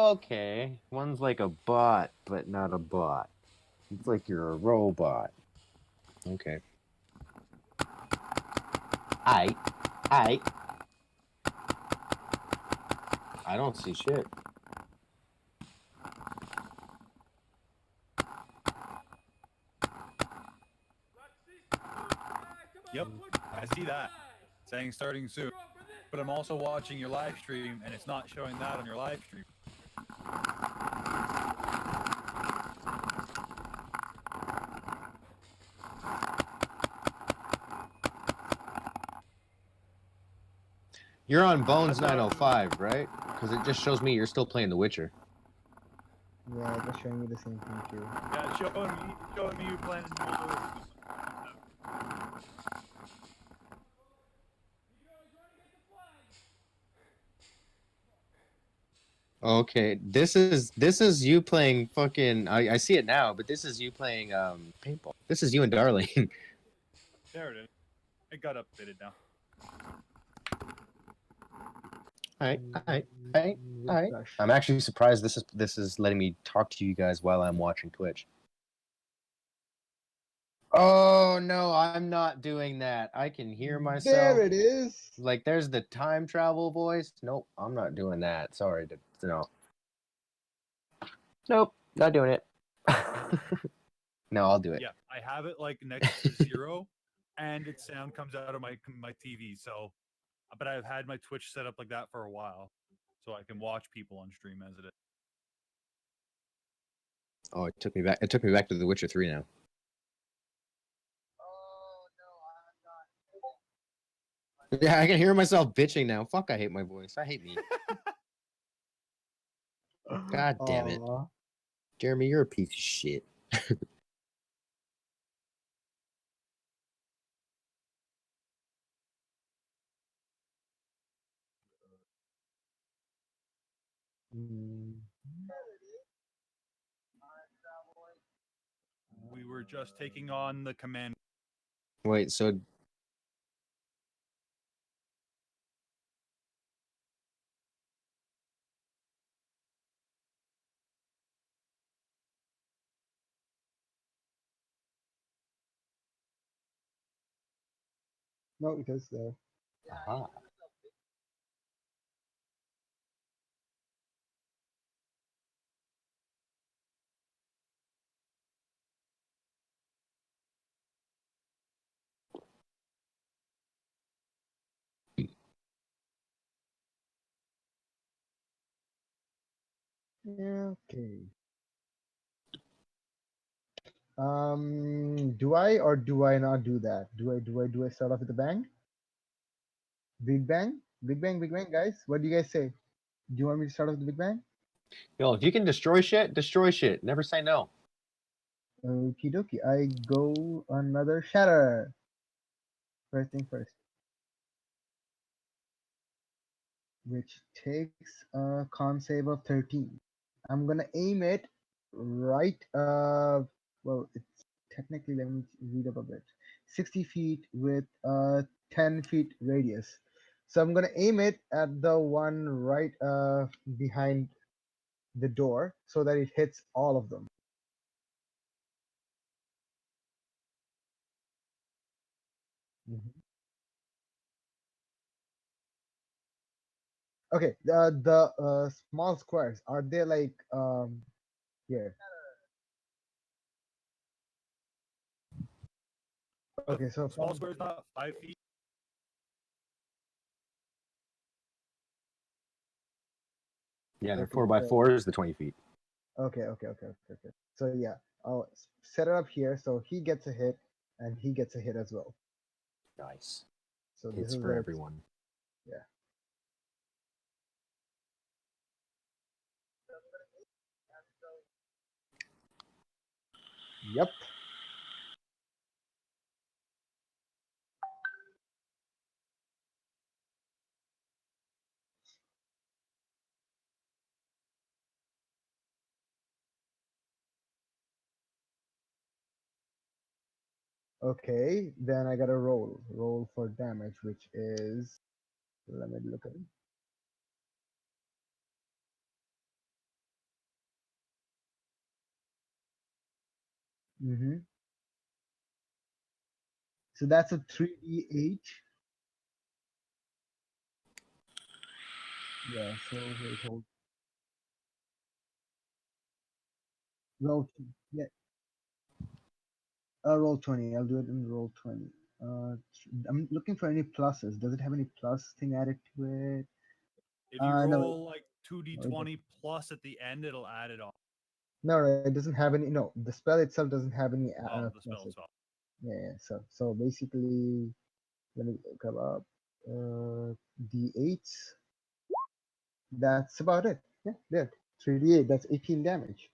Okay. One's like a bot, but not a bot. It's like you're a robot. Okay. I don't see shit. Yep, I see that. Saying starting soon. But I'm also watching your live stream, and it's not showing that on your live stream. You're on Bones 905, right? Because it just shows me you're still playing The Witcher. Yeah, just showing me the same thing too. Yeah, it's showing me you playing. Okay, this is you playing fucking. I see it now, but this is you playing paintball. This is you and Darling. There it is. It got updated now. Alright. Refresh. I'm actually surprised this is letting me talk to you guys while I'm watching Twitch. Oh no, I'm not doing that. I can hear myself. There it is. Like there's the time travel voice. Nope, I'm not doing that. Sorry, no. Nope, not doing it. No, I'll do it. Yeah, I have it like next to 0, and its sound comes out of my TV. So, but I've had my Twitch set up like that for a while, so I can watch people on stream as it is. Oh, it took me back. It took me back to The Witcher 3 now. Yeah, I can hear myself bitching now. Fuck, I hate my voice. I hate me. God damn it. Aw. Jeremy, you're a piece of shit. Mm. We were just taking on the command. Wait, so No, it is there. aha. Yeah, okay. Do I or do I not do that? Do I start off with a bang? Big bang? Big bang, big bang, guys. What do you guys say? Do you want me to start off with the big bang? Yo, if you can destroy shit, destroy shit. Never say no. Okie dokie. I go another shatter. First thing first. Which takes a con save of 13. I'm gonna aim it right well it's technically, let me read up a bit. 60 feet with a 10 feet radius. So I'm gonna aim it at the one right behind the door so that it hits all of them. Mhm. Okay, the small squares, are they like here? Okay, so Small from square is not 5 feet. Yeah, they're okay, 4x4s, the 20 feet. okay. So yeah, I'll set it up here so he gets a hit and he gets a hit as well. Nice. So this Hits is for where it's, everyone. yeah. Yep. Okay, then I gotta roll for damage, which is, let me look at it. Mm-hmm. So that's a 3d8. Yeah. So wait, hold. Yeah. Roll 20. I'll do it in roll 20. I'm looking for any pluses. Does it have any plus thing added to it? If you No, roll like no, it 2d20 plus at the end, it'll add it on. no, it doesn't have any. No, the spell itself doesn't have any Oh, the spell pluses. itself. Yeah. So basically, let me come up. D8s. That's about it. Yeah, there. 3d8. That's 18 damage.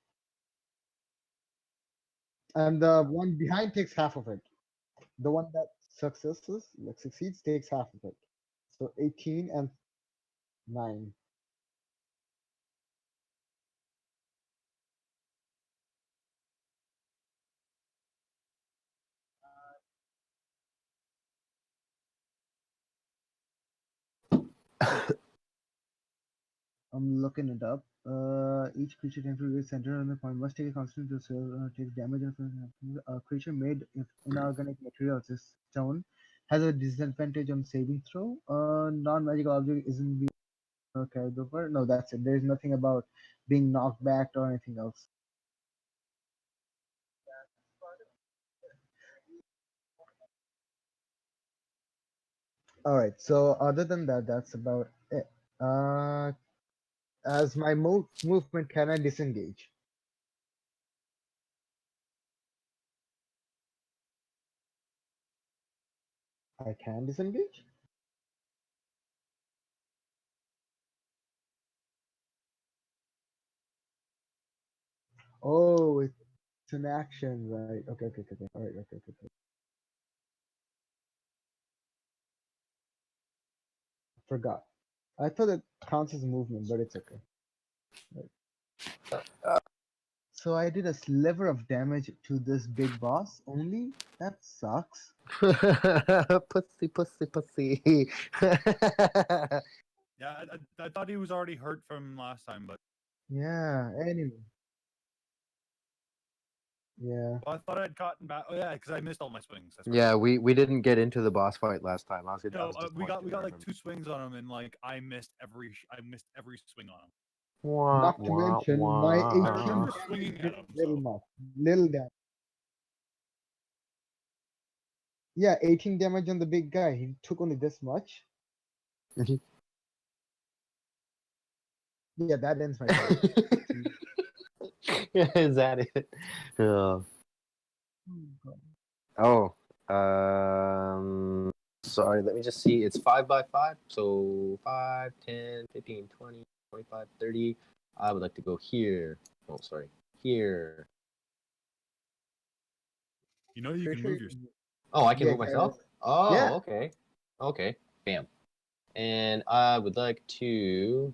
And the one behind takes half of it. The one that succeeds, takes half of it. So 18 and 9. I'm looking it up. Each creature temporarily centered on the point must take a constant to takes damage. A creature made of inorganic materials, this stone, has a disadvantage on saving throw. Non-magical object isn't being carried over. No, that's it. There's nothing about being knocked back or anything else. All right. So other than that, that's about it. As my movement, can I disengage? I can disengage. Oh, it's an action, right? Okay. All right, okay. Forgot. I thought it counts as movement, but it's okay. Right. So I did a sliver of damage to this big boss only? That sucks. Pussy. Yeah, I thought he was already hurt from last time, but Yeah, anyway. Yeah. well, I thought I'd gotten back. Oh yeah, because I missed all my swings. That's right. Yeah, we didn't get into the boss fight last time. I was No, we disappointed, got I like remember. 2 swings on him, and like I missed every swing on him. Wah, Not to wah, mention my I 18 wah. remember damage swinging did at him, little so much. Little damage. Yeah, 18 damage on the big guy. He took only this much. Yeah, that ends my turn. Is that it? Oh. Oh. Sorry, let me just see. It's 5 by 5. So 5, 10, 15, 20, 25, 30. I would like to go here. Oh, sorry. Here. you know you Pretty can sure move you your. can- Oh, I can Yeah, move myself? Oh, yeah. okay. Okay. Bam. And I would like to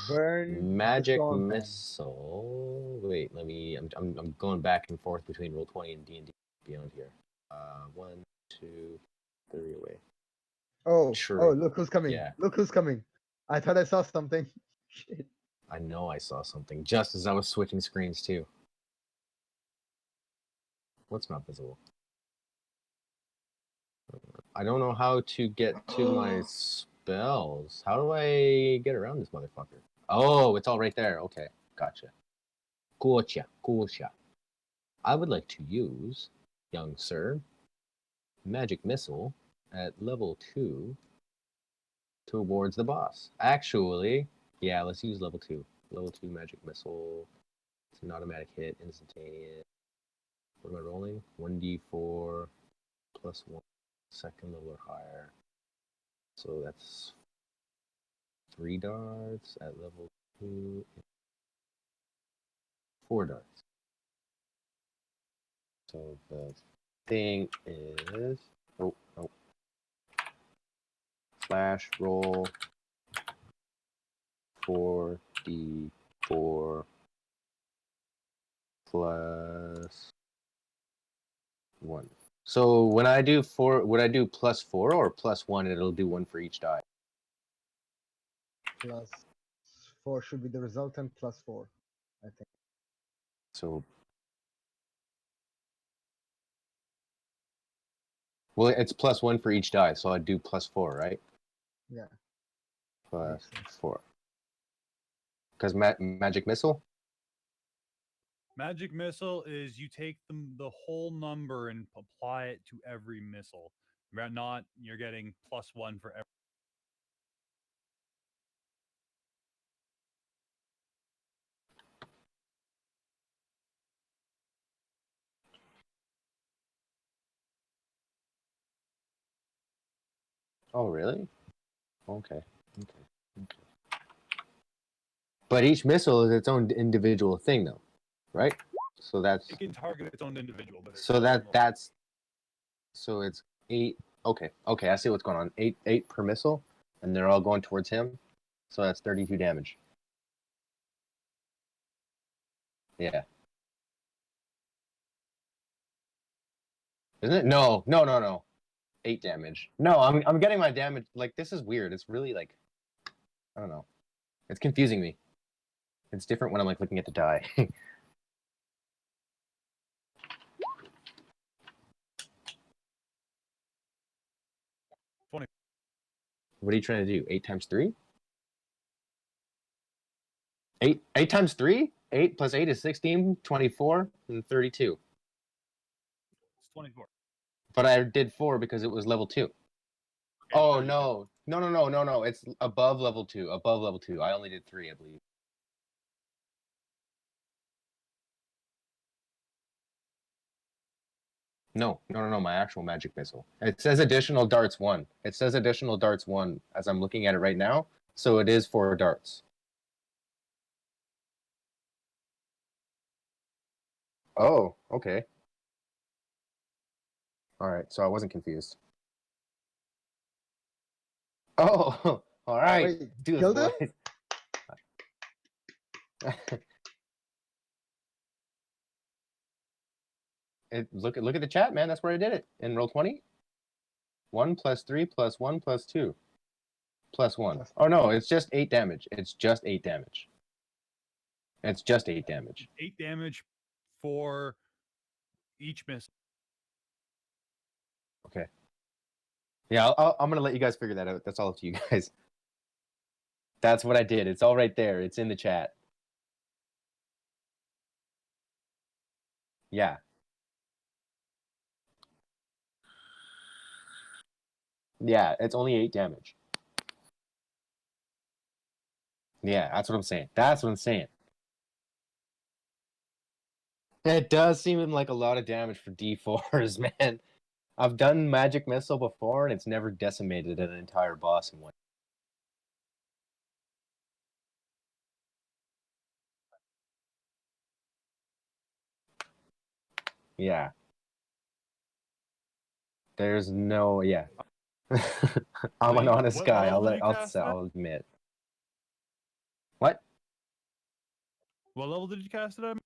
Burn the magic storm fan. missile. Wait, let me. I'm going back and forth between Roll20 and D&D Beyond here. 1, 2, 3 away. Oh, True. look who's coming. Yeah, Look who's coming. I thought I saw something. Shit. I know I saw something just as I was switching screens too. What's not visible? I don't know how to get to my spells. How do I get around this motherfucker? Oh, it's all right there. Okay, gotcha. Gotcha. I would like to use, young sir, magic missile at level 2 towards the boss. Actually, yeah, let's use level 2. Level 2 magic missile. It's an automatic hit, instantaneous. What am I rolling? 1d4 plus 1, second level or higher. So that's 3 darts at level 2, 4 darts. So the thing is, oh, slash roll 4d4 plus 1. So when I do 4, would I do +4 or +1? It'll do 1 for each die. +4 should be the resultant +4, I think. So Well, it's +1 for each die, so I'd do +4, right? Yeah. Plus Makes sense. 4. Because magic missile. Magic missile is you take the whole number and apply it to every missile. Not you're getting +1 for every. Oh, really? Okay. Okay. But each missile is its own individual thing, though, right? So that's It can target its own individual, but it's so that's so it's 8. Okay, I see what's going on. 8 per missile, and they're all going towards him. So that's 32 damage. Yeah. Isn't it? No. 8 damage. No, I'm getting my damage. Like, this is weird. It's really like, I don't know. It's confusing me. It's different when I'm like looking at the die. 20. What are you trying to do? 8 times 3? 8 times 3? 8 plus 8 is 16, 24, and 32. It's 24. But I did 4 because it was level 2. Okay, Oh, 32. no. It's above level 2. Above level 2. I only did 3, I believe. No. My actual magic missile. It says additional darts 1. It says additional darts 1 as I'm looking at it right now. So it is 4 darts. Oh, okay. All right. So I wasn't confused. Oh, all right. Wait, Do this, killed him? boys. Look at the chat, man. That's where I did it. In roll 20. 1 plus 3 plus 1 plus 2 plus 1. Oh no, it's just 8 damage. It's just 8 damage. 8 damage for each missile. Okay. Yeah, I'm gonna let you guys figure that out. That's all up to you guys. That's what I did. It's all right there. It's in the chat. Yeah. Yeah, it's only 8 damage. Yeah, that's what I'm saying. It does seem like a lot of damage for D4s, man. I've done Magic Missile before, and it's never decimated an entire boss in one. Yeah. There's no, yeah. I'm an honest What guy. level did you cast that? I'll admit. What? What level did you cast it at?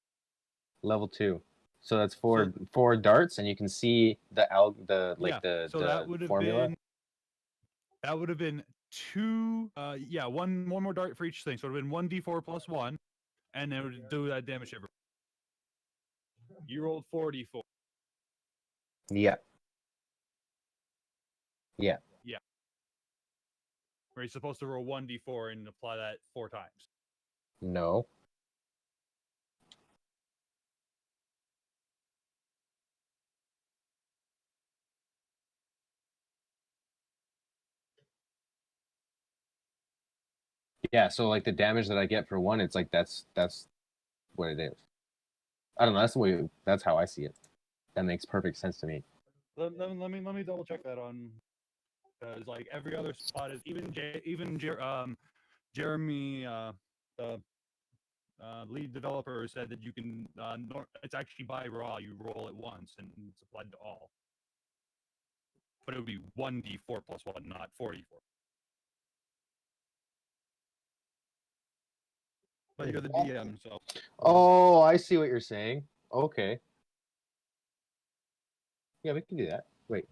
Level 2. So that's four darts, and you can see the So that would have formula. been 2. One more dart for each thing. So it would have been 1d4 plus 1, and then it would do that damage every. You rolled 4d4. Yeah. Yeah. Where you're supposed to roll 1d4 and apply that 4 times. No. Yeah, so like the damage that I get for 1, it's like that's what it is. I don't know. That's how I see it. That makes perfect sense to me. Let me double check that on, because like every other spot is Jeremy, the lead developer, said that you can. It's actually by raw. You roll it once and it's applied to all. But it would be 1d4 plus 1, not 4d4. But you're the DM, so. Oh, I see what you're saying. Okay. Yeah, we can do that. Wait.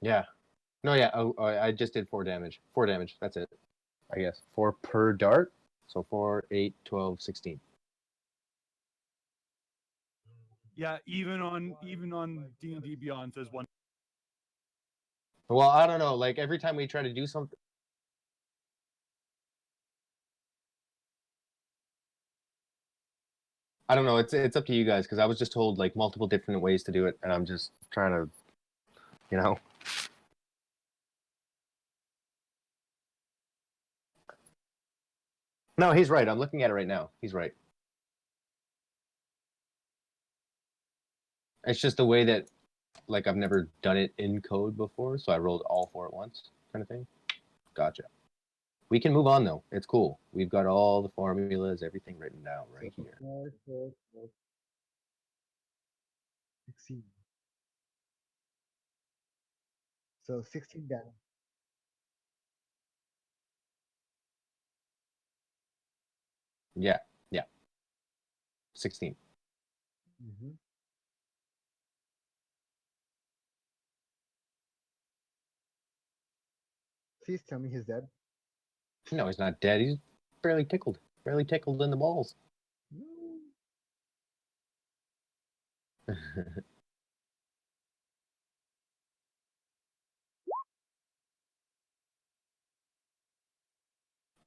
Yeah. No, yeah. Oh, I just did 4 damage. 4 damage. That's it. I guess 4 per dart. So 4, 8, 12, 16. Yeah, even on D&D Beyond says one. Well, I don't know. Like every time we try to do something. I don't know. It's up to you guys because I was just told like multiple different ways to do it, and I'm just trying to, you know. No, he's right. I'm looking at it right now. He's right. It's just the way that, like, I've never done it in code before, so I rolled all 4 at once, kind of thing. Gotcha. We can move on though. It's cool. We've got all the formulas, everything written down right So here. 4, 4, 4, 16. So 16 down. Yeah, yeah. 16. Mm-hmm. Please tell me he's dead. No, he's not dead. He's barely tickled. Barely tickled in the balls. No.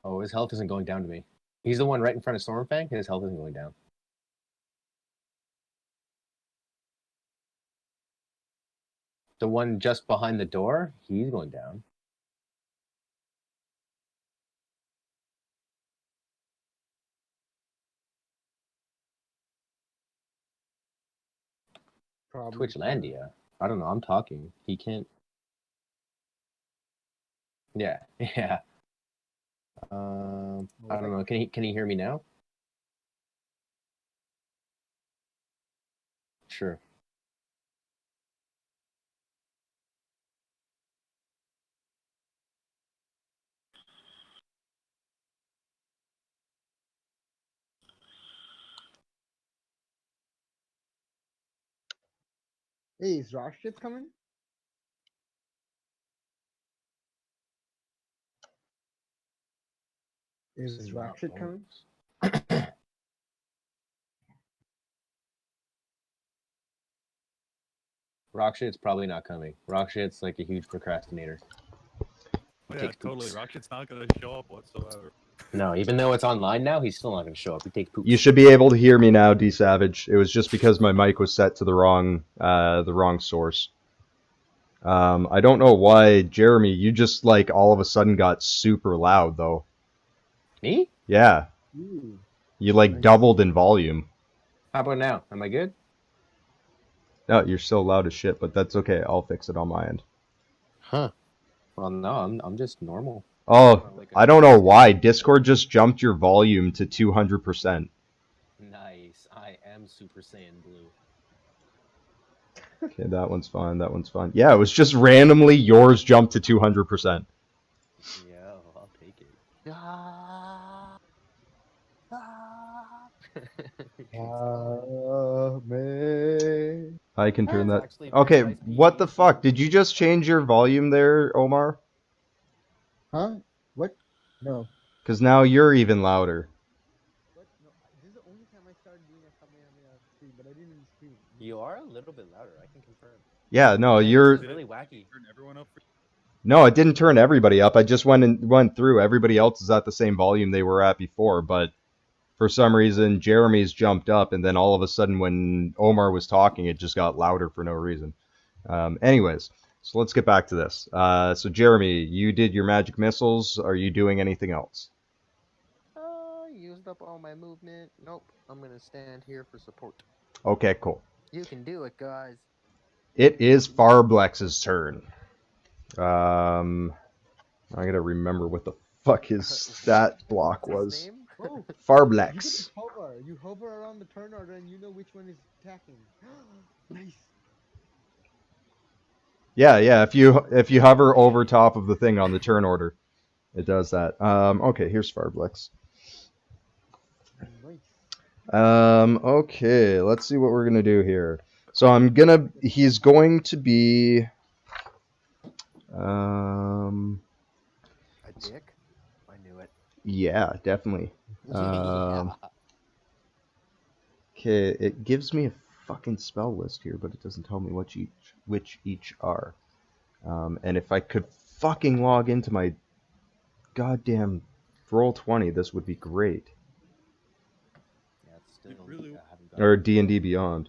Oh, his health isn't going down to me. He's the one right in front of Stormfang, and his health isn't going down. The one just behind the door, he's going down. Probably. Twitchlandia. I don't know. I'm talking. He can't. Yeah, yeah. I don't know. Can he hear me now? Sure. Hey, is Rashid coming? Is Rashid coming? Rockshit's probably not coming. Rockshit's like a huge procrastinator. Yeah, Takes totally. poops. Rocket's not going to show up whatsoever. No, even though it's online now, he's still not going to show up. He takes poops. You should be able to hear me now, D Savage. It was just because my mic was set to the wrong source. I don't know why, Jeremy. You just like all of a sudden got super loud though. Me? Yeah, Ooh. you like Nice. doubled in volume. How about now? Am I good? No, you're still loud as shit, but that's okay. I'll fix it on my end. Huh. Well, no, I'm just normal. Oh, Not like a I don't know crazy why. person. Discord just jumped your volume to 200%. Nice. I am Super Saiyan Blue. Okay, that one's fine. That one's fine. Yeah, it was just randomly yours jumped to 200%. Yeah, I'll take it. Ah, ah. Man. I can turn It's that. actually pretty Okay, high speed. what the fuck? Did you just change your volume there, Omar? Huh? What? No. Because now you're even louder. What? No. This is the only time I started doing a Kamehameha stream, but I didn't even stream. You are a little bit louder. I can confirm. Yeah, no, Man, you're. this is really wacky. Turn everyone up. No, it didn't turn everybody up. I just went through. Everybody else is at the same volume they were at before, but for some reason Jeremy's jumped up, and then all of a sudden when Omar was talking, it just got louder for no reason. Anyways, so let's get back to this. So Jeremy, you did your magic missiles. Are you doing anything else? Used up all my movement. Nope. I'm gonna stand here for support. Okay, cool. You can do it, guys. It is Farblex's turn. I gotta remember what the fuck his stat block What's his was. name? Oh, Farblex. you can hover. You hover around the turn order and you know which one is attacking. Nice. Yeah, yeah. If you hover over top of the thing on the turn order, it does that. Okay, here's Farblex. Nice. Okay, let's see what we're gonna do here. So he's going to be A dick? I knew it. Yeah, definitely. Yeah. Okay, it gives me a fucking spell list here, but it doesn't tell me which each are. And if I could fucking log into my goddamn Roll20, this would be great. Yeah, it's still. really- I haven't got Or it. D&D Beyond.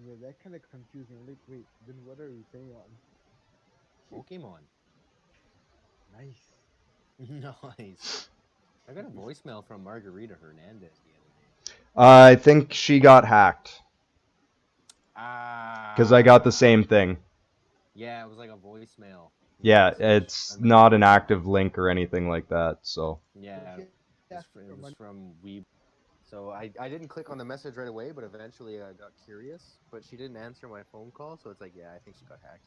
Yeah, that kind of confused me. I'm like, wait, then what are we playing on? Pokemon. Nice. Nice. I got a voicemail from Margarita Hernandez the other day. I think she got hacked. Ah. Because I got the same thing. Yeah, it was like a voicemail. Yeah, message. it's I remember not an that. active link or anything like that, so. Yeah, She it asked was for money. from Weeb. So I didn't click on the message right away, but eventually I got curious. But she didn't answer my phone call, so it's like, yeah, I think she got hacked.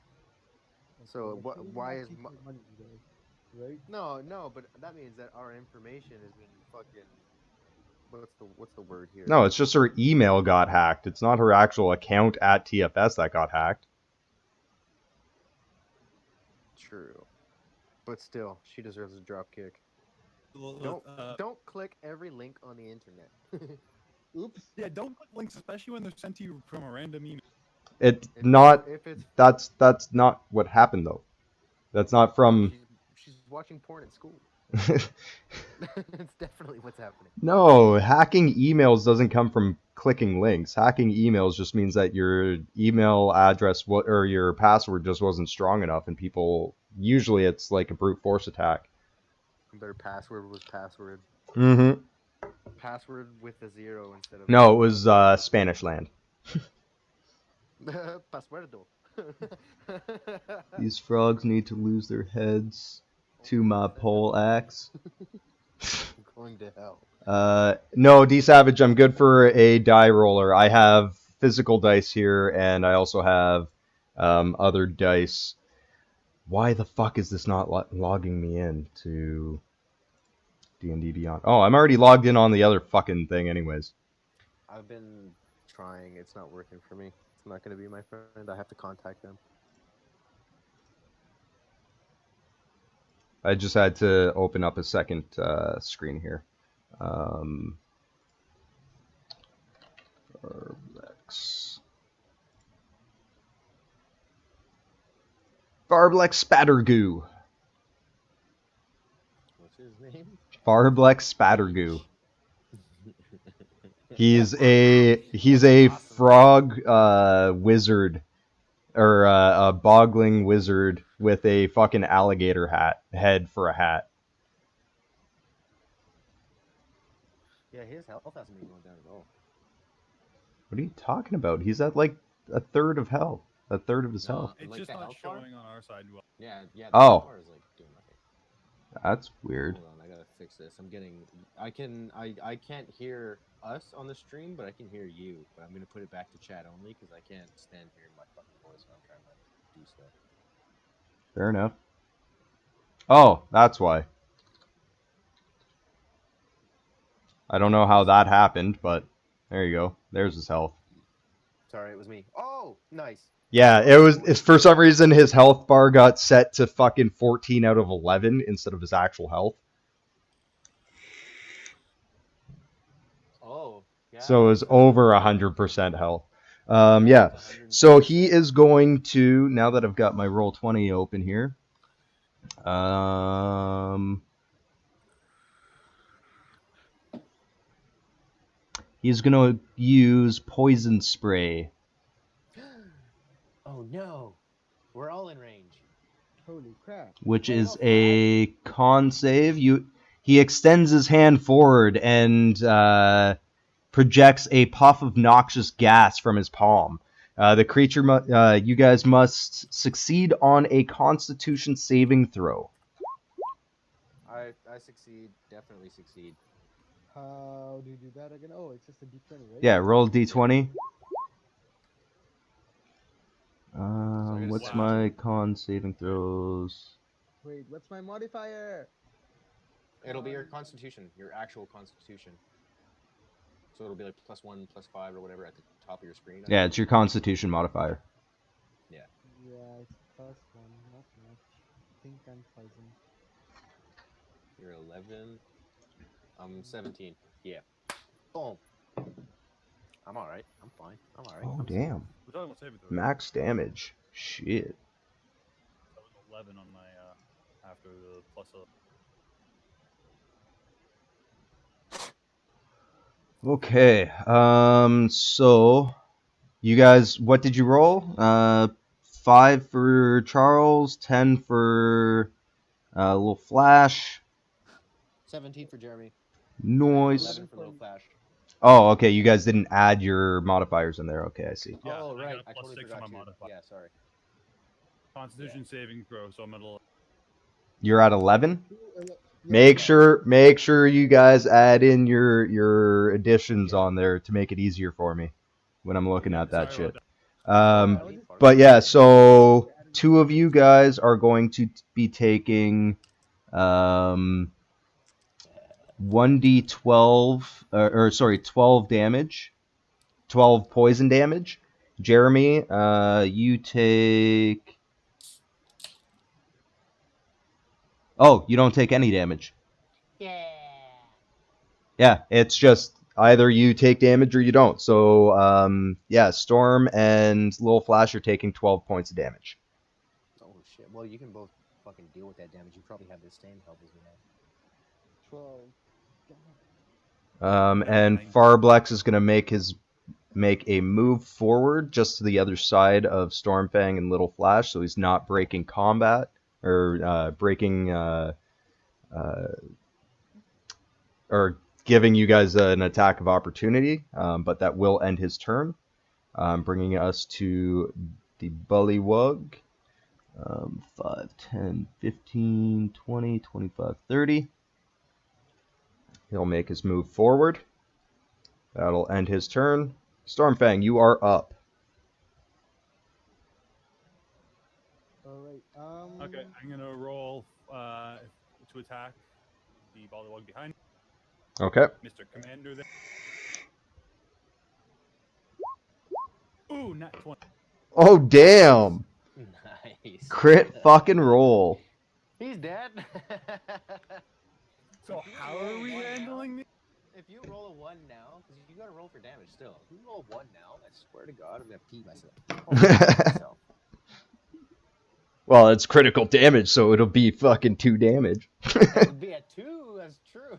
So But she was why is asking for money, though, right? no? But that means that our information has been fucking. What's the word here? No, it's just her email got hacked. It's not her actual account at TFS that got hacked. True. But still, she deserves a drop kick. Look, Don't click every link on the internet. Oops. yeah, don't click links, especially when they're sent to you from a random email. If it's That's not what happened though. That's not from. she's watching porn at school. It's definitely what's happening. No, hacking emails doesn't come from clicking links. Hacking emails just means that your email address or your password just wasn't strong enough, and people usually it's like a brute force attack. Their password was password. Mm-hmm. Password with a 0 instead of. No, it was Spanish land. Passwordo. These frogs need to lose their heads to my pole axe. I'm going to hell. No, D Savage, I'm good for a die roller. I have physical dice here, and I also have other dice. Why the fuck is this not logging me in to D&D Beyond? Oh, I'm already logged in on the other fucking thing anyways. I've been trying. It's not working for me. It's not going to be my friend. I have to contact them. I just had to open up a second screen here. Barblex Spattergoo. What's his name? Barblex Spattergoo. He's a frog wizard, or a bogling wizard with a fucking alligator head for a hat. Yeah, his health hasn't been going down at all. What are you talking about? He's at like a third of health. A third of his health. It's Like just the not health bar? showing on our side well. Yeah, the Oh. health bar is like doing nothing. That's weird. Hold on, I gotta fix this. I can't hear us on the stream, but I can hear you. But I'm gonna put it back to chat only because I can't stand hearing my fucking voice when I'm trying to do stuff. Fair enough. Oh, that's why. I don't know how that happened, but there you go. There's his health. Sorry, it was me. Oh, nice. Yeah, it's for some reason his health bar got set to fucking 14 out of 11 instead of his actual health. Oh, yeah. So it was over 100% health. Yeah. So he is going to, now that I've got my Roll20 open here, he's going to use Poison Spray. Oh no, we're all in range. Holy crap. Which is a con save. He extends his hand forward and projects a puff of noxious gas from his palm. The creature, you guys must succeed on a Constitution saving throw. I succeed. Definitely succeed. How do you do that again? Oh, it's just a d20, right? Yeah, roll a d20. gotta What's save my it. con saving throws? Wait, what's my modifier? It'll be your Constitution, your actual Constitution. So it'll be like +1, +5, or whatever at the top of your screen. Yeah, it's your Constitution modifier. Yeah. Yeah, it's +1, not much. Think I'm poison. You're 11. I'm 17. Yeah. Boom. I'm all right. I'm fine. I'm all right. Oh I'm safe. damn. We're talking about saving throw. Max damage. Shit. That was 11 on my after the plus. Okay. So you guys, what did you roll? 5 for Charles, 10 for Little Flash. 17 for Jeremy. Noise. 11 for Little Flash. Oh, okay. You guys didn't add your modifiers in there. Okay, I see. Yeah, Oh, and I right. got a I plus totally 6 on forgot my to. modifier. Yeah, sorry. Constitution saving throw, so I'm at 11. You're at 11. Yeah, Make sure you guys add in your additions on there to make it easier for me when I'm looking Yeah, at that sorry shit. about Yeah, I was me just part. But yeah, so 2 of you guys are going to be taking 1d12 or sorry, 12 damage. 12 poison damage. Jeremy, you take. Oh, you don't take any damage. Yeah, it's just either you take damage or you don't. So, yeah, Storm and Little Flash are taking 12 points of damage. Oh, shit. Well, you can both fucking deal with that damage. You probably have the same health as me now. 12. And Farblex is going to make a move forward just to the other side of Stormfang and Little Flash, so he's not breaking combat or breaking or giving you guys an attack of opportunity, but that will end his turn, bringing us to the Bullywug. 5, 10, 15, 20, 25, 30. He'll make his move forward. That'll end his turn. Stormfang, you are up. Alright, Okay, I'm gonna roll to attack the Bullywug behind Okay. Mr. Commander there. Ooh, nat 20. Oh, damn. Nice. Crit fucking roll. He's dead. So If you how roll are we one now- handling this? If you roll a 1 now, because you gotta roll for damage still. If you roll a 1 now, I swear to God, I'm gonna pee myself. Oh, myself. Well, it's critical damage, so it'll be fucking 2 damage. That would be at 2. That's true.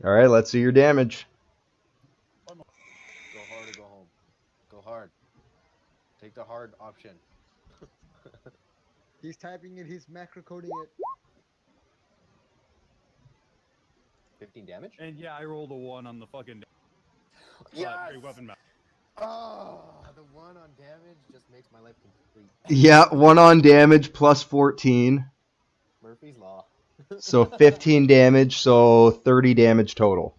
All right, let's see your damage. Go hard or go home. Go hard. Take the hard option. he's typing it, he's macro coding it. 15 damage? And yeah, I rolled a 1 on the fucking Yes! great weapon map. Oh, the 1 on damage just makes my life complete. Yeah, 1 on damage plus 14. Murphy's Law. So 15 damage, so 30 damage total.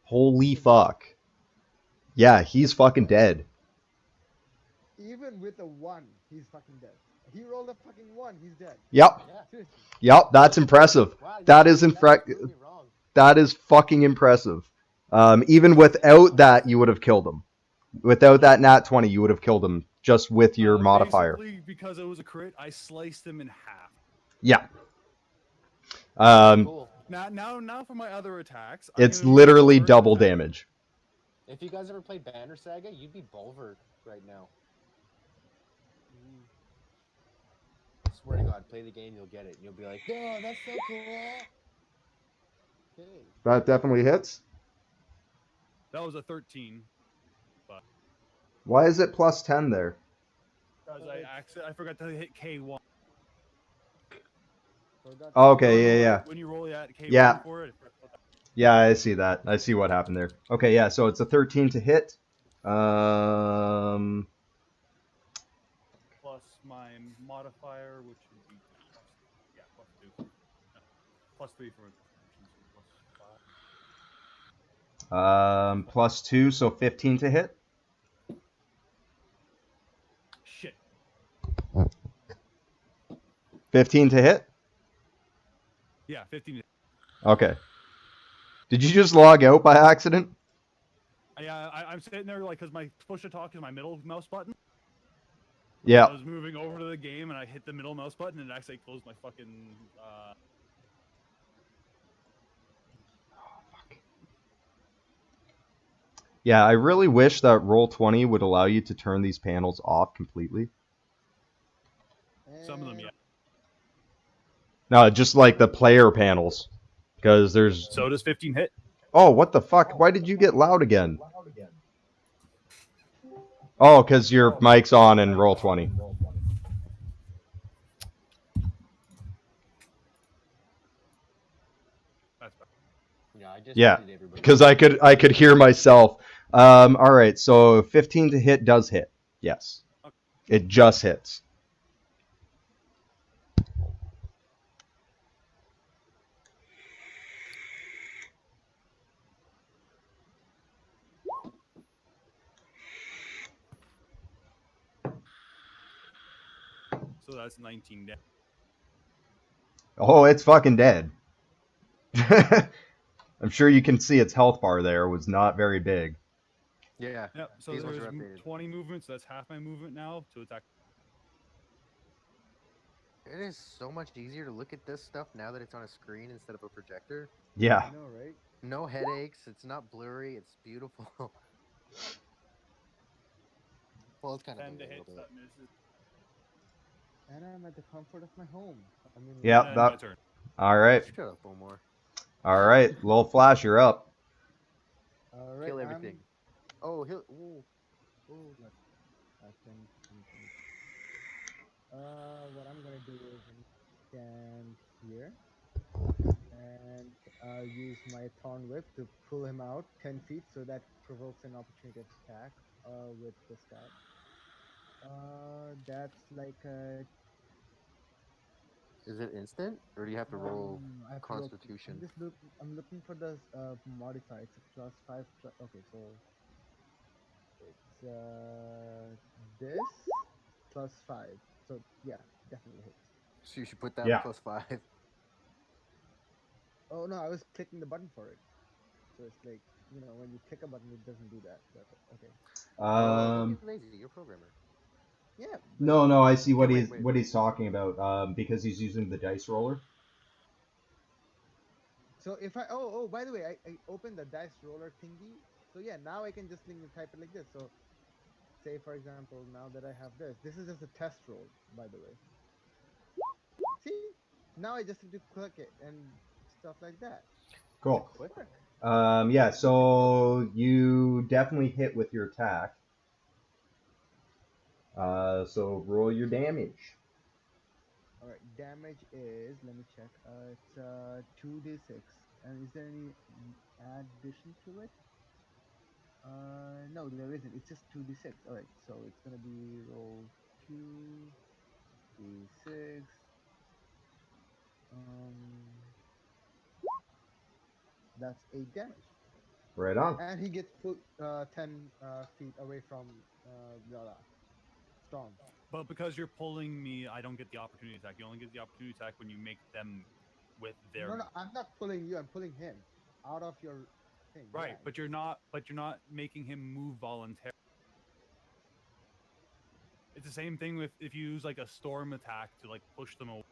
Holy fuck. Yeah, he's fucking dead. Even with a 1, he's fucking dead. He rolled a fucking 1, he's dead. Yep. Yeah. Seriously. Yep, that's impressive. Wow, That is prove me wrong. that is fucking impressive. Even without that, you would have killed him. Without that nat 20, you would have killed him just with your modifier. Basically, because it was a crit, I sliced him in half. Yeah. Cool. Now for my other attacks. It's literally first double attack. damage. If you guys ever played Banner Saga, you'd be Bulwark right now. Swear to God, play the game, you'll get it. You'll be like, oh, that's so cool. Okay. That definitely hits. That was a 13. Why is it plus 10 there? Because I forgot to hit K1. Forgot Oh, okay, yeah. When you roll that K1 Yeah. for it. Yeah, I see that. I see what happened there. Okay, yeah, so it's a 13 to hit. Plus my modifier, which would be plus 2. Plus 3 for plus 5. Plus 2, so 15 to hit. Shit. 15 to hit? Yeah, 15. Okay. Did you just log out by accident? I'm sitting there like, because my push to talk is my middle mouse button. Yeah. I was moving over to the game and I hit the middle mouse button and it actually closed my fucking. Yeah, I really wish that Roll20 would allow you to turn these panels off completely. Some of them, And yeah. No, just like the player panels. Because there's... So does 15 hit. Oh, what the fuck? Why did you get loud again? Oh, because your mic's on in Roll20. That's better. Yeah, I just Yeah, muted everybody. because I could hear myself. All right, so 15 to hit does hit. Yes, Okay. it just hits. So that's 19 damage. Oh, it's fucking dead. I'm sure you can see its health bar there was not very big. Yeah. Yep. So These ones there's are updated. 20 movements. So that's half my movement now to attack. It is so much easier to look at this stuff now that it's on a screen instead of a projector. Yeah. I know, right? No headaches. It's not blurry. It's beautiful. Well, it's kind of 10 to blurry a hit. little bit. That misses. And I'm at the comfort of my home. I mean, Yeah, And then my that. turn. All right. Shut up, Omar. All right. Lil Flash, you're up. all right, Kill everything. Oh, he'll. Ooh. Ooh. I can. What I'm gonna do is stand here, and I'll use my Thorn Whip to pull him out 10 feet, so that provokes an opportunity attack with this guy. That's like a Is it instant, or do you have to roll no, I have to roll. I'm Constitution? just look. I'm looking for the modifier. It's a +5. Okay, so it's this +5. So yeah, definitely hits. So you should put that Yeah. +5. Oh no, I was clicking the button for it. So it's like, when you click a button, it doesn't do that. But okay. Oh, don't be lazy. You're a programmer. Yeah. But No, I see Okay, what wait, he's wait. what he's talking about. Because he's using the dice roller. so if I by the way, I opened the dice roller thingy. So yeah, now I can just type it like this. So say for example, now that I have this is just a test roll, by the way. See, now I just need to click it and stuff like that. Cool. It work. Yeah. So you definitely hit with your attack. So roll your damage. All right, damage is, let me check. It's 2d6. And is there any addition to it? No, there isn't. It's just 2d6. All right, so it's gonna be roll 2d6. Um, that's 8 damage, Right on. and he gets put 10 feet away from the storm. But because you're pulling me, I don't get the opportunity attack. You only get the opportunity attack when you make them with their. No, I'm not pulling you. I'm pulling him out of your thing. Right, Yeah, but you're not. But you're not making him move voluntarily. It's the same thing with if you use like a storm attack to like push them away.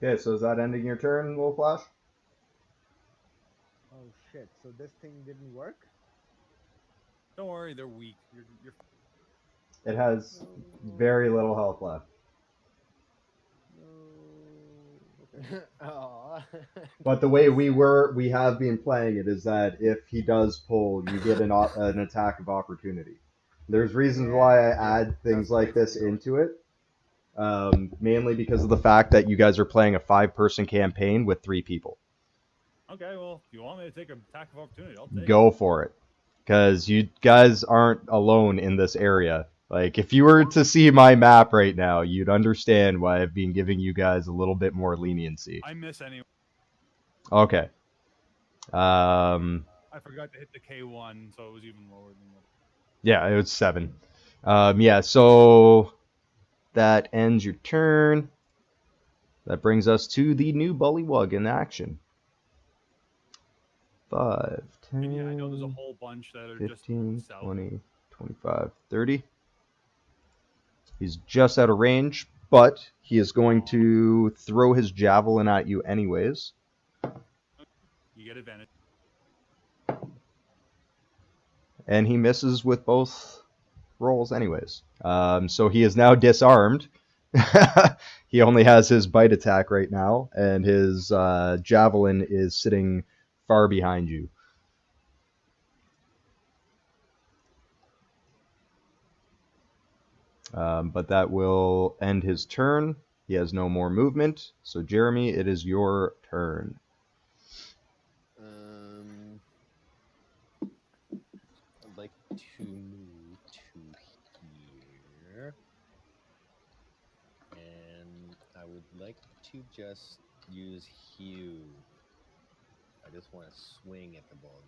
Okay, so is that ending your turn, Lil Flash? Oh shit! So this thing didn't work. Don't worry, they're weak. You're It has very little health left. No. Okay. Aw. But the way we have been playing it is that if he does pull, you get an attack of opportunity. There's reasons why I Yeah. add things That's the way like it's been this going. into it. Mainly because of the fact that you guys are playing a 5-person campaign with 3 people. okay. Well, if you want me to take an attack of opportunity, I'll take it. Go for it. Because you guys aren't alone in this area. Like, if you were to see my map right now, you'd understand why I've been giving you guys a little bit more leniency. I miss anyway. Okay. I forgot to hit the K1, so it was even lower than what. Yeah, it was 7. Yeah, so that ends your turn. That brings us to the new Bullywug in action. 5, And yeah, I know there's a 10, whole bunch that are 15, just south. 20, 25, 30. He's just out of range, but he is going to throw his javelin at you anyways. You get advantage. And he misses with both rolls anyways. So he is now disarmed. He only has his bite attack right now, and his javelin is sitting far behind you. But that will end his turn. He has no more movement. So Jeremy, it is your turn. I'd like to move to here. And I would like to just use Hue. I just want to swing at the ball.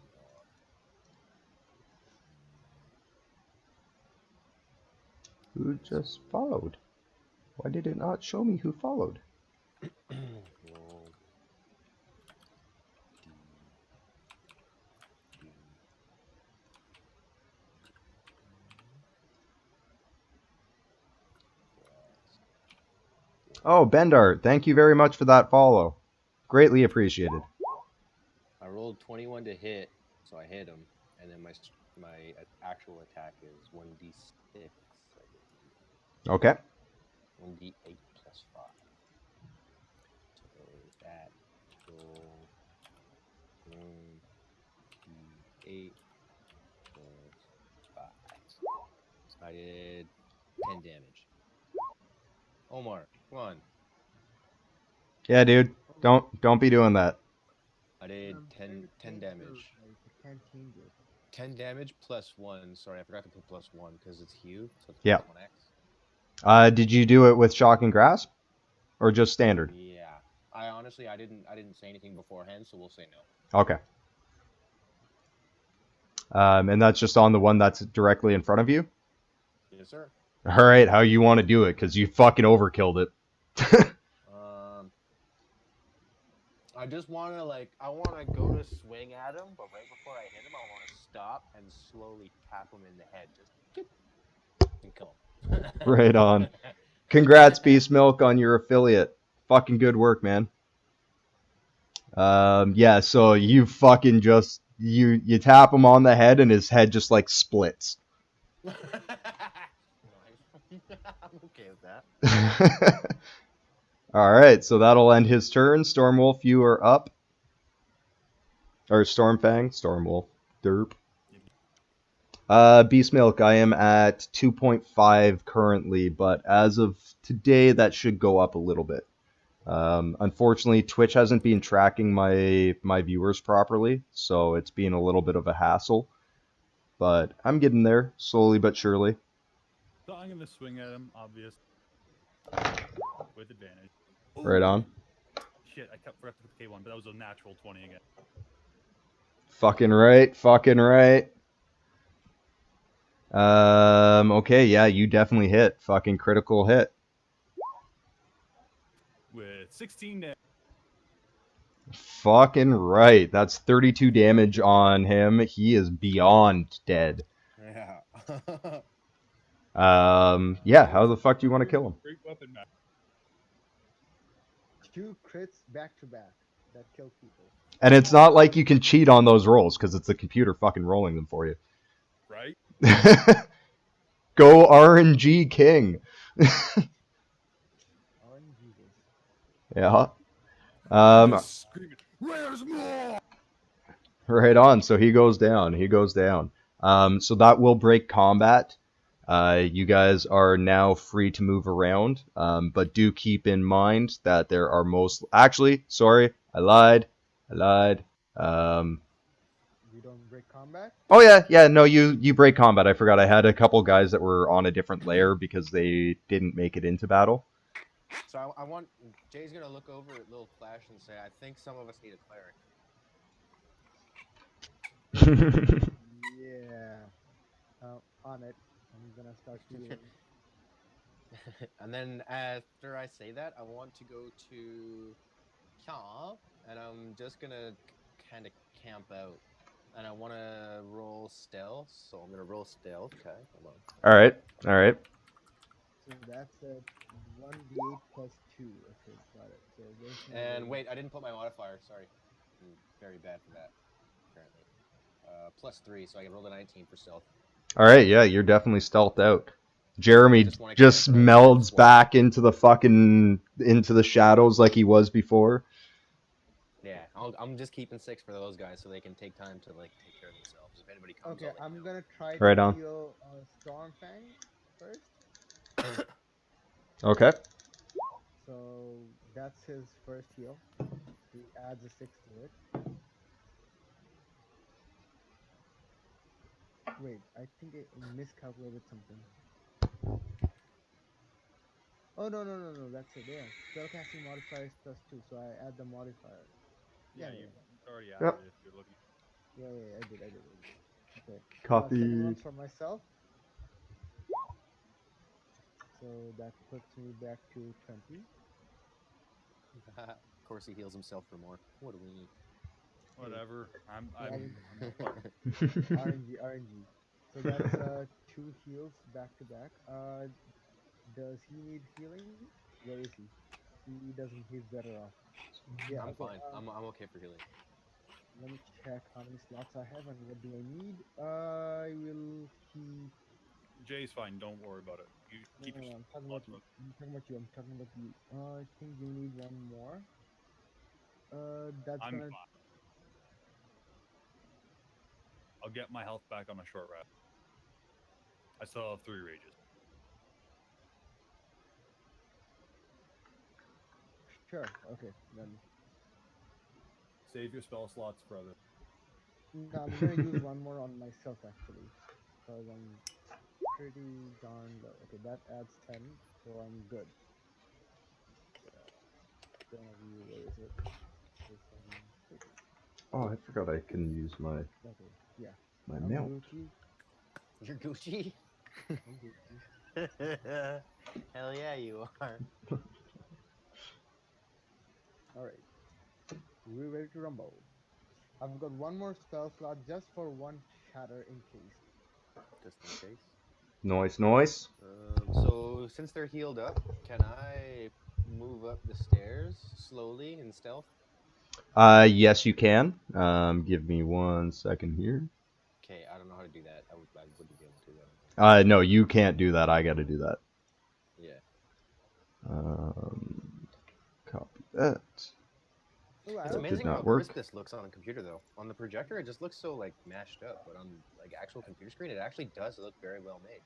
Who just followed? Why did it not show me who followed? Roll D. Oh, Bendart, thank you very much for that follow. Greatly appreciated. I rolled 21 to hit, so I hit him, and then my actual attack is 1d6. I believe. Okay. 1d8 plus 5. So that roll 1d8 plus 5. I did 10 damage. Omar, come on. Yeah, dude. Don't be doing that. I did I'm 10 trying to change the damage. rules, I can't change it. 10 damage plus 1. Sorry, I forgot to put plus 1 because it's Hue, so it's Yeah. plus 1x. Did you do it with shock and grasp, or just standard? Yeah. I honestly, I didn't say anything beforehand, so we'll say no. Okay. And that's just on the one that's directly in front of you? Yes, sir. All right, how you want to do it, because you fucking overkilled it. I just want to, I want to go to swing at him, but right before I hit him, I want to stop and slowly tap him in the head. Just and kill him. Right on. Congrats, Beast Milk, on your affiliate. Fucking good work, man. Yeah, so you fucking just, you tap him on the head and his head just, splits. Nice. I'm okay with that. Alright, so that'll end his turn. Stormwolf, you are up. Or Stormfang, Stormwolf. Derp. Beast Milk, I am at 2.5 currently, but as of today, that should go up a little bit. Unfortunately, Twitch hasn't been tracking my viewers properly, so it's been a little bit of a hassle. But I'm getting there, slowly but surely. So I'm gonna swing at him, obvious, with advantage. Right on. Shit, I forgot to put the K1, but that was a natural 20 again. Fucking right, fucking right. Okay, yeah, you definitely hit. Fucking critical hit. With 16 damage. Fucking right. That's 32 damage on him. He is beyond dead. Yeah. Yeah, how the fuck do you want to kill him? Great weapon, man. 2 crits back to back that kill people. And it's not like you can cheat on those rolls, because it's the computer fucking rolling them for you. Right? Go RNG King. Jesus. Yeah. Just screaming, where's more? Right on. So he goes down. He goes down. So that will break combat. You guys are now free to move around, but do keep in mind that there are Actually, sorry, I lied. We don't break combat? Oh yeah, no, you break combat. I forgot. I had a couple guys that were on a different layer because they didn't make it into battle. So I want Jay's gonna look over at Little Flash and say, "I think some of us need a cleric." Yeah. On it. I'm gonna start healing. And then after I say that, I want to go to camp, and I'm just gonna kind of camp out. And I want to roll stealth, so I'm gonna roll stealth. Okay, hold on. All right. All right. So that's a 1d8 plus 2. Okay, got it. So where's my And roll? wait, I didn't put my modifier. Sorry, I'm very bad for that. Apparently, +3, so I can roll a 19 for stealth. All right. Yeah, you're definitely stealthed out. Jeremy Just wanna just camp out, melds just wanna- back into the shadows like he was before. Yeah, I'm just keeping 6 for those guys, so they can take time to like take care of themselves. If anybody comes, Okay, I'll let you I'm know. gonna try Right to on. heal Storm Fang first. Okay. So that's his first heal. He adds a 6 to it. Wait, I think I miscalculated something. Oh no, that's it. Yeah, spellcasting modifier is +2, so I add the modifier. Yeah, Yeah, you already Yep. added it if you're looking. yeah, I did. Okay. Copy. Second one's for myself. So that puts me back to 20. Of course, he heals himself for more. What do we need? Whatever. I'm RNG. So that's 2 heals back to back. Does he need healing? Where is he? He doesn't. He's better off. Yeah. I'm Okay. fine. I'm okay for healing. Let me check how many slots I have and what do I need. I will keep. Jay's fine. Don't worry about it. You keep your I'm talking about slots you. open. I'm talking about you. I think you need one more. That's I'm gonna. fine. I'll get my health back on a short rest. I still have 3 rages. Sure. Okay. Then. Save your spell slots, brother. No, I'm gonna use one more on myself actually, because I'm pretty darn low. Okay, that adds 10, so I'm good. Don't have you. Where is it? This one. Oh, I forgot I can use my Okay. Yeah. my I'm mount. Gucci. You're Gucci. I'm Gucci. Hell yeah, you are. All right. We're ready to rumble. I've got one more spell slot just for one shatter in case. Just in case. Noise. So since they're healed up, can I move up the stairs slowly in stealth? Yes, you can. Give me 1 second here. Okay, I don't know how to do that. I wouldn't be able to. I don't think. No, you can't do that. I got to do that. Yeah. Copy that. Oh, I It's also amazing not how got work. crisp this looks on a computer, though. On the projector, it just looks so like mashed up, but on like actual computer screen, it actually does look very well made.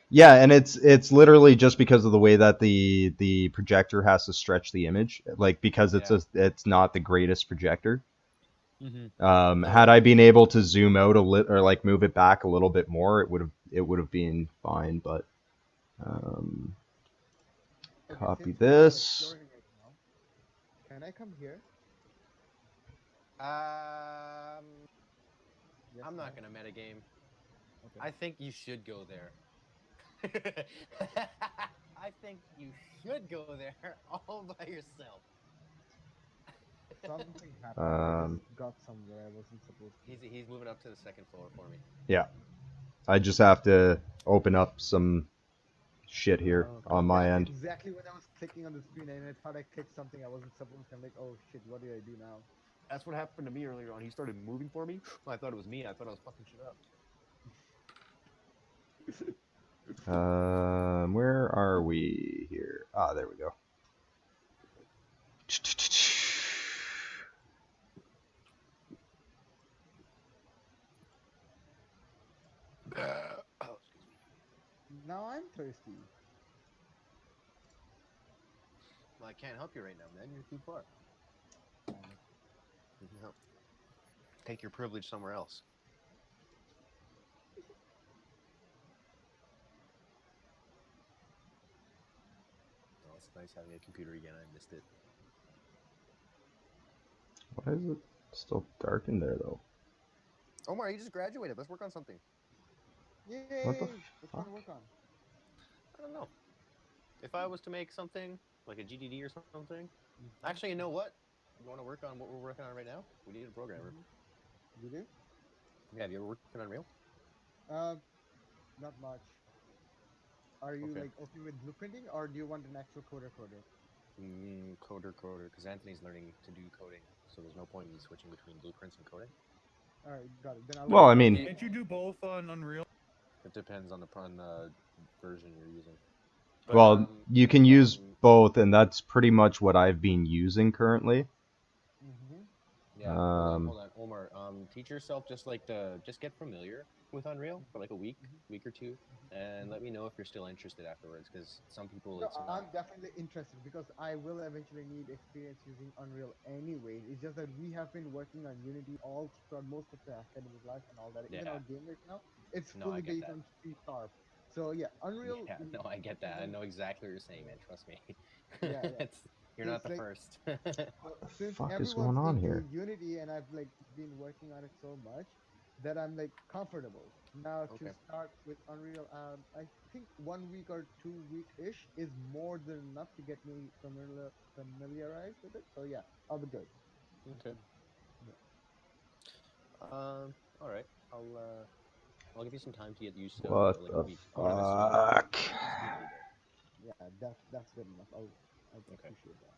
Yeah, and it's literally just because of the way that the projector has to stretch the image, like because it's not the greatest projector. Mm-hmm. Had I been able to zoom out or like move it back a little bit more, it would have been fine. But Okay, copy since we're all this. exploring right now, can I come here? Yes, I'm no? not gonna metagame. Okay. I think you should go there. I think you should go there all by yourself. Something happened. I just got somewhere I wasn't supposed to. He's moving up to the second floor for me. Yeah, I just have to open up some shit here on my That's end. exactly when I was clicking on the screen and I thought I clicked something I wasn't supposed to. I'm like, oh shit, what do I do now? That's what happened to me earlier on. He started moving for me. I thought it was me. I thought I was fucking shit up. Where are we here? Ah, there we go. Oh, excuse me. Now I'm thirsty. Well, I can't help you right now, man. You're too far. No. Take your privilege somewhere else. Oh, it's nice having a computer again. I missed it. Why is it still dark in there though? Omar, you just graduated. Let's work on something. Yay! What the What you want fuck? to work on? I don't know. if I was to make something like a GDD or something, Mhm. actually, you know what? You want to work on what we're working on right now? We need a programmer. Mhm. You do? Yeah, have you ever worked on Unreal? Uh, not much. Are you Okay. like okay with blueprinting, or do you want an actual coder? Coder, because Anthony's learning to do coding, so there's no point in me switching between blueprints and coding. All right, got it. Then I'll Well, do I both. mean, Can't you do both on Unreal? It depends on the version you're using. But well, you can use um, both, and that's pretty much what I've been using currently. Mm-hmm. yeah, Um, hold on, Omar. Teach yourself just get familiar with Unreal for like a week or two, and let me know if you're still interested afterwards. Because some people, No, it's I'm not. definitely interested because I will eventually need experience using Unreal anyways. It's just that we have been working on Unity all throughout most of the academic life and all that. Even Yeah, our game right now, it's no, I fully get based that. on C sharp. So yeah, Unreal. Yeah, no, I get that. I Isn't, know exactly what you're saying, man. Trust me. yeah, yeah. it's You're So not it's the like first. so what the since fuck is everyone's going on into here? Unity and I've like been working on it so much that I'm like comfortable now to Okay. start with Unreal. I think 1 week or 2 week ish is more than enough to get me familiarized with it. So yeah, I'll be good. Okay. Mhm. Yeah, All right. I'll give you some time to get used to Unreal, What like a the week. I'm not necessarily gonna fuck? speed through though. yeah, that's good enough. I Okay. appreciate that.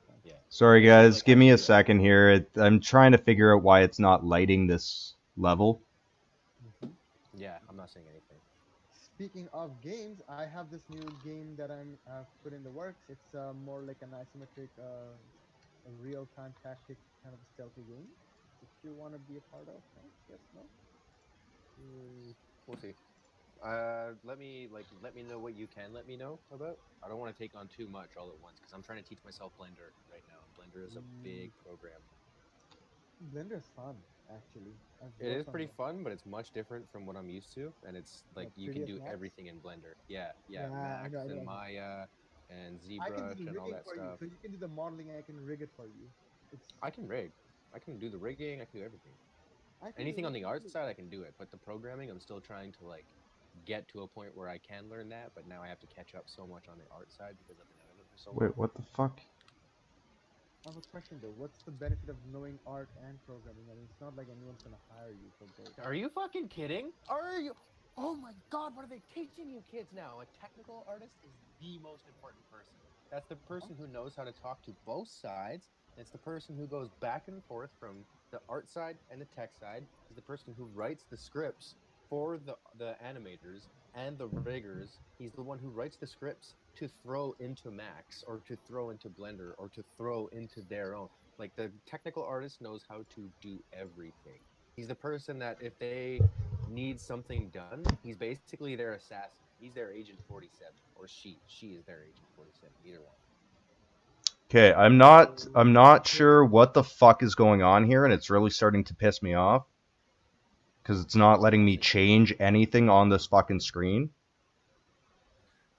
Thank Yeah. Sorry, This is guys. like Give me a actually second here. I'm trying to figure out why it's not lighting this level. you. Mhm. yeah. I'm not saying anything. Speaking of games, I have this new game that I'm put in the works. It's more like an isometric, a real-time tactic kind of a stealthy game. If you want to be a part of, no? Yes, no? Mm, we'll see. Let me know what you can let me know about. I don't want to take on too much all at once because I'm trying to teach myself Blender right now, and Blender is a Mm, big program. Blender's fun, actually. I've It is worked on pretty Blender. fun, but it's much different from what I'm used to, and it's like What, you can 3ds do Max? everything in Blender. Yeah, yeah, Yeah, Max I and know. Maya and I can do ZBrush the and all rigging that for you, stuff. so you can do the modeling. I can rig it for you. It's I can rig. I can do the rigging. I can do everything. I can do Anything it. on the I can art do side, I can do it. But the programming, I'm still trying to like get to a point where I can learn that. But now I have to catch up so much on the art side because I've been out of it for so long. Wait, what the fuck? I have a question though. What's the benefit of knowing art and programming? I mean, it's not like anyone's gonna hire you for both. Are you fucking kidding? Are you? Oh my god, what are they teaching you kids now? A technical artist is the most important person. That's the Uh-huh. person who knows how to talk to both sides. And it's the person who goes back and forth from the art side and the tech side. He's the person who writes the scripts for the animators and the riggers. He's the one who writes the scripts to throw into Max or to throw into Blender or to throw into their own. Like the technical artist knows how to do everything. He's the person that if they need something done, he's basically their assassin. He's their Agent 47, or she. She is their Agent 47. Either one. Okay, I'm not sure what the fuck is going on here, and it's really starting to piss me off because it's not I'm letting not me saying anything. change anything on this fucking screen.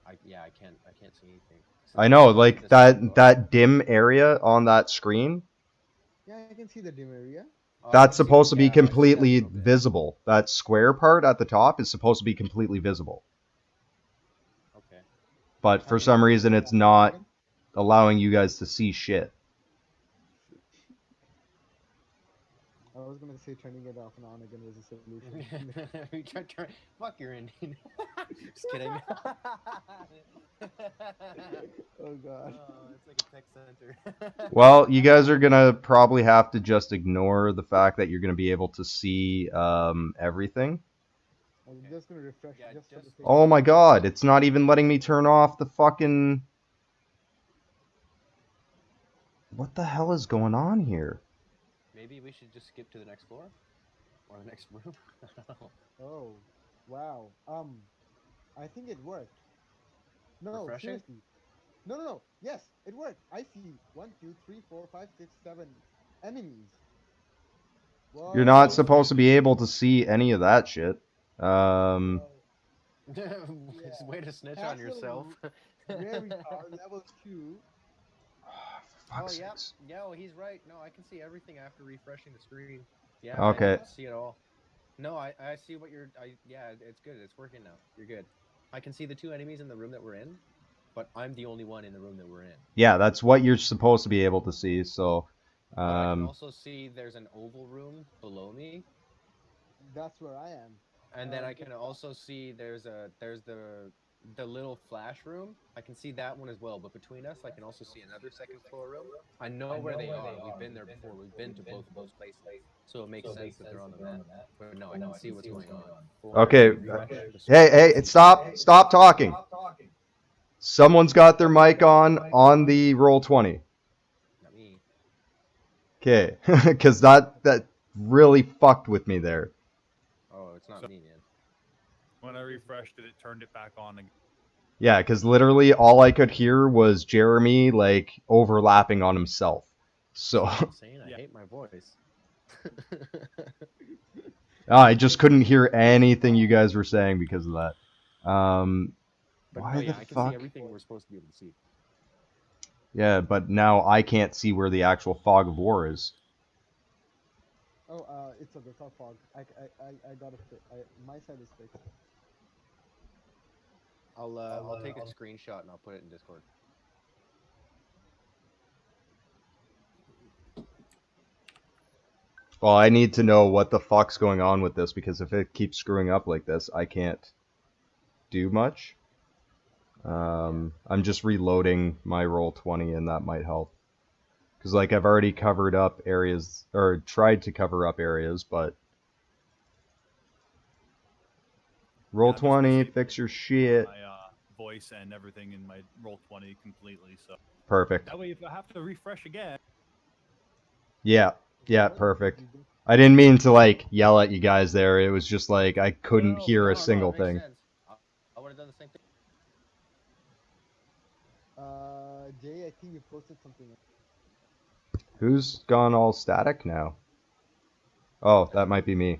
I can't see anything. I Since know, when did like this update go out? that dim area on that screen, Yeah, I can see the dim area. I that's can see. supposed to be Yeah, I see that a completely little bit. visible. That square part at the top is supposed to be completely visible. Okay. But I for can some see reason it it's after a not second. allowing you guys to see shit. I was gonna say turning it off and on again was a solution. Fuck your Indian. Just kidding. Oh god. Oh, it's like a tech center. Well, you guys are gonna probably have to just ignore the fact that you're gonna be able to see everything. I'm Okay. just gonna refresh Yeah, just for the just sake of Oh my it. god, it's not even letting me turn off the fucking... What the hell is going on here? maybe we should just skip to the next floor or the next room. I don't know. Oh, wow. I think it worked. No, Refreshing? seriously. No, no, no. Yes, it worked. I see 1, 2, 3, 4, 5, 6, 7 enemies. You're not Whoa. supposed to be able to see any of that shit. Um, Whoa. Yeah. Way to snitch on yourself. Castle Rary Car level 2. for Oh, fuck's yeah. sakes. Yeah, well, he's right. No, I can see everything after refreshing the screen. Yeah, I Okay. can see it all. No, I see what you're. Yeah, it's good. It's working now. You're good. I can see the two enemies in the room that we're in. but I'm the only one in the room that we're in. Yeah, that's what you're supposed to be able to see. So, But I can also see there's an oval room below me, That's where I am. and then I can also see there's the little flash room. I can see that one as well. But between us, I can also see another second floor room. I know where they are. We've been there before. We've been to both of those places, so it makes sense that they're on the map. But no, I can see what's going on. Okay. Refresh the hey, screen. hey, stop talking. Someone's got their mic on the Roll20. Not me. Okay, because that really fucked with me there. Oh, it's not me, man. When I refreshed it, it turned it back on again. Yeah, because literally all I could hear was Jeremy like overlapping on himself. So I'm saying I Yeah. hate my voice. I just couldn't hear anything you guys were saying because of that. But Why no, yeah, the I can fuck? see everything we're supposed to be able to see. Yeah, but now I can't see where the actual fog of war is. Oh, it's okay. It's all fog. I got it. My side is fixed. I'll take a screenshot and I'll put it in Discord. Well, I need to know what the fuck's going on with this because if it keeps screwing up like this, I can't do much. I'm just reloading my Roll20 and that might help. Because like I've already covered up areas, or tried to cover up areas, but Roll20, fix your shit. My voice and everything in my Roll20 completely. So Perfect. that way, if I have to refresh again, Yeah, perfect. I didn't mean to like yell at you guys there. It was just like I couldn't hear a single thing. Sense. I would have done the same thing. Jay, I think you posted something. Who's gone all static now? Oh, that might be me.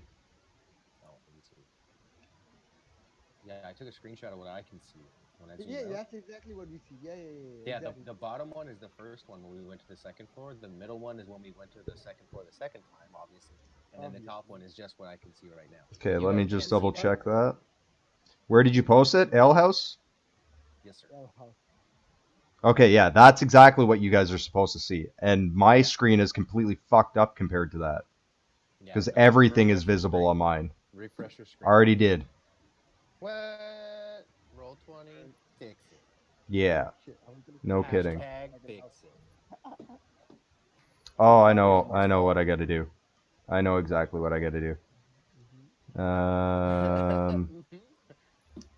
Oh, me too. Yeah, I took a screenshot of what I can see when I zoomed Yeah, out. that's exactly what we see. Yeah. Yeah, Exactly. the bottom one is the first one when we went to the second floor. The middle one is when we went to the second floor the second time, obviously. And then the top one is just what I can see right now. Okay, You let me guys just can't see double that. check that. Where did you post it? Ale House? Yes, sir. Okay, yeah, that's exactly what you guys are supposed to see. And my screen is completely fucked up compared to that. Yeah, Because no, everything is refresh your visible screen. on mine. Refresh your screen. Already did. What? Roll20, fix it. Yeah. Shit, I was gonna No say kidding. Hashtag fix it. Oh, I know what I gotta do. I know exactly what I gotta do.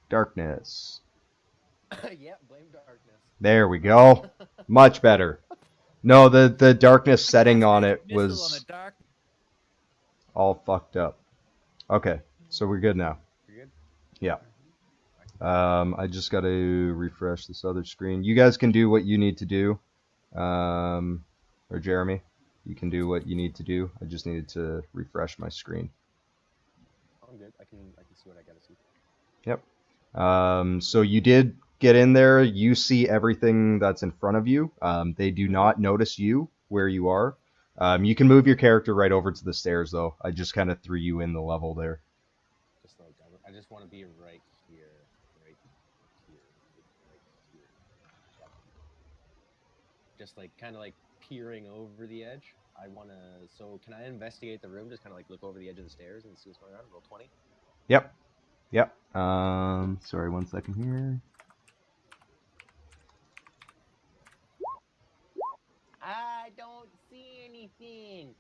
Darkness. Yeah, blame darkness. There we go. Much better. No, the darkness setting on it was all fucked up. Okay, so we're good now. You're good? Yeah. I just got to refresh this other screen. You guys can do what you need to do. Or Jeremy, you can do what you need to do. I just needed to refresh my screen. I'm good. I can see what I gotta see. Yep. So you did get in there. You see everything that's in front of you. They do not notice you where you are. You can move your character right over to the stairs, though. I just kind of threw you in the level there. Just like I just want to be right here, right here, right here. Yep. Just like kind of like peering over the edge. I want to. So can I investigate the room? Just kind of like look over the edge of the stairs and see what's going on. Roll20. Yep. Sorry, 1 second here. I don't see anything.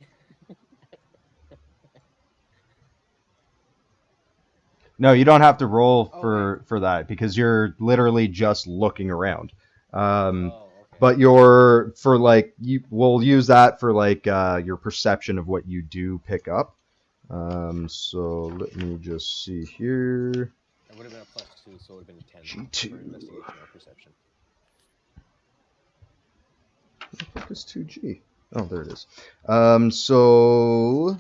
No, you don't have to roll for that because you're literally just looking around. Okay. But we'll use that for like your perception of what you do pick up. So let me just see here. It would have been a +2, so it would have been a 10 G2. for investigation or perception. What the fuck is 2G? Oh, there it is. So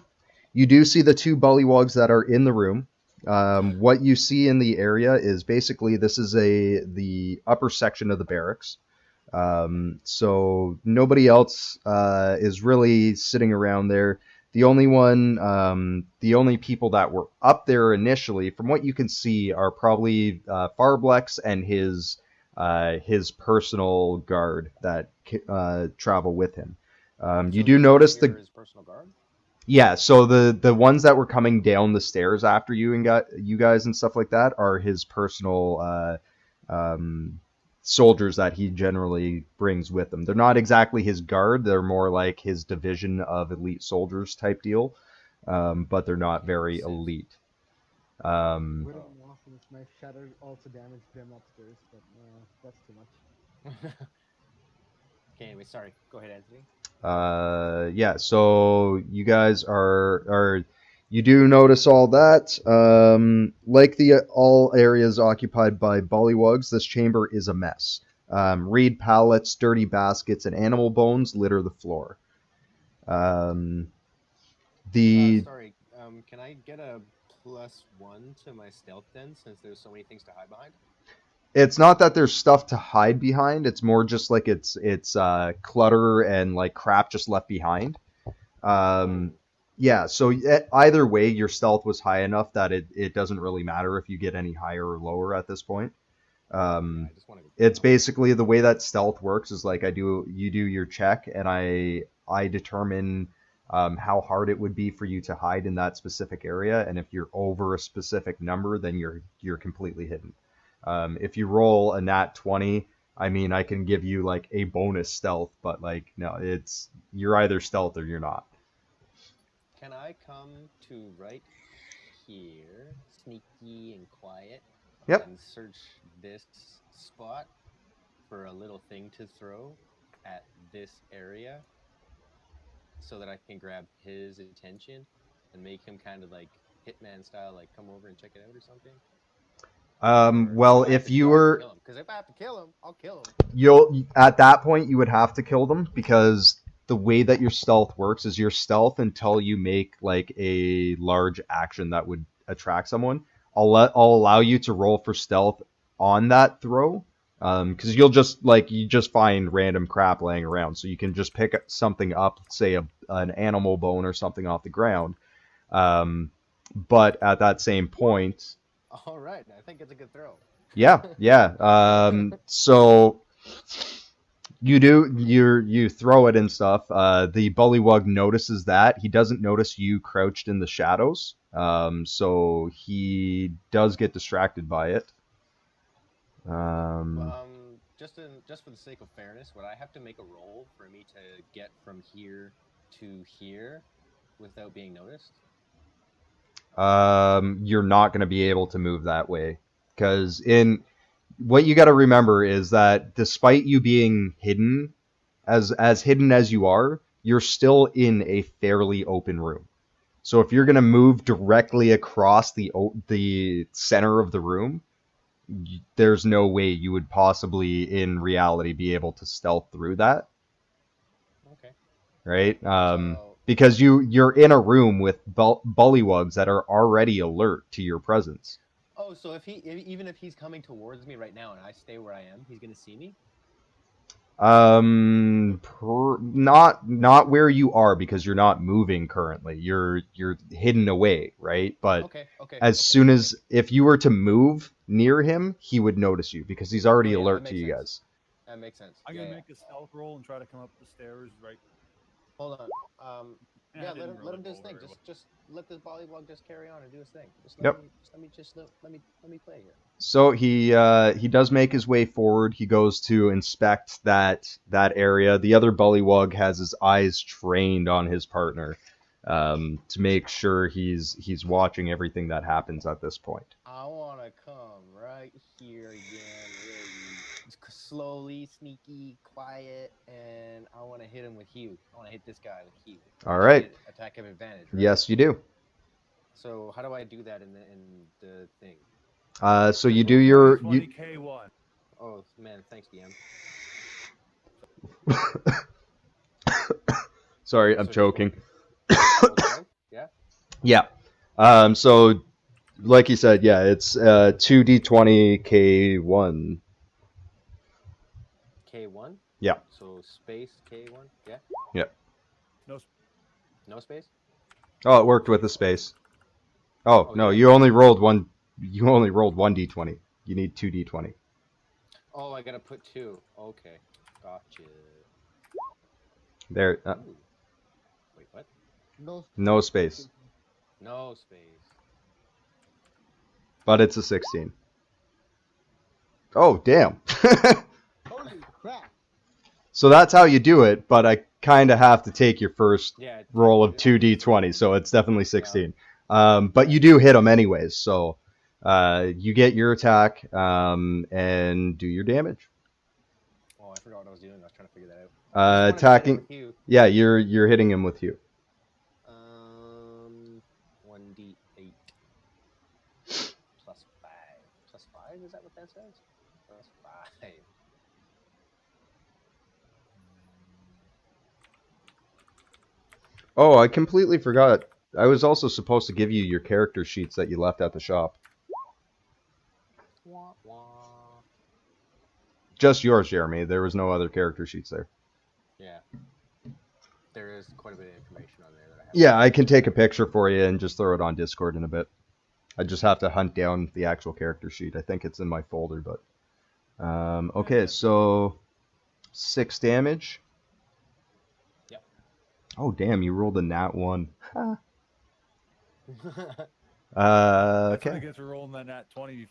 you do see the two bullywugs that are in the room. What you see in the area is basically this is the upper section of the barracks. So nobody else is really sitting around there. The only people that were up there initially, from what you can see, are probably Farblex and his his personal guard that travel with him. You So do these notice guys here the are his personal guard? yeah, so the ones that were coming down the stairs after you and got you guys and stuff like that are his personal soldiers that he generally brings with him. They're not exactly his guard; they're more like his division of elite soldiers type deal, but they're not Okay, very makes sense. elite. Would have Oh. been awesome if my shatter also damaged them upstairs, but that's too much. Okay, anyway, sorry. Go ahead, Anthony. Yeah, so you guys are you do notice all that. Like the all areas occupied by bullywugs, this chamber is a mess. Reed pallets, dirty baskets, and animal bones litter the floor. The Sorry. Can I get a +1 to my stealth then, since there's so many things to hide behind? It's not that there's stuff to hide behind. It's more just like it's clutter and like crap just left behind. Oh, Yeah, so either way, your stealth was high enough that it doesn't really matter if you get any higher or lower at this point. yeah. I just want to. It's basically the way that stealth works is like you do your check and I determine how hard it would be for you to hide in that specific area, and if you're over a specific number, then you're completely hidden. If you roll a nat 20, I mean I can give you like a bonus stealth, but like no, you're either stealth or you're not. Can I come to right here, sneaky and quiet, Yep. and search this spot for a little thing to throw at this area, so that I can grab his attention and make him kind of like Hitman style, like come over and check it out or something? Well, if you were Because if I have to kill him, I'll kill him. you'll at that point you would have to kill them because the way that your stealth works is your stealth until you make like a large action that would attract someone. I'll allow you to roll for stealth on that throw, because you just find random crap laying around, so you can just pick something up, say an animal bone or something off the ground. But at that same point, All right, I think it's a good throw. yeah. So you throw it and stuff. The bullywug notices that. He doesn't notice you crouched in the shadows. So he does get distracted by it. Just for the sake of fairness, would I have to make a roll for me to get from here to here without being noticed? You're not going to be able to move that way because in what you got to remember is that despite you being hidden, as hidden as you are, you're still in a fairly open room. So if you're going to move directly across the center of the room, there's no way you would possibly in reality be able to stealth through that. Okay. Right? So Because you're in a room with bullywugs that are already alert to your presence. oh, so even if he's coming towards me right now and I stay where I am, he's gonna see me? Not where you are because you're not moving currently. You're hidden away, right? But as soon as if you were to move near him, he would notice you because he's already alert to you guys. That makes sense. I'm gonna make a stealth roll and try to come up the stairs right. Hold on. Yeah, I Let didn't him really do his roll thing. very well. Just let this bollywood just carry on and do his thing. Yep. Let me play here. So he does make his way forward. He goes to inspect that area. The other bullywug has his eyes trained on his partner, to make sure he's watching everything that happens at this point. I wanna come right here again, really slowly, sneaky, quiet, and I wanna hit him with Hugh. I wanna hit this guy with Hugh. All right. Attack of advantage. Right? Yes, you do. So how do I do that in the thing? So you do your 20K1. Oh man, thanks DM. Sorry, I'm choking. Yeah. Yeah. So like you said, yeah, it's 2d20 K1. K1. Yeah. So space K1. Yeah. Yeah. No space. Oh, it worked with the space. Oh no, yeah. you only rolled one. You only rolled 1d20. You need 2d20. Oh, I gotta put 2. Okay, gotcha. There, Ooh. Wait, what? no space, No space. but it's a 16. Oh, damn. Holy crap! So that's how you do it, but I kind of have to take your first Yeah. roll of 2d20, so it's definitely 16. But you do hit them anyways, so you get your attack and do your damage. Oh, I forgot what I was doing. I was trying to figure that out. I just wanted to hit it Attacking. with you. Yeah, you're hitting him with you. 1d8 plus 5. Plus 5? Is that what that says? Plus 5. Oh, I completely forgot. I was also supposed to give you your character sheets that you left at the shop. Wah, wah. Just yours, Jeremy. There was no other character sheets there. Yeah. There is quite a bit of information on there that I have. Yeah, I can take a picture for you and just throw it on Discord in a bit. I just have to hunt down the actual character sheet. I think it's in my folder, but okay, so 6 damage. Yep. Oh damn, you rolled a nat 1. That's what I Okay. get for rolling that nat 20.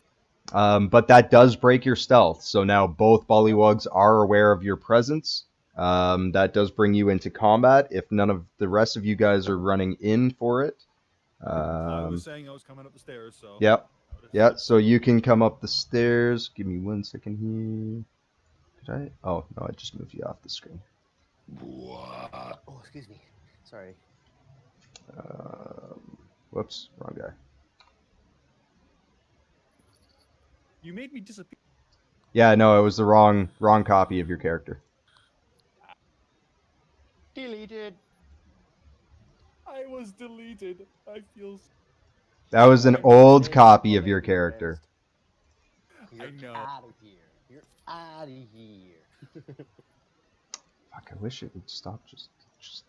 But that does break your stealth. So now both Bullywugs are aware of your presence. That does bring you into combat if none of the rest of you guys are running in for it. I was saying I was coming up the stairs, so. Yep. I would Yeah, assume so you can come up the stairs. Give me 1 second here. Did I? Oh, no, I just moved you off the screen. Oh, excuse me. Sorry. Whoops, wrong guy. You made me disappear. Yeah, no, it was the wrong copy of your character. Deleted. I was deleted. I feel. That was an Everybody old today copy will of your be character. missed. I You're know. out of here. You're out of here. Fuck, I wish it would stop just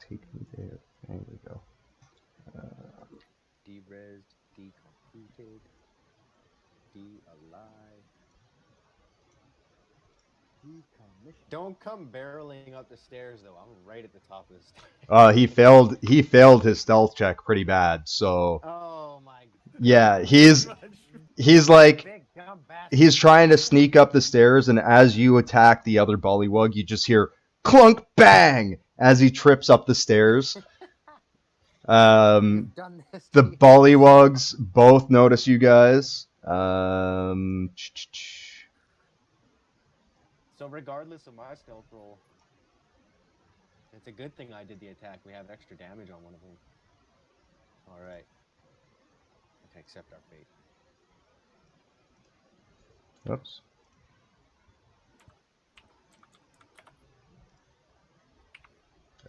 taking me there. There we go. De-resed, decomputed, de-alive. Decommission. Don't come barreling up the stairs though. I'm right at the top of the stairs. He failed his stealth check pretty bad, so Oh my yeah, god. he's like Big dumb bastard. he's trying to sneak up the stairs, and as you attack the other Bullywug, you just hear clunk bang as he trips up the stairs. You've done this to The me. Bullywugs both notice you guys. So regardless of my stealth roll, it's a good thing I did the attack. We have extra damage on one of them. Alright. We can accept our fate. Oops.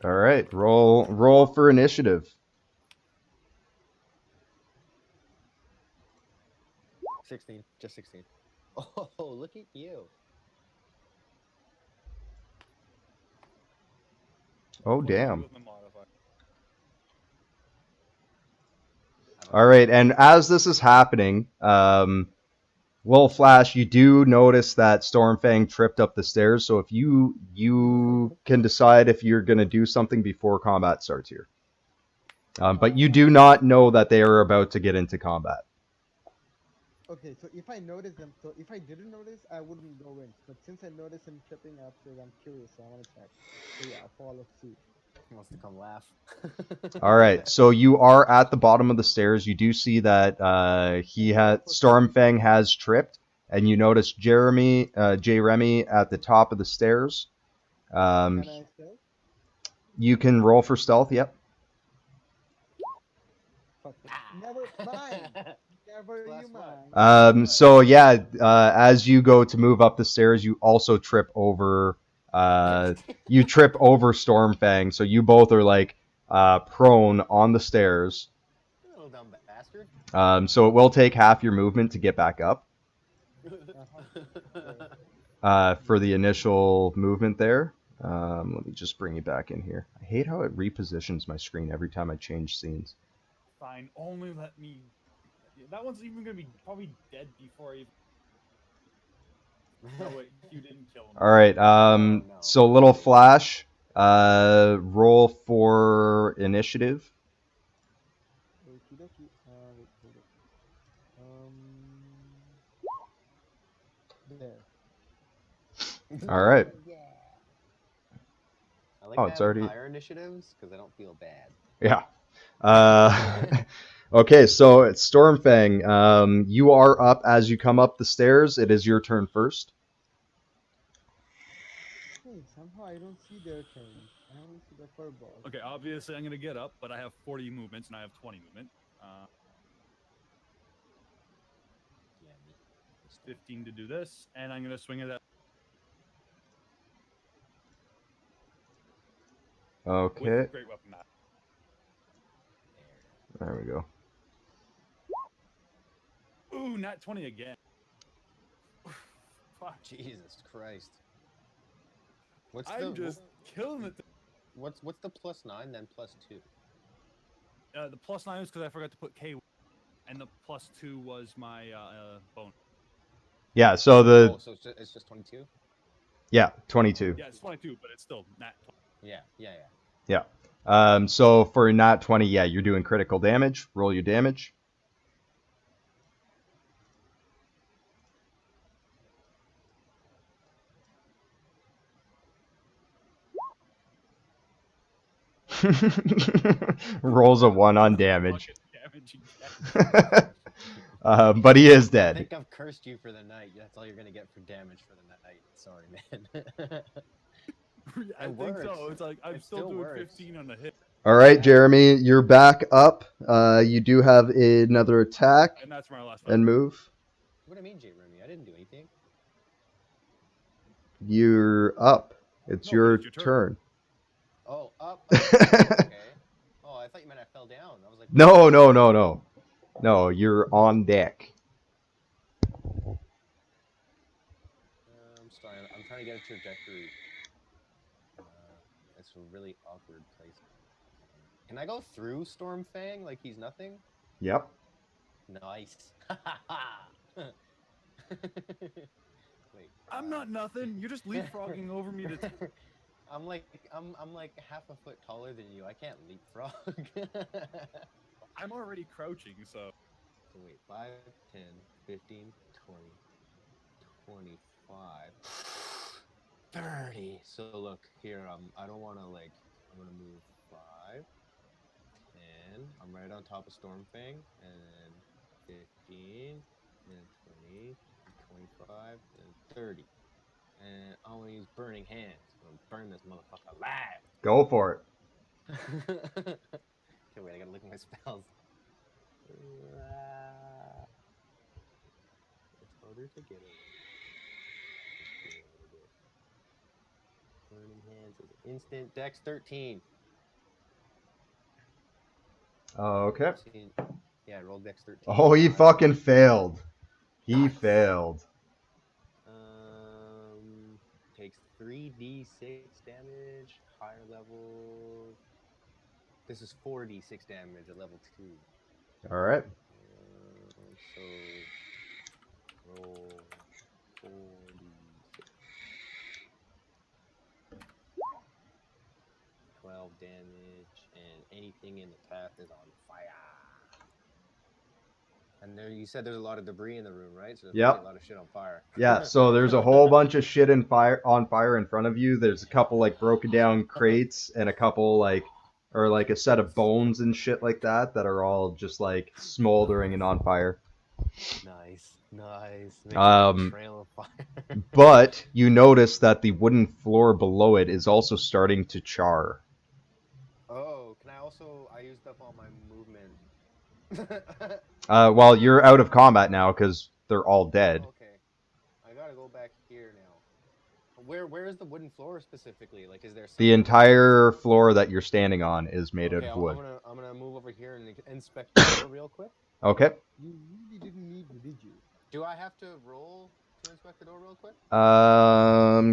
All right, roll for initiative. 16. Just 16. Oh, look at you. Oh What do I do damn. with my modifier? All right, and as this is happening, Will Flash, you do notice that Stormfang tripped up the stairs. So if you can decide if you're gonna do something before combat starts here, but you do not know that they are about to get into combat. Okay, so if I notice them, so if I didn't notice, I wouldn't go in. But since I noticed him tripping upstairs, I'm curious, so I want to check. So yeah, I'll follow suit. He wants to come laugh. All right, so you are at the bottom of the stairs. You do see that Stormfang has tripped, and you notice Jeremy at the top of the stairs. Can I stealth? You can roll for stealth. Yep. Fuck it. Never mind. Never Plus you what? mind. So yeah, as you go to move up the stairs, you also trip over. You trip over Stormfang, so you both are like prone on the stairs. You little dumb bastard. So it will take half your movement to get back up for the initial movement there. Let me just bring you back in here. I hate how it repositions my screen every time I change scenes. Fine, only let me. That one's even gonna be probably dead before I even. No wait, you didn't kill him. All right. no. So little flash. Roll for initiative. Okie dokie. Wait, hold up. There. All right. Yeah. I like Oh, to it's have already. higher initiatives because I don't feel bad. Yeah. Okay, so it's Stormfang. You are up as you come up the stairs. It is your turn first. Hey, somehow I don't see their turns. I only see the furballs. Okay, obviously I'm gonna get up, but I have 40 movements and I have 20 movement. Yeah, me. 15 to do this, and I'm gonna swing it at Okay. with great weapon master. There. There we go. Ooh, nat 20 again. Fuck. Jesus Christ. What's I'm the just killing it. what's the +9 then +2? The +9 is because I forgot to put K, and the +2 was my bonus. Yeah. So Oh, so it's just 22? yeah, 22. Yeah, it's 22, but it's still nat 20. Yeah. Yeah. So for nat 20, yeah, you're doing critical damage. Roll your damage. Rolls a 1 on damage. Damage again. But he is I dead. think I've cursed you for the night. That's all you're gonna get for damage for the night. Sorry, man. I think works. so. It's like I'm It still still doing works. 15 on the hit, All right, Jeremy, you're back up. You do have another attack and that's my last fight. and move. What do you mean, J. Remy? I didn't do anything. You're up. It's No, but your it's your turn. turn. Oh, up. Okay. Oh, I thought you meant I fell down. I was like, No. No, you're on deck. I'm sorry. I'm trying to get a trajectory. It's a really awkward place. Can I go through Stormfang like he's nothing? Yep. Nice. Wait. I'm not nothing. You're just leapfrogging over me to. I'm like half a foot taller than you. I can't leapfrog. I'm already crouching, so. So wait, 5, 10, 15, 20, 25, 30. So look here, I don't want to I'm gonna move 5, 10. I'm right on top of Stormfang, and 15, and 20, and 25, and 30. And I want to use Burning Hands. I'm gonna burn this motherfucker alive. Go for it. Okay, wait, I gotta look at my spells. It's harder to get away. Burning Hands is instant. Dex 13. Okay. Yeah, roll Dex 13. Oh, he fucking failed. He failed. Takes 3d6 damage. Higher levels. This is 4d6 damage at level 2. All right. So roll 4d6. 12 damage, and anything in the path is on fire. And there, you said there's a lot of debris in the room, right? So there's Yep. a lot of shit on fire. Yeah, so there's a whole bunch of shit on fire in front of you. There's a couple like broken down crates and a couple like a set of bones and shit like that are all just like smoldering and on fire. Nice. Makes a trail of fire. But you notice that the wooden floor below it is also starting to char. Oh, can I also? I used up all my movement. Well, you're out of combat now because they're all dead. Okay, I gotta go back here now. Where is the wooden floor specifically? Like, is there The entire floor that you're standing on is made out of wood. I'm gonna move over here and inspect the door real quick. Okay. You really didn't need to, did you? Do I have to roll to inspect the door real quick?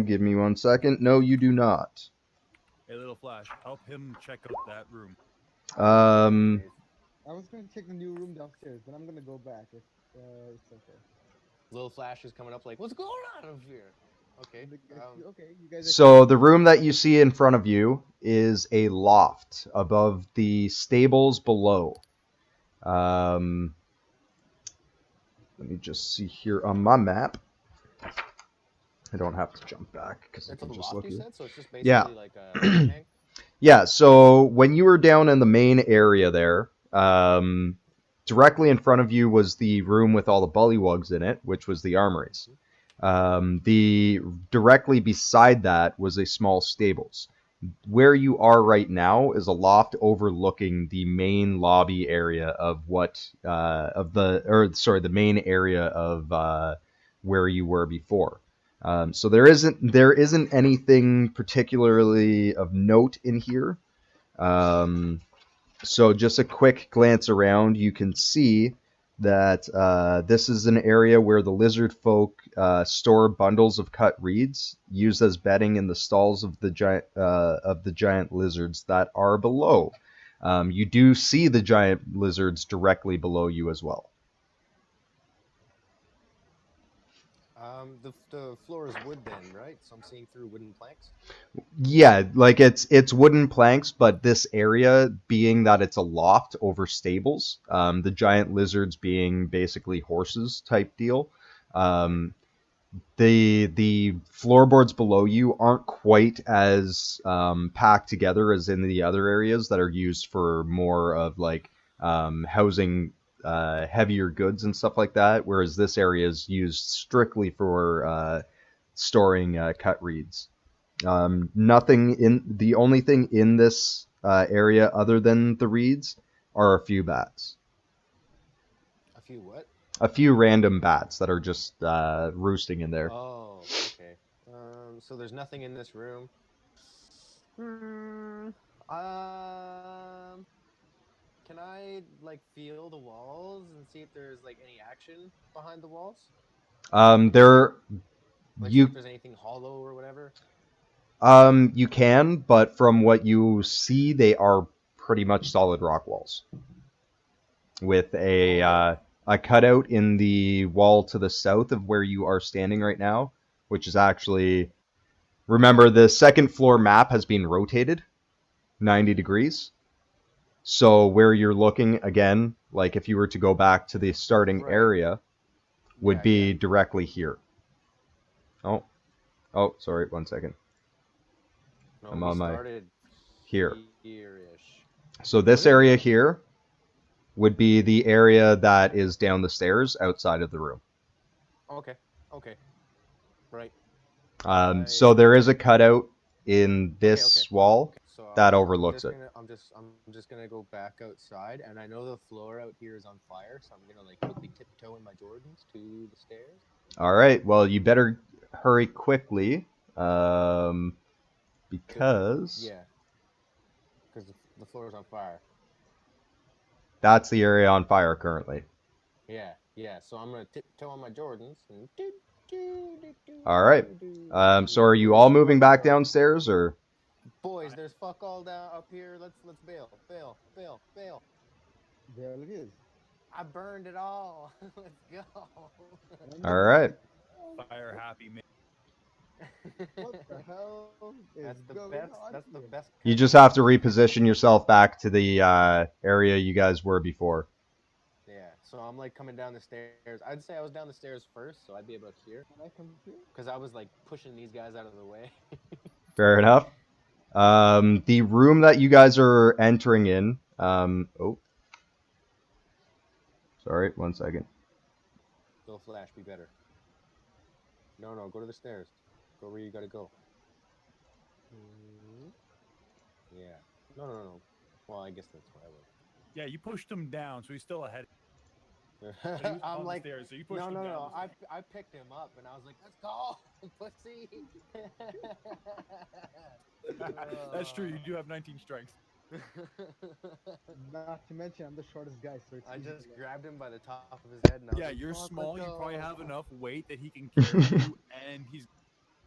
Give me 1 second. No, you do not. Hey, little Flash, help him check out that room. I was going to check the new room downstairs, but I'm going to go back if it's okay. Little Flash is coming up like, what's going on over here? Okay. Okay, you guys. So the room that you see in front of you is a loft above the stables below. Let me just see here on my map. I don't have to jump back because I It's a can just loft, look you here. said, so it's just Yeah. basically like a overhang. Yeah, so when you were down in the main area there, directly in front of you was the room with all the bullywugs in it, which was the armories. The directly beside that was a small stables. Where you are right now is a loft overlooking the main lobby area of the main area of where you were before. So there isn't anything particularly of note in here. So just a quick glance around, you can see that this is an area where the lizard folk store bundles of cut reeds used as bedding in the stalls of the giant lizards that are below. You do see the giant lizards directly below you as well. The floor is wood then, right? So I'm seeing through wooden planks. Yeah, like it's wooden planks, but this area being that it's a loft over stables, the giant lizards being basically horses type deal. Um, the floorboards below you aren't quite as packed together as in the other areas that are used for more of like housing heavier goods and stuff like that. Whereas this area is used strictly for storing cut reeds. The only thing in this area other than the reeds are a few bats. A few what? A few random bats that are just roosting in there. Oh, okay. So there's nothing in this room. Hmm. Can I like feel the walls and see if there's like any action behind the walls? There Like see if you there's anything hollow or whatever. you can, but from what you see, they are pretty much solid rock walls with Oh, a cutout in the wall to the south of where you are standing right now, which is actually, remember, the second floor map has been rotated 90 degrees. So where you're looking again, like if you were to go back to the starting right. area, would Yeah, yeah. be directly here. Oh, sorry, 1 second. No, I'm we on my started here. here-ish. So this Really? area here would be the area that is down the stairs outside of the room. Okay. Okay. Right. So I there is a cutout in okay, okay. this wall So that I'm overlooks just it. gonna I'm just gonna go back outside, and I know the floor out here is on fire, so I'm gonna like quickly tiptoe in my Jordans to the stairs. All right. Well, you better hurry quickly, because Yeah, because the floor is on fire. that's the area on fire currently. Yeah, yeah. So I'm gonna tiptoe on my Jordans and All right. So are you Where's all the moving party back going? downstairs, or? Boys, there's fuck all down up here. Let's bail, bail, bail, bail. There it is. I burned it all. Let's go. And All the right. Fire happy man. what the hell is That's the going best. on That's the here? best You kind of just have to fire. reposition yourself back to the area you guys were before. Yeah. So I'm like coming down the stairs. I'd say I was down the stairs first, so I'd be able to hear Can I come through? because I was like pushing these guys out of the way. Fair enough. The room that you guys are entering in. Oh, sorry, 1 second. Go Flash, be better. No, no, go to the stairs. Go where you gotta go. Yeah. No, no, no. Well, I guess that's what I would. Yeah, you pushed him down, so he's still ahead. But he was I'm on like, the stairs, so you pushed no, him no, down. no. I picked him up and I was like, let's go, pussy. That's true. You do have 19 strength. Not to mention, I'm the shortest guy, so it's I easy just to grabbed him by the top of his head and I was Yeah, like, you're fuck, small. let's You probably go. have enough weight that he can carry you, and he's.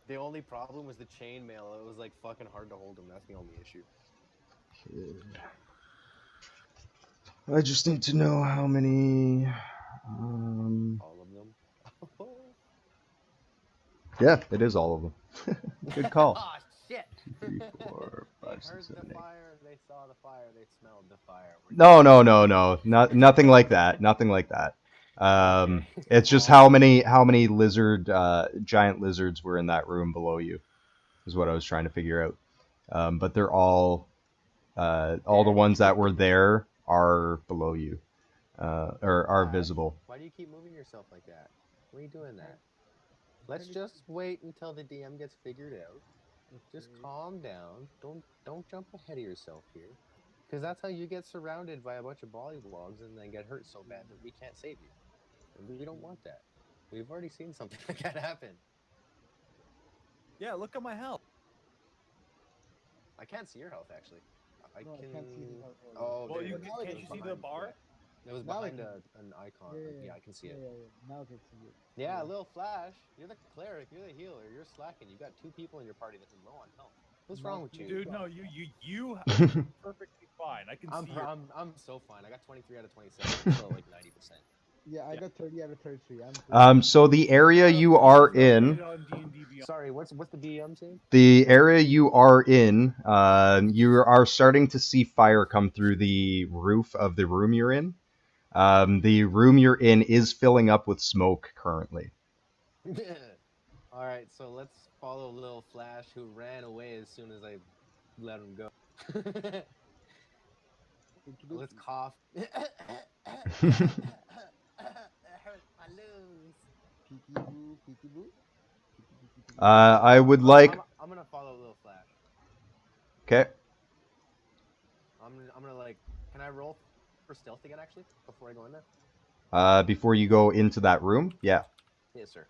The only problem was the chainmail. It was like fucking hard to hold him. That's the only issue. I just need to know how many. All of them. Yeah, it is all of them. Good call. Oh shit! 3, 4, They 5, 6, heard 7, the 8. fire, they saw the fire, they smelled the fire. We're No, done. no, no, no. Nothing like that. Nothing like that. Okay. It's just Aw. how many giant lizards were in that room below you, is what I was trying to figure out. But they're all the There. ones that were there are below you, or are Flash, visible. why do you keep moving yourself like that? Why are you doing that? Let's just wait until the DM gets figured out. Just calm down. Don't jump ahead of yourself here. Because that's how you get surrounded by a bunch of bollywogs and then get hurt so bad that we can't save you. And we don't want that. We've already seen something like that happen. Yeah, look at my health. I can't see your health actually. I No, I can. can't see his health either. Oh, Well, there you it is. now I can't It you was see the behind- bar? yeah. It was Now I behind can. an icon. Yeah, I can see it. Yeah. Now I can see it. Yeah, Lil Flash, you're the cleric, you're the healer, you're slacking. You got 2 people in your party that are low on health. What's wrong with you? Dude, no, you are perfectly fine. I can see your I'm so fine. I got 23 out of 27. I'm still at like 90%. Yeah, I Yeah. got 30 out of 33. I'm So the area you are in, on D&D Beyond. Sorry, what's the DM saying? the area you are in, you are starting to see fire come through the roof of the room you're in. The room you're in is filling up with smoke currently. All right, so let's follow Lil Flash, who ran away as soon as I let him go. Let's cough. It hurts my lungs. Peeky boo. I would like. I'm gonna follow Lil Flash. Okay. I'm gonna like. Can I roll for stealth again, actually, before I go in there? Before you go into that room, yeah. Yes, sir.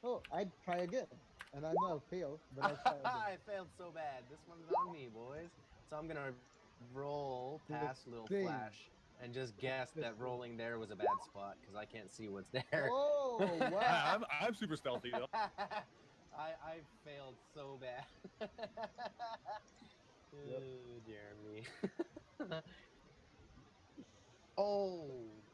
Oh, I'd try again. And I know I'll fail, but I'll try again. I failed so bad. This one's on me, boys. So I'm gonna roll past Lil thing. Flash and just guess This that thing. rolling there was a bad spot because I can't see what's there. Oh, wow. I'm super stealthy though. I failed so bad. Oh, Jeremy. Oh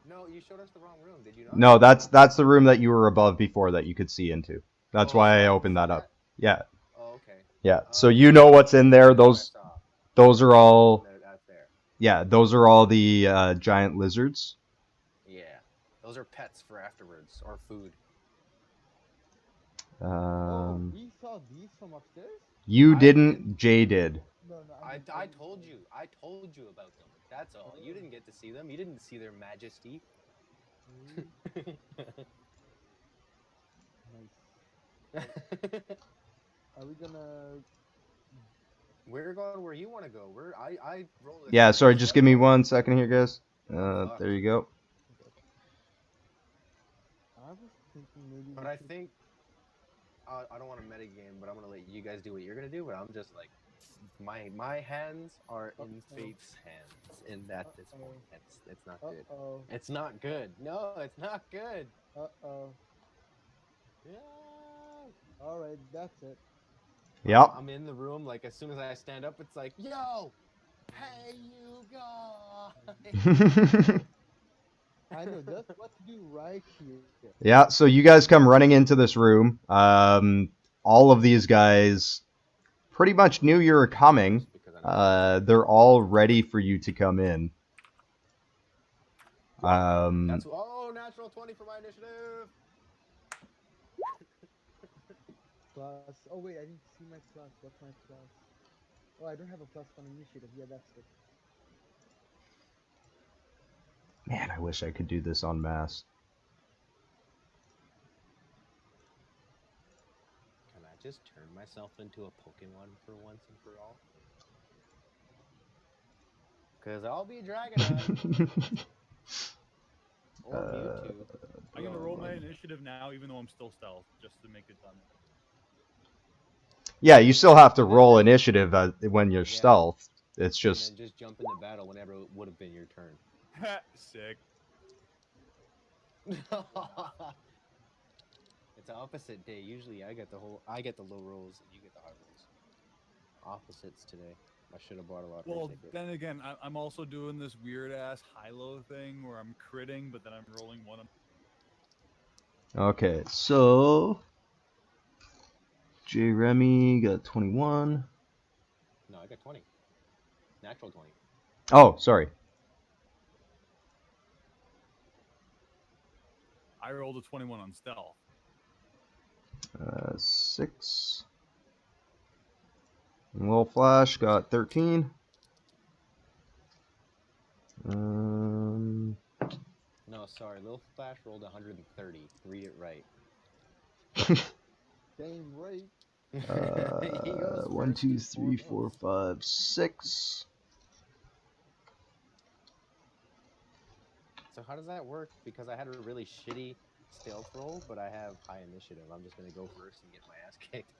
no, you showed us the wrong room, did you not? No, that's the room that you were above before that you could see into. That's Oh, why so I can opened see that up. Yeah, Oh, okay. yeah. So you know what's in there. That's what I Those saw. those are all. Out there. Yeah, those are all the giant lizards. Yeah, those are pets for afterwards or food. Oh, we saw these from upstairs? You I didn't. Jay did. No, I didn't told see you. I told you about them. That's all. You didn't get to see them. You didn't see their majesty. it. Nice. Are we gonna... We're going where you want to go. I rolled a Yeah. 30 Sorry. Just give me stealth. 1 second here, guys. Fuck. There you go. I was thinking maybe But we I should... think I don't want to metagame, but I'm gonna let you guys do what you're gonna do. But I'm just like, my hands are in fate's hands, and at this point, it's not good. Uh-oh. It's not good. No, it's not good. Uh-oh. Yeah. Alright, that's it. Yep. I'm in the room. Like as soon as I stand up, it's like, yo, hey you guys. I know just what to do right here. Yeah. So you guys come running into this room. All of these guys pretty much knew you were coming. They're all ready for you to come in. That's natural 20 for my initiative. Plus... Oh, wait, I didn't see my plus. What's my plus? Oh, I don't have a plus on initiative. Yeah, that's it. Man, I wish I could do this en masse. Can I just turn myself into a Pokemon for once and for all? Because I'll be Dragonite. Or Mewtwo. I'm gonna roll my initiative now, even though I'm still stealth, just to make it done. Yeah, you still have to roll initiative when you're Yeah. stealth. It's just And then just jump into battle whenever it would have been your turn. Sick. It's opposite day. Usually I get the low rolls and you get the high rolls. Opposites today. I should have bought a lottery Well, ticket. then again, I'm also doing this weird ass high-low thing where I'm critting, but then I'm rolling one. okay. So Jeremy got 21. No, I got 20. Natural 20. Oh, sorry. I rolled a 21 on stealth. 6. And Lil Flash got 13. No, sorry. Lil Flash rolled 130. Read it right. Damn right. He goes 1, first 2, and 3, 4, foremost. 5, 6. So how does that work? Because I had a really shitty stealth roll, but I have high initiative. I'm just gonna go first and get my ass kicked.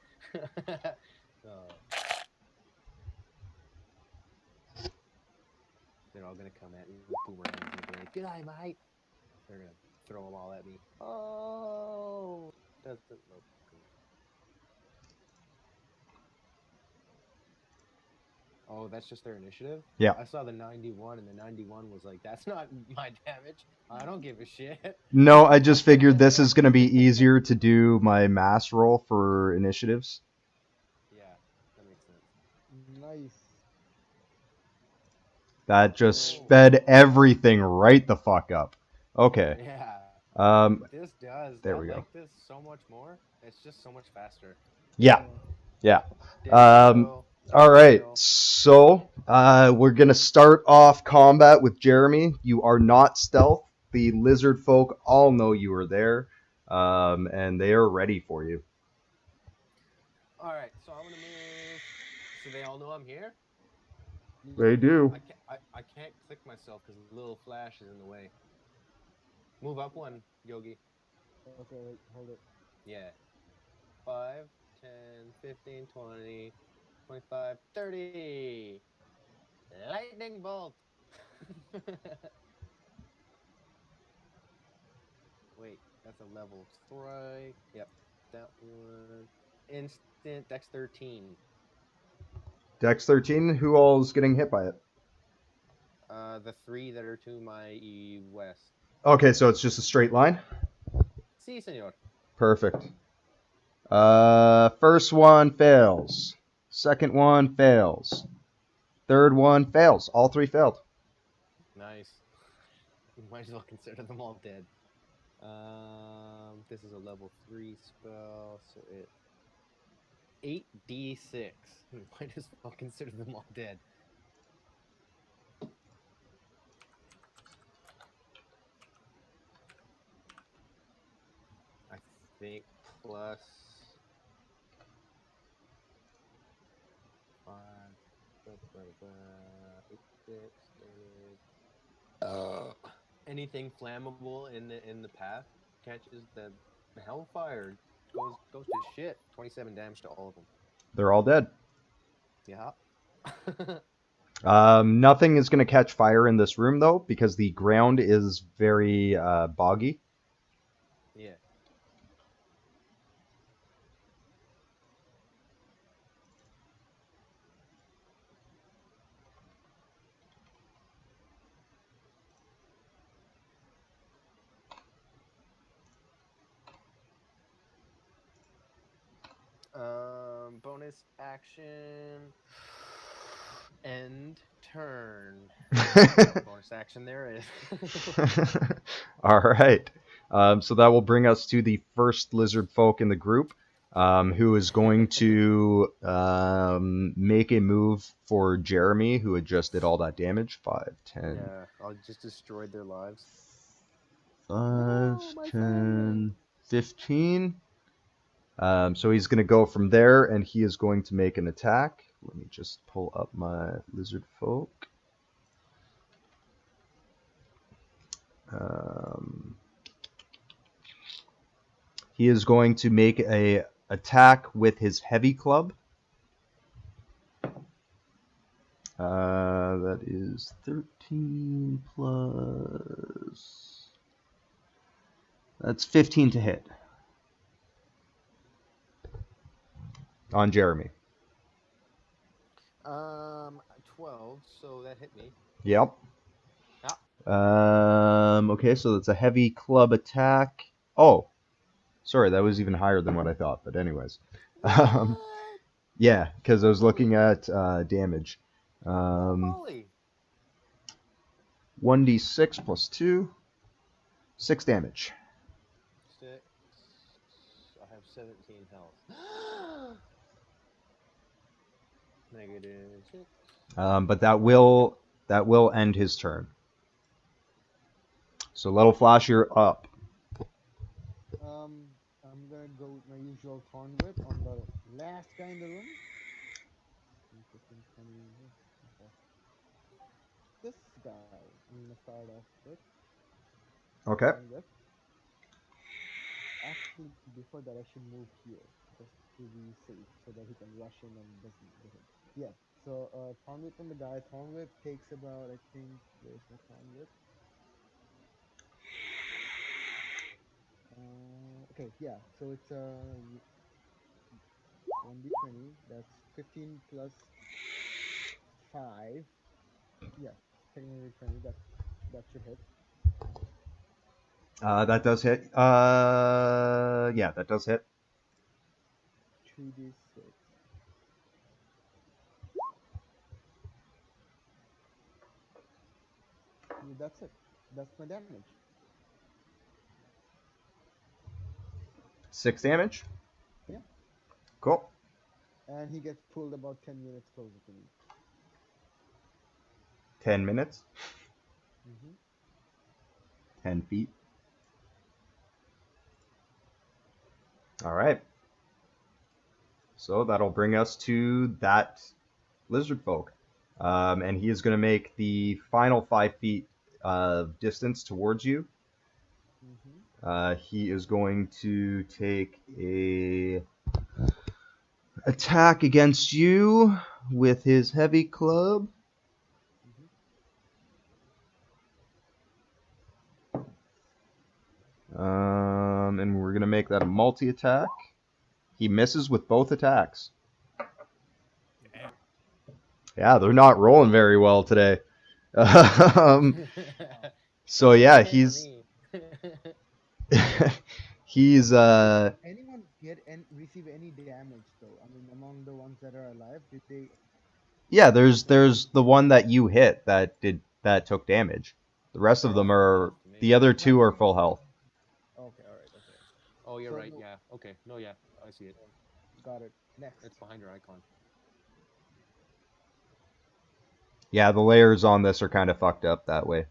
They're all gonna come at me with boomerangs and be like, "G'day, mate." They're gonna throw them all at me. Oh, doesn't look good. Oh, that's just their initiative? Yeah. I saw the 91, and the 91 was like, that's not my damage. I don't give a shit. No, I just figured this is going to be easier to do my mass roll for initiatives. Yeah, that makes sense. Nice. That just Oh. sped everything right the fuck up. Okay. Yeah. This does. There I we go. like this so much more. It's just so much faster. Yeah. Yeah. Dead kill, All right. kill. So, we're going to start off combat with Jeremy. You are not stealth. The lizard folk all know you are there, and they are ready for you. All right, so I'm gonna move. So they all know I'm here. They do. I can't click myself because Little Flash is in the way. Move up one, Yogi. Okay, wait, hold it. Yeah. 5, 10, 15, 20, 25, 30. Lightning bolt. Wait, that's a level strike. Yep, that one. Instant Dex 13. Dex 13. Who all is getting hit by it? The 3 that are to my west. Okay, so it's just a straight line. Si, senor. Perfect. First one fails. Second one fails. Third one fails. All 3 failed. Nice. Might as well consider them all dead. This is a level 3 spell, so it 8d6. Might as well consider them all dead. I think plus 5, 8, 6, damage. Anything flammable in the path catches the hellfire, goes to shit. 27 damage to all of them. They're all dead. Yeah. Nothing is going to catch fire in this room, though, because the ground is very boggy. Yeah. Bonus action. End turn. Bonus action there is. All right. So that will bring us to the first lizard folk in the group, who is going to make a move for Jeremy, who had just did all that damage. 5, 10. Yeah, I'll just destroy their lives. 5, No, my 10, family. 15. So he's going to go from there, and he is going to make an attack. Let me just pull up my lizard folk. He is going to make a attack with his heavy club. That is 13 plus... That's 15 to hit. On Jeremy. 12, so that hit me. Yep. Okay, so that's a heavy club attack. Oh, sorry, that was even higher than what I thought, but anyways. Um, yeah, because I was looking at damage. Holy. 1d6 plus 2. 6 damage. 6. I have 17 health. -6. But that will end his turn. So Little Flash, you're up. I'm gonna go with my usual thorn whip on the last guy in the room. 10, 15, 20. Okay. This guy, I'm gonna start off with Okay. thorn whip. Actually, before that, I should move here just to be safe, so that he can rush in and doesn't get hit. Yeah. So thorn whip on the guy. Thorn whip takes about, I think, where's my thorn whip? Okay, yeah. So it's 1d20. That's 15 plus 5. Yeah, technically 20. That should hit. That does hit. Yeah, that does hit. 3d6. Yeah, that's it. That's my damage. 6 damage. Yeah. Cool. And he gets pulled about 10 units closer to me. 10 minutes. Mm-hmm. 10 feet. All right. So that'll bring us to that lizard folk. And he is going to make the final 5 feet of distance towards you. Mm-hmm. He is going to take a attack against you with his heavy club. And we're going to make that a multi-attack. He misses with both attacks. Damn. Yeah, they're not rolling very well today. So yeah, he's he's Anyone get and receive any damage though? I mean, among the ones that are alive, did they? yeah, there's the one that you hit that took damage. The rest of They're all them full are health to me. the other two are full health. Okay, all right, okay, Oh, you're So right. no- Yeah. Okay. No, yeah. I see it. got it. Next. It's behind your icon. Yeah, the layers on this are kind of fucked up that way.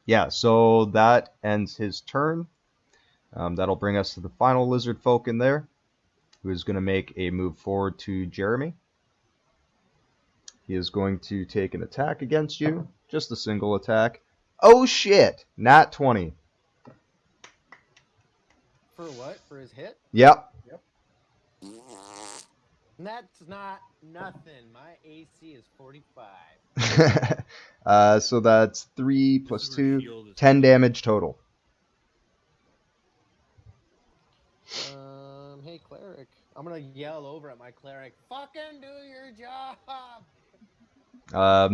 Yeah, so that ends his turn. That'll bring us to the final lizard folk in there, who is going to make a move forward to Jeremy. He is going to take an attack against you, just a single attack. Oh shit! Nat 20. For what? For his hit? Yep. That's not nothing. My AC is 45. So that's 3 This plus is where 2, shield is 10 damage total. Hey, cleric. I'm gonna yell over at my cleric. Fucking do your job.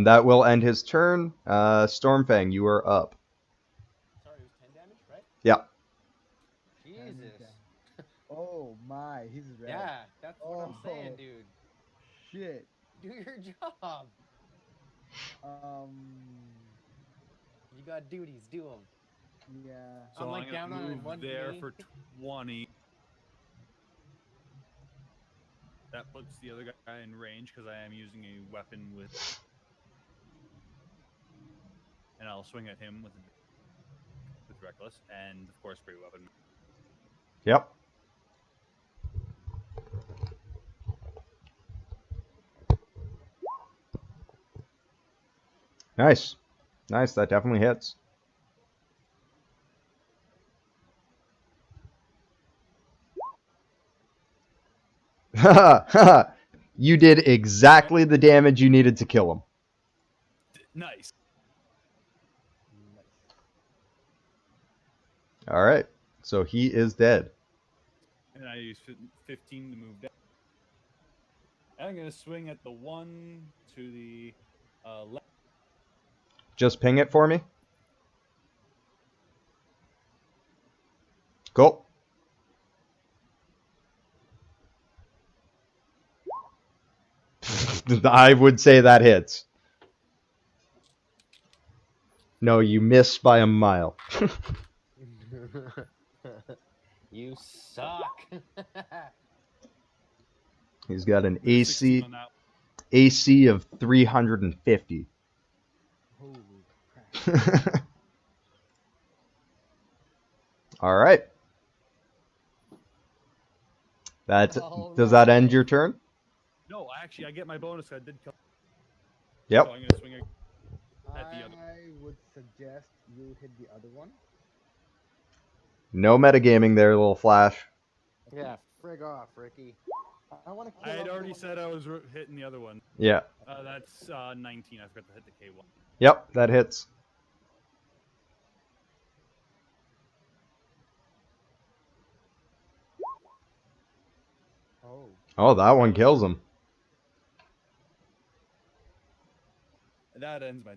That will end his turn. Stormfang, you are up. Sorry, it was 10 damage, right? Yep. Jesus. Oh my, he's red. Yeah, that's what I'm saying, Oh. dude. Shit. Do your job. You got duties. Do them. Yeah. So I'm like gonna down on move one there knee. for 20. That puts the other guy in range because I am using a weapon with, and I'll swing at him with reckless and of course free weapon. Yep. Nice. Nice, that definitely hits. You did exactly the damage you needed to kill him. Nice. All right. So he is dead. And I use 15 to move down. I'm gonna swing at the one to the left. Just ping it for me. Cool. I would say that hits. No, you miss by a mile. You suck. He's got an There's 16 AC on that. AC of 350. Holy crap. All right. Does that end your turn? No, actually, I get my bonus. I did kill. Yep. So I'm gonna swing at the other. I would suggest you hit the other one. No metagaming there, little flash. Yeah, frig off, Ricky. I want to I kill had off already the said I was hitting the other one. Yeah. That's 19. I forgot to hit the K1. Yep, that hits. Oh, Oh, that one kills him. That ends my.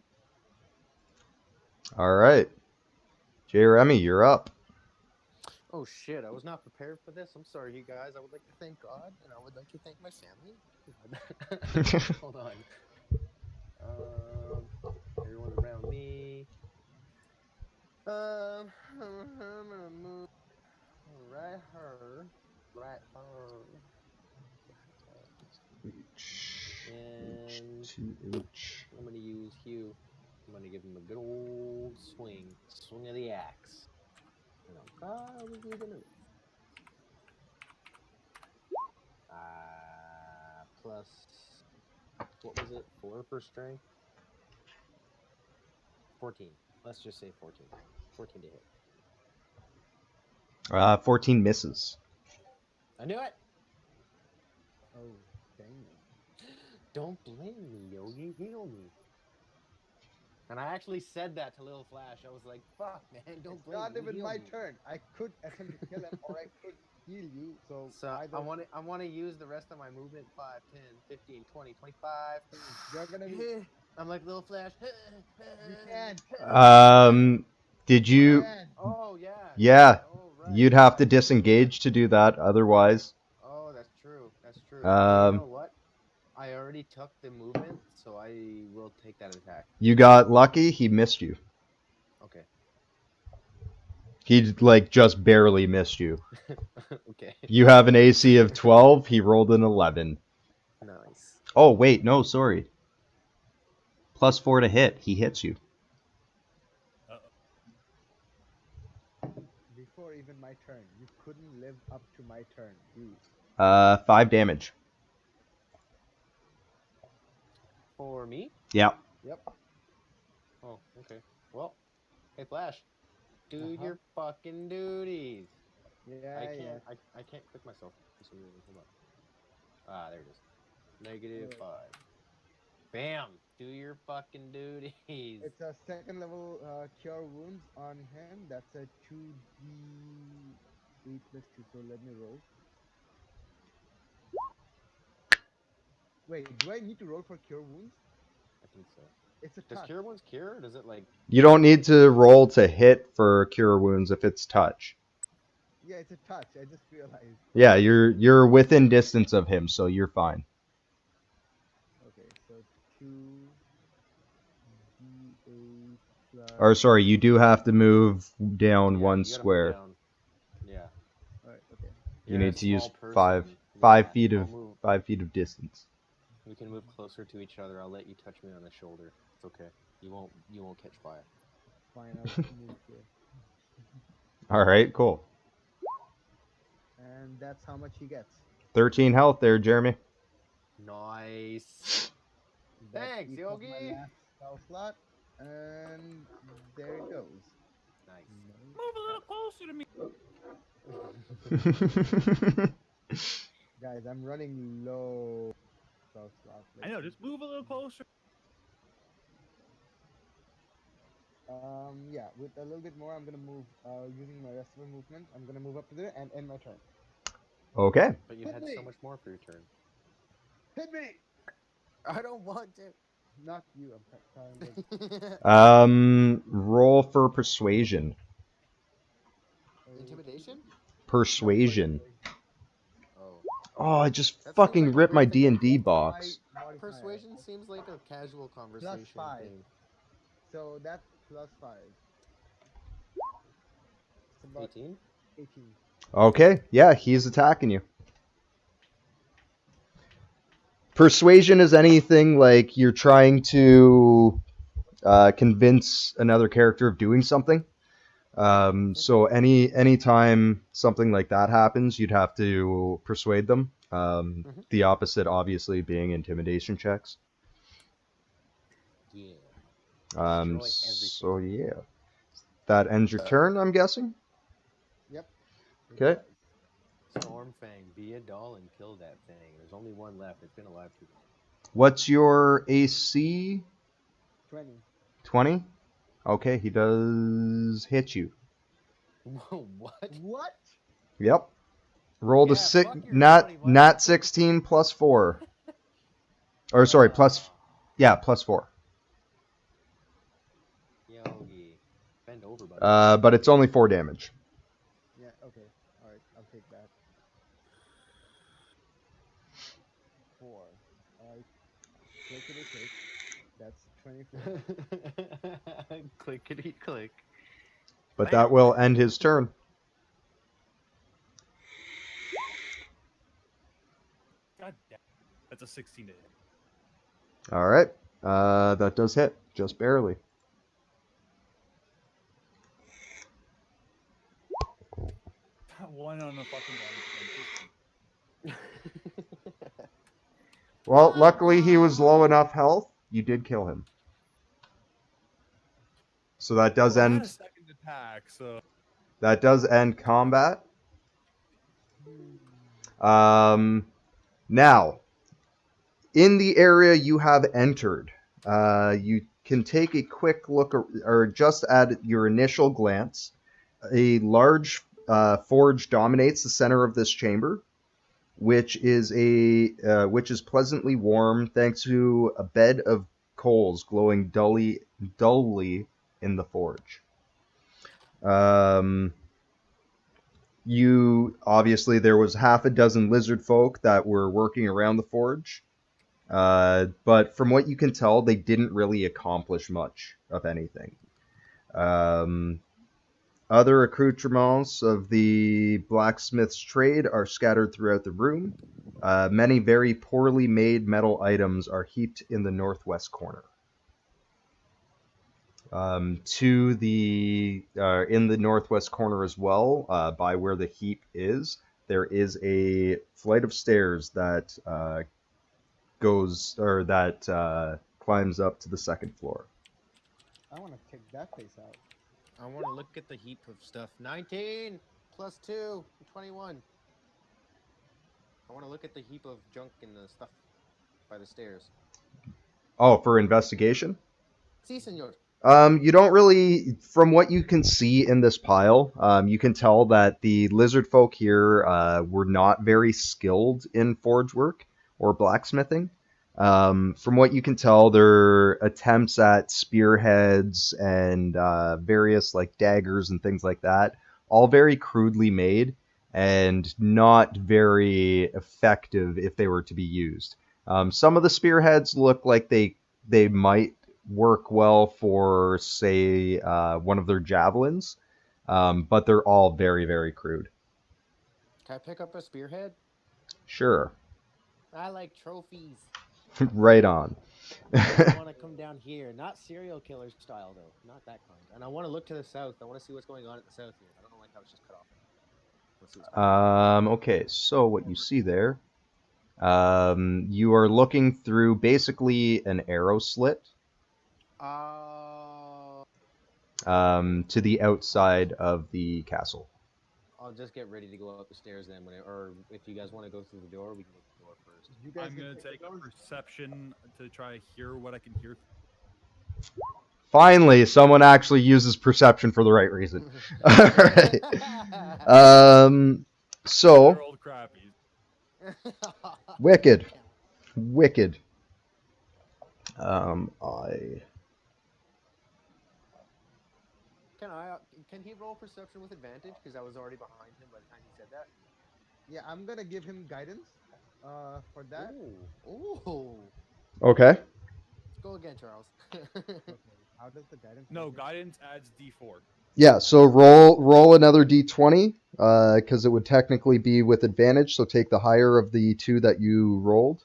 All right. Jeremy, you're up. Oh shit, I was not prepared for this. I'm sorry, you guys. I would like to thank God, and I would like to thank my family. Hold on. Everyone around me. I'm gonna move right her. Right her. And I'm gonna use Hugh. I'm gonna give him a good old swing. Swing of the axe. And I'm probably gonna miss. Plus, what was it? 4 for strength? 14. Let's just say 14. 14 to hit. 14 misses. I knew it! oh, dang it. Don't blame me, Yogi. Heal me. And I actually said that to Lil Flash. I was like, fuck, man, don't It's blame not me. even Heal my me. turn. I could attempt to kill him or I could heal you. So I either want to use the rest of my movement 5, 10, 15, 20, 25. you're gonna be. I'm like Lil Flash. You can't. Did You you? can't. Oh, yeah. Yeah. Oh, right. You'd have to right. disengage to do that otherwise. Oh, that's true. That's true. But you Um, know what? I already took the movement, so I will take that attack. You got lucky. He missed you. Okay. He like just barely missed you. Okay. You have an AC of 12. He rolled an 11. Nice. Oh wait, no, sorry. +4 to hit. He hits you. Before even my turn, you couldn't live up to my turn, dude. 5 damage. For me? Yeah. Yep. Oh, okay. Well, hey Flash, do your fucking duties. Yeah, I yeah. can't. I can't click myself for some reason. Hold on. Ah, there it is. -5. Bam. Do your fucking duties. It's a second level cure wounds on him. That's a 2d8 plus 2. So let me roll. Wait, do I need to roll for cure wounds? I think so. It's a Does touch. cure wounds cure? Or does it like? You don't need to roll to hit for cure wounds if it's touch. Yeah, it's a touch. I just realized. Yeah, you're within distance of him, so you're fine. Okay, so 2d8 plus. Or sorry, you do have to move down Yeah, one you gotta move square. down. Yeah. Alright, okay. You You're a need to use small person. 5 Yeah, feet I'll of move. 5 feet of distance. We can move closer to each other. I'll let you touch me on the shoulder. It's okay. You won't catch fire. Fine, I'll move here. All right, cool. And that's how much he gets. 13 health there, Jeremy. Nice. That Thanks, equals Yogi. my last spell slot. And there it goes. Nice. Move a little closer to me. Guys, I'm running low spell slot. I know. Just move a little closer. Yeah, with a little bit more, I'm gonna move. Using my rest of my movement, I'm gonna move up to there and end my turn. Okay. But you Hit had me! so much more for your turn. Hit me! I don't want to. Not you. I'm trying to. Roll for persuasion. Intimidation? Persuasion. Oh. Oh, I just That seems fucking like a ripped my weird thing to D&D do. box. persuasion seems like a casual conversation +5. thing. So that's +5. It's about 18. 18. Okay, yeah, he's attacking you. Persuasion is anything like you're trying to convince another character of doing something. So anytime something like that happens, you'd have to persuade them. The opposite, obviously, being intimidation checks. Yeah. Destroy So everything. yeah, that ends your turn, I'm guessing. Yep. it Okay. does. Stormfang, be a doll and kill that thing. There's only one left. It's been alive too What's your AC? 20. 20. Okay, he does hit you. long. What? What? Yep. Roll the Yeah, six, fuck your nat 20, nat 16 plus 4. Or sorry, plus Ah, plus 4. Yogi. Bend over, buddy. But it's only 4 damage. Yeah, okay. Alright, I'll take that. 4. Alright. Clickety click. That's 24. Clickety click. But that will end his turn. God damn. That's a 16 to hit. All right. That does hit just barely. One on the fucking damage. Well, luckily he was low enough health. You did kill him. So that does Well, I had a end. second attack, so That does end combat. Now, in the area you have entered, you can take a quick look, or just at your initial glance. A large forge dominates the center of this chamber, which is pleasantly warm thanks to a bed of coals glowing dully in the forge. You obviously there was half a dozen lizard folk that were working around the forge, but from what you can tell, they didn't really accomplish much of anything. Other accoutrements of the blacksmith's trade are scattered throughout the room. Many very poorly made metal items are heaped in the northwest corner. To the in the northwest corner as well, by where the heap is, there is a flight of stairs that climbs up to the second floor. I want to check that place out. I want to look at the heap of stuff. 19 plus 2, 21. I want to look at the heap of junk and the stuff by the stairs. Oh, for investigation? Si, senor. You don't really, from what you can see in this pile, you can tell that the lizard folk here were not very skilled in forge work or blacksmithing. From what you can tell, their attempts at spearheads and various like daggers and things like that, all very crudely made and not very effective if they were to be used. Some of the spearheads look like they might work well for, say, one of their javelins, but they're all very, very crude. Can I pick up a spearhead? Sure. I like trophies. Right on. I want to come down here. Not serial killer style, though. Not that kind. And I want to look to the south. I want to see what's going on at the south here. I don't like how it's just cut off. Let's see what's going on. Okay, so what you see there, you are looking through basically an arrow slit to the outside of the castle. I'll just get ready to go up the stairs then. Or if you guys want to go through the door, we can go through the door first. You guys I'm can gonna take a those? perception to try to hear what I can hear. Finally, someone actually uses perception for the right reason. All right. So They're old crappies. wicked. Can he roll perception with advantage? Because I was already behind him by the time he said that. Yeah, I'm gonna give him guidance. For that. Ooh. Okay. Go again, Charles. Okay. How does the guidance? No, work? guidance adds D4. Yeah, so roll another d20, because it would technically be with advantage, so take the higher of the two that you rolled,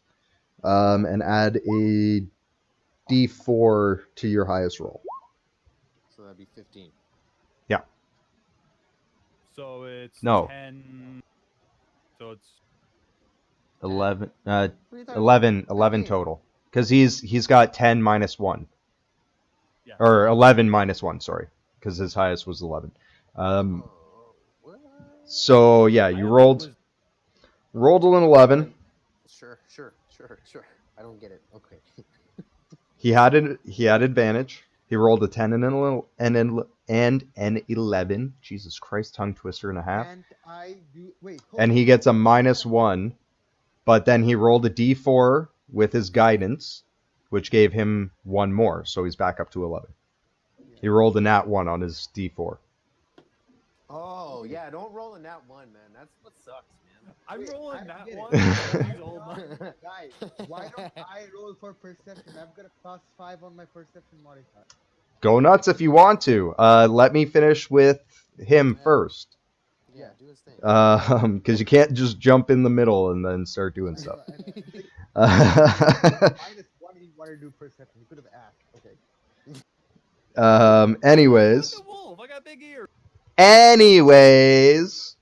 and add a d4 to your highest roll. So that'd be 15. Yeah. So it's No. 10. So it's 11, What are you talking 11 about? 15. total. Because he's got 10 minus 1. yeah. Or 11 minus 1, sorry. Because his highest was 11. Oh, what? So, yeah, I you don't think it rolled an Hold 11. on. Sure. I don't get it. Okay. He had advantage. He rolled a 10 and an 11. Jesus Christ, tongue twister and a half. Can't I do? Wait. And he gets a minus 1, but then he rolled a d4 with his guidance, which gave him one more, so he's back up to 11. He rolled a nat 1 on his d4. Oh yeah, don't roll a nat 1, man. That's what sucks, man. I'm Wait, rolling I that get it. one. I He's old got man. it. Guys, why don't I roll for perception? I've got a +5 on my perception modifier. Go nuts if you want to. Let me finish with him Yeah. first. Yeah, do his thing. Because you can't just jump in the middle and then start doing stuff. -1, he wanted to do perception. He could have asked. Okay. Anyways. Fucking wolf. I got big ears. Anyways.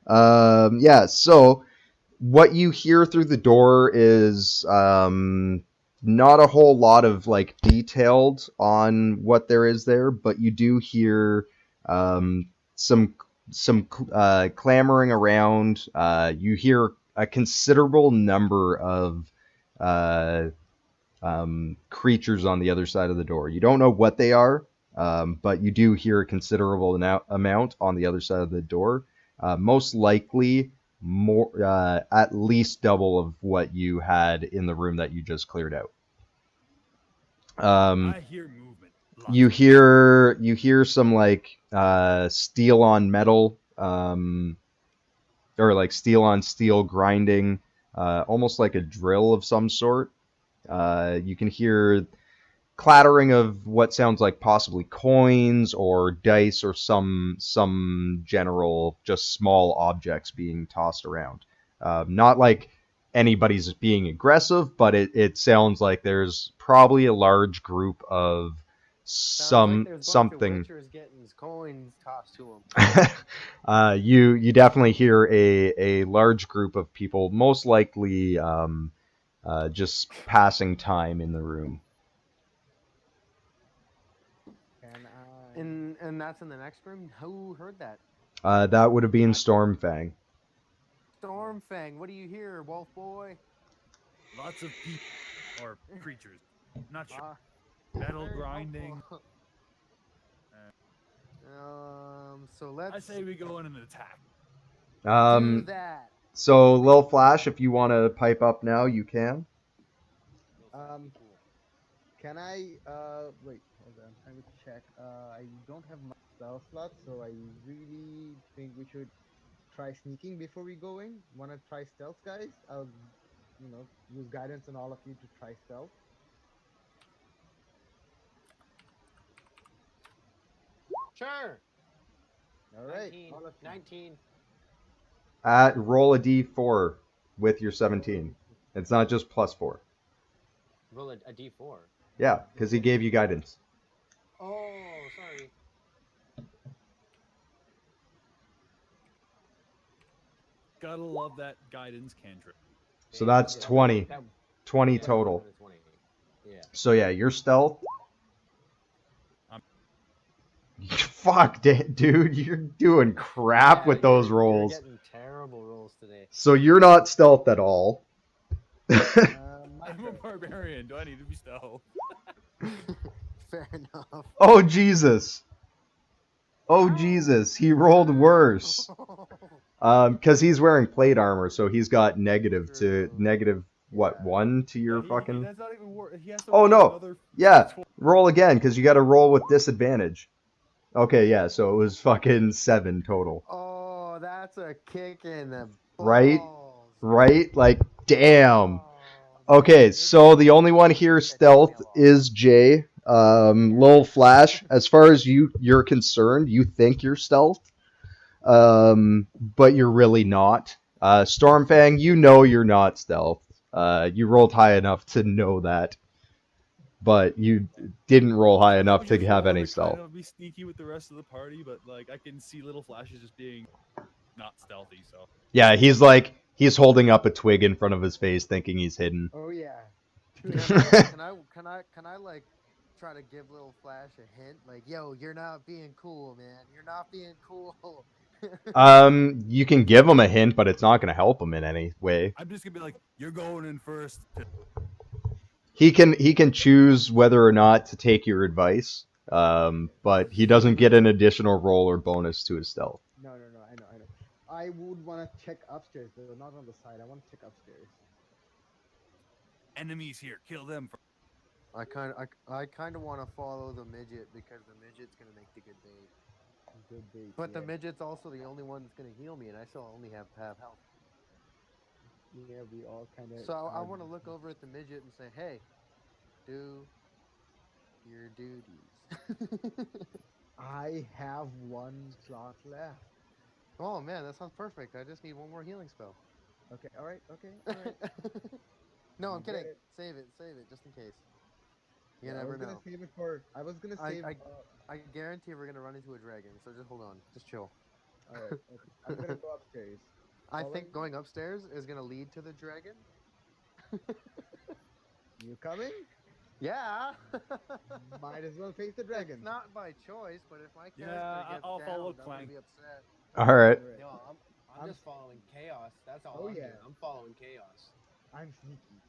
Yeah, so what you hear through the door is not a whole lot of like detailed on what there is there, but you do hear some clamoring around. You hear a considerable number of creatures on the other side of the door. You don't know what they are, but you do hear a considerable amount on the other side of the door. Most likely, more at least double of what you had in the room that you just cleared out. I hear movement. Lots You of hear some like steel on metal, or like steel on steel grinding, almost like a drill of some sort. You can hear clattering of what sounds like possibly coins or dice or some general just small objects being tossed around. Not like anybody's being aggressive, but it sounds like there's probably a large group of Sounds like there's a bunch of something. witchers getting coins tossed to them. You definitely hear a large group of people, most likely just passing time in the room. Can I? And that's in the next room. Who heard that? That would have been Stormfang. Stormfang. What do you hear, Wolf Boy? Lots of people or creatures. Not sure. Ah, Metal very grinding. helpful. So let's I say we go in and attack. do that. So Lil Flash, if you want to pipe up now, you can. Cool. Can I? Wait. Hold on. I'm trying to check. I don't have my spell slots, so I really think we should try sneaking before we go in. Wanna try stealth, guys? I'll, use guidance on all of you to try stealth. Sure. All right. 19. All of you. 19. Roll a d4 with your 17. It's not just +4. Roll a d4. Yeah, because he gave you guidance. Oh, sorry. Gotta love that guidance cantrip. So that's 20. 20 total. 20. Yeah. So yeah, your stealth. Fuck, dude, you're doing crap with those rolls. You're getting terrible rolls today. So you're not stealth at all. I'm a barbarian. Do I need to be stealth? Fair enough. Oh Jesus. Oh Jesus, he rolled worse. Because he's wearing plate armor, so he's got negative what, 1 to your fucking. That's not even worse. He has to Oh roll no. another Yeah, D12. roll again because you got to roll with disadvantage. Okay, yeah, so it was fucking 7 total. Oh, that's a kick in the balls. Right? Right? Like, damn. Oh, Okay, so the only one here stealth is Jay. Lil Flash, as far as you're concerned, you think you're stealth, but you're really not. Stormfang, you know you're not stealth. You rolled high enough to know that, but you didn't roll high So that enough was to just have more any to kind stealth. of be sneaky with the rest of the party, but like I can see little flashes just being not stealthy. So Yeah, he's holding up a twig in front of his face, thinking he's hidden. Oh yeah. Can I like try to give little Flash a hint? Like, yo, you're not being cool, man. You're not being cool. You can give him a hint, but it's not going to help him in any way. I'm just gonna be like, "You're going in first. He can choose whether or not to take your advice, but he doesn't get an additional roll or bonus to his stealth. No, I know. I would want to check upstairs though, not on the side. I want to check upstairs. Enemies here. Kill them." I kind of want to follow the midget because the midget's gonna make the good bait. Good bait. But the yeah. midget's also the only one that's gonna heal me, and I still only have half health. Yeah, we all kind of. So I want to look over at the midget and say, "Hey, do your duties." I have one slot left. Oh man, that sounds perfect. I just need one more healing spell. Okay, all right. No, I'm You get kidding. it. Save it, just in case. You Yeah, never I was gonna know. save it for. I was gonna save. I guarantee we're gonna run into a dragon. So just hold on, just chill. All right. Okay. I'm gonna go upstairs. I Follow think me. going upstairs is gonna lead to the dragon. You coming? Yeah. Might as well face the dragon. It's not by choice, but if my character Yeah, gets I'll down, follow I'm gonna Clank. be upset. All right. All right. No, I'm I'm- just following chaos. That's all Oh, I'm yeah. doing. I'm following chaos. I'm sneaky.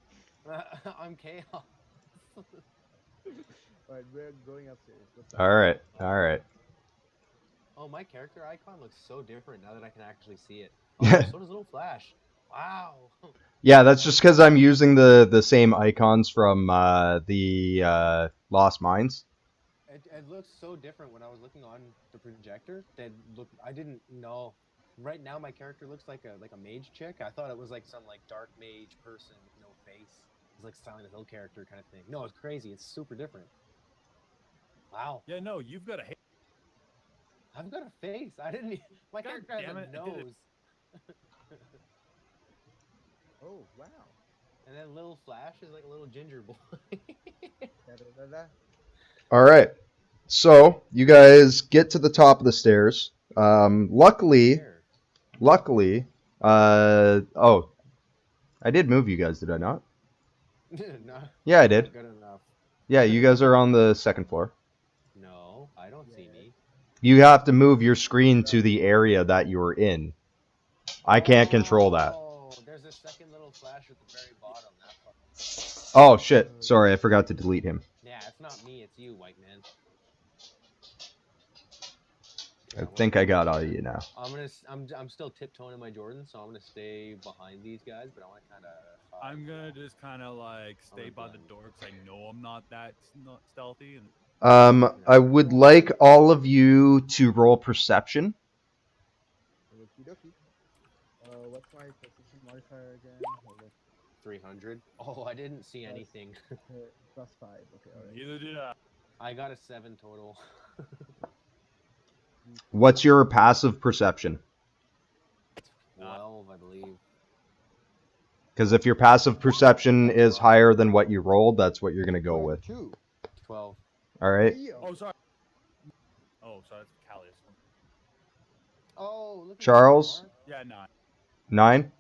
I'm chaos. All right, we're going upstairs. What's up? All right. All right. Oh, my character icon looks so different now that I can actually see it. Oh, so does Little Flash. Wow. Yeah, that's just because I'm using the same icons from the Lost Mines. It looks so different when I was looking on the projector. I didn't know. Right now, my character looks like a mage chick. I thought it was like some like dark mage person with no face. It's like Silent Hill character kind of thing. No, it's crazy. It's super different. Wow. Yeah, no, you've got a hate. I've got a face. I didn't. My God character has damn a it, I did it. nose. Oh wow. And then Little Flash is like a little ginger boy. Da-da-da-da. All right. So you guys get to the top of the stairs. Luckily, oh, I did move you guys, did I not? No, Yeah, I did. good enough. Yeah, you guys are on the second floor. No, I don't see me. You have to move your screen to the area that you're in. I can't control that. Oh, there's a second Little Flash at the very bottom. That fuck. Oh shit! Sorry, I forgot to delete him. Yeah, it's not me. It's you, white man. I think I got all of you now. I'm still tiptoeing in my Jordan, so I'm gonna stay behind these guys, but I want to kind of. I'm gonna just kind of like stay by the door because I know I'm not that stealthy. And I would like all of you to roll perception. Okie dokie. What's my perception modifier again? Hold on. 300. Oh, I didn't see anything. +5. Okay, all right. neither did I. I got a 7 total. What's your passive perception? 12, I believe. Because if your passive perception is higher than what you rolled, that's what you're gonna go with. 12. All right. Oh, sorry. Oh, sorry. That's Callius. Oh, look at Charles? Yeah, 9. 9.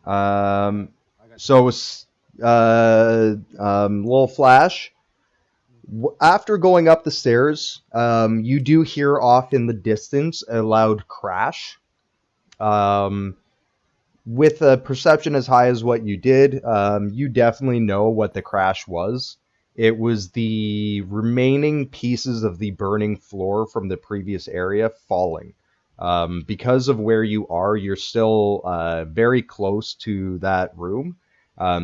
I got So was Little Flash. After going up the stairs, you do hear off in the distance a loud crash. With a perception as high as what you did, you definitely know what the crash was. It was the remaining pieces of the burning floor from the previous area falling. Because of where you are, you're still very close to that room.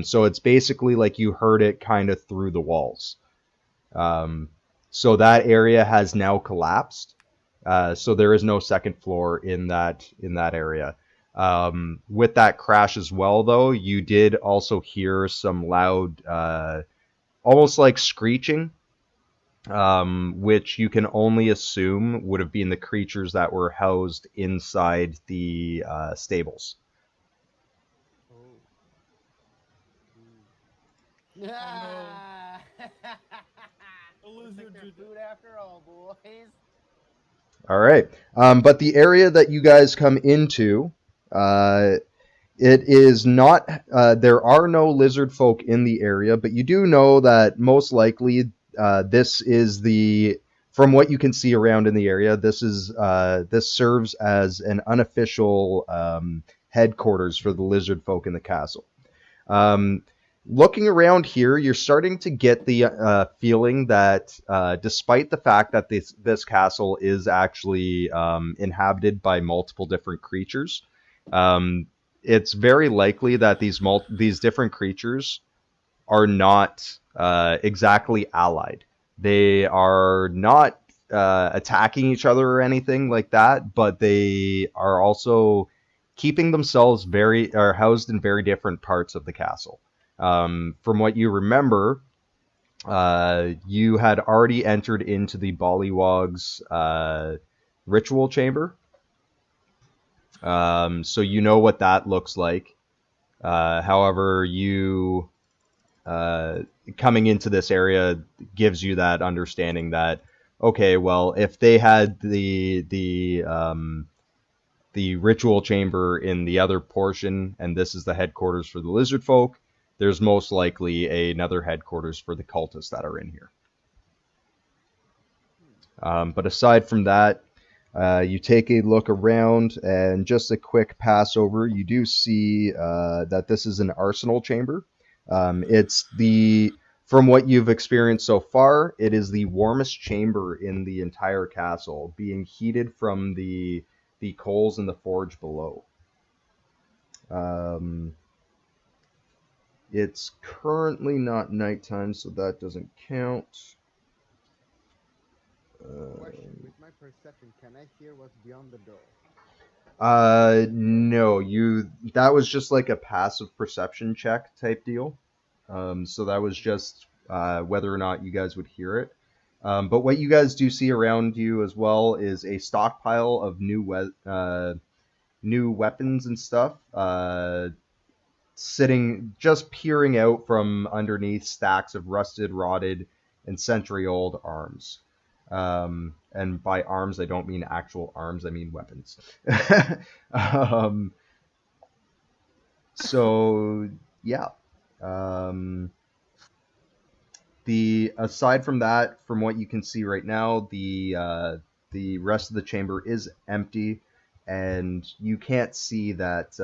So it's basically like you heard it kind of through the walls. So that area has now collapsed. So there is no second floor in that area. With that crash as well, though, you did also hear some loud, almost like screeching, which you can only assume would have been the creatures that were housed inside the stables. Oh. Ah! The Looks like lizard they're did it. food after all, boys. All right. But the area that you guys come into, it is not. There are no lizard folk in the area, but you do know that most likely this is the. From what you can see around in the area, this serves as an unofficial headquarters for the lizard folk in the castle. Um, Looking around here, you're starting to get the feeling that despite the fact that this castle is actually inhabited by multiple different creatures, um, it's very likely that these different creatures are not exactly allied. They are not attacking each other or anything like that, but they are also keeping themselves housed in very different parts of the castle. From what you remember, you had already entered into the Bollywog's ritual chamber, so you know what that looks like. However, you coming into this area gives you that understanding that okay, well, if they had the ritual chamber in the other portion, and this is the headquarters for the lizard folk, there's most likely another headquarters for the cultists that are in here. But aside from that, you take a look around, and just a quick pass over, you do see that this is an arsenal chamber. From what you've experienced so far, it is the warmest chamber in the entire castle, being heated from the coals in the forge below. It's currently not nighttime, so that doesn't count. Question: with my perception, can I hear what's beyond the door? No, that was just like a passive perception check type deal. So that was just whether or not you guys would hear it. But what you guys do see around you as well is a stockpile of new weapons and stuff, sitting just peering out from underneath stacks of rusted, rotted, and century-old arms. And by arms, I don't mean actual arms; I mean weapons. So yeah. The aside from that, from what you can see right now, the rest of the chamber is empty, and you can't see that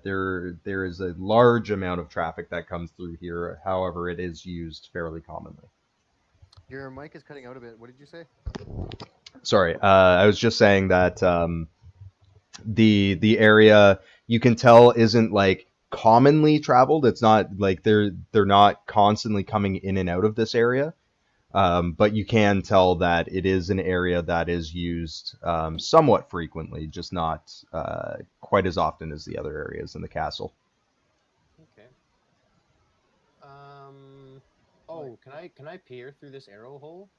there is a large amount of traffic that comes through here. However, it is used fairly commonly. Your mic is cutting out a bit. What did you say? Sorry, I was just saying that the area you can tell isn't like commonly traveled. It's not like they're not constantly coming in and out of this area. But you can tell that it is an area that is used somewhat frequently, just not quite as often as the other areas in the castle. Okay. Oh, can I peer through this arrow hole?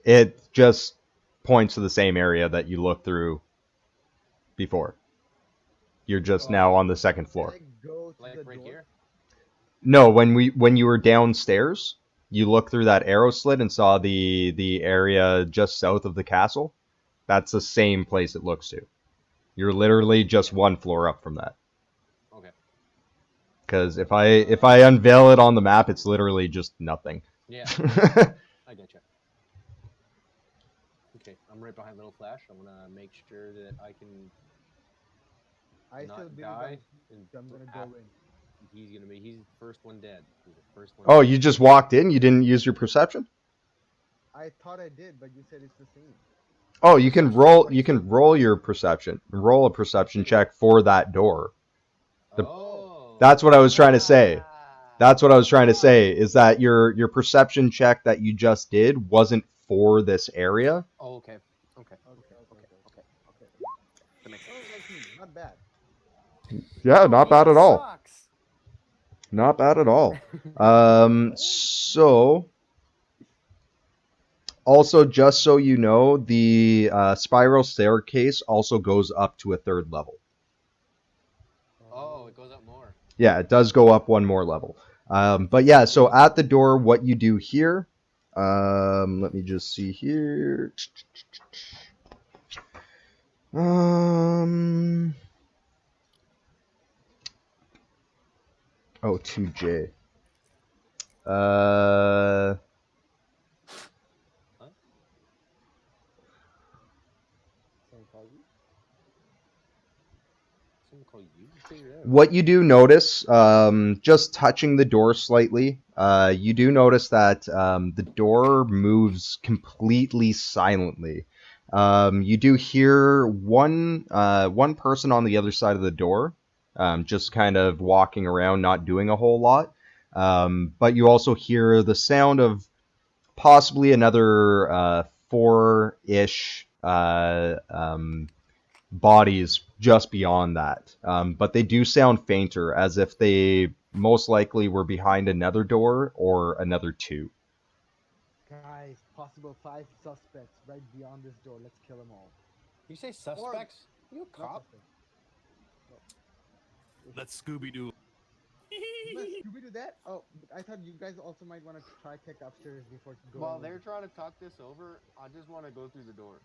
It just points to the same area that you looked through before. You're just now on the second Can floor. I go to Like the right door? here? No, when you were downstairs, you looked through that arrow slit and saw the area just south of the castle. That's the same place it looks to. You're literally just one floor up from that. Okay. Because if I unveil it on the map, it's literally just nothing. Yeah. I getcha. Okay, I'm right behind Little Flash. I want to make sure that I can I still not believe die. And I'm gonna go in. he's the first one dead. He's the first one. Oh, dead. you just walked in? You didn't use your perception? I thought I did, but you said it's the same. Oh, you can Perception roll. 22. You can roll your perception. Roll a perception check for that door. Oh. That's what I was trying to say. That's what I was trying to Ah. say. Is that your perception check that you just did wasn't for this area? Oh, okay. Okay. Okay. Okay. That makes sense. That makes sense. Oh, like me, not bad. Yeah, Oh, not he bad has at all. socks. Not bad at all. So also, just so you know, the spiral staircase also goes up to a 3rd level. Oh, it goes up more. Yeah, it does go up one more level. But yeah, so at the door, what you do here, let me just see here. Oh, 2J. Huh? Someone call you? Someone call you? Figure it out. What you do notice, just touching the door slightly, you do notice that the door moves completely silently. You do hear one person on the other side of the door, just kind of walking around, not doing a whole lot. But you also hear the sound of possibly another 4-ish bodies just beyond that. But they do sound fainter, as if they most likely were behind another door or another 2. Guys, possible 5 suspects right beyond this door. Let's kill them all. You say suspects? You a Not cop? suspects. No. Let's Scooby Doo. Scooby do that? Oh, but I thought you guys also might want to try check upstairs before going. While in. they're trying to talk this over, I just want to go through the door.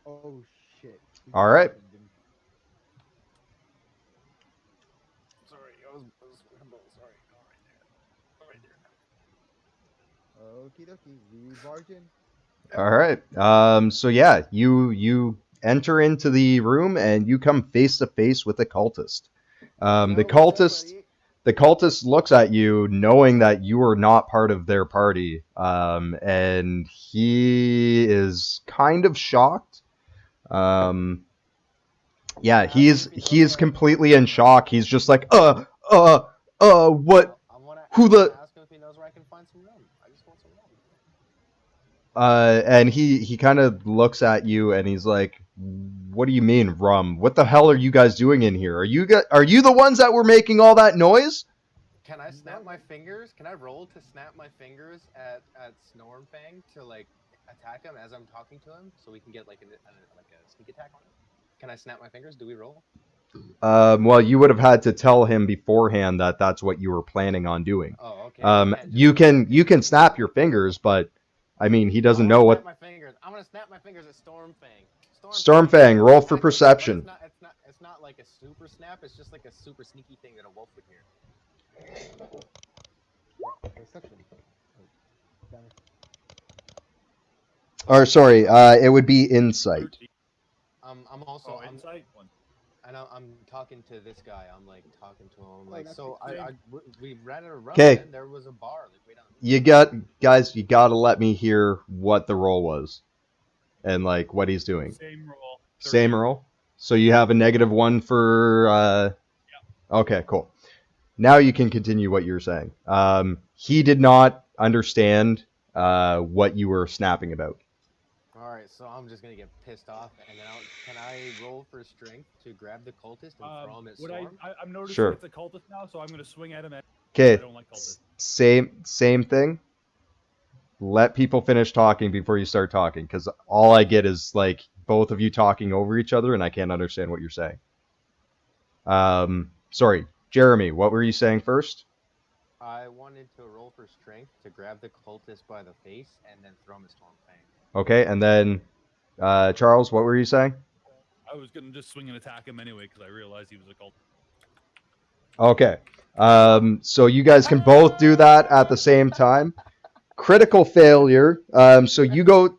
Oh shit. You All just right. opened, didn't you? Sorry, I was sorry. All right there. Okie dokie. We barge in. All right. So yeah, you enter into the room and you come face to face with the cultist. The cultist looks at you, knowing that you are not part of their party, and he is kind of shocked. Yeah, he is completely in shock. He's just like, what? Who the? Ask him if he knows where I can find some rum. I just want some rum. And he kind of looks at you and he's like, "What do you mean, rum? What the hell are you guys doing in here? Are you the ones that were making all that noise?" Can I snap my fingers? Can I roll to snap my fingers at Snormfang to like attack him as I'm talking to him, so we can get like a sneak attack on him? Can I snap my fingers? Do we roll? Well, you would have had to tell him beforehand that that's what you were planning on doing. Oh, okay. You can snap your fingers, but I mean, he doesn't know what. My fingers. I'm gonna snap my fingers at Stormfang. Stormfang, roll for perception. It's not like a super snap. It's just like a super sneaky thing that a wolf would hear. Perception. Oh, damn it. Or sorry, it would be insight. I'm also insight one. and I'm talking to this guy. I'm like talking to him. Like, that's so we ran out of rum. 'Kay. And there was a bar like way down. You gotta let me hear what the roll was, and like what he's doing. Same roll. Same roll. So you have a -1 for. Okay, cool. Now you can continue what you were saying. He did not understand what you were snapping about. All right, so I'm just gonna get pissed off, and then can I roll for strength to grab the cultist and throw him at Storm? I'm noticing Sure. it's a cultist now, so I'm gonna swing at him. I Okay, don't like cultists. same thing. Let people finish talking before you start talking, because all I get is like both of you talking over each other, and I can't understand what you're saying. Sorry, Jeremy, what were you saying first? I wanted to roll for strength to grab the cultist by the face and then throw him at Stormfang. Okay, and then Charles, what were you saying? I was gonna just swing and attack him anyway because I realized he was a cultist. Okay, so you guys can both do that at the same time. Critical failure. So you go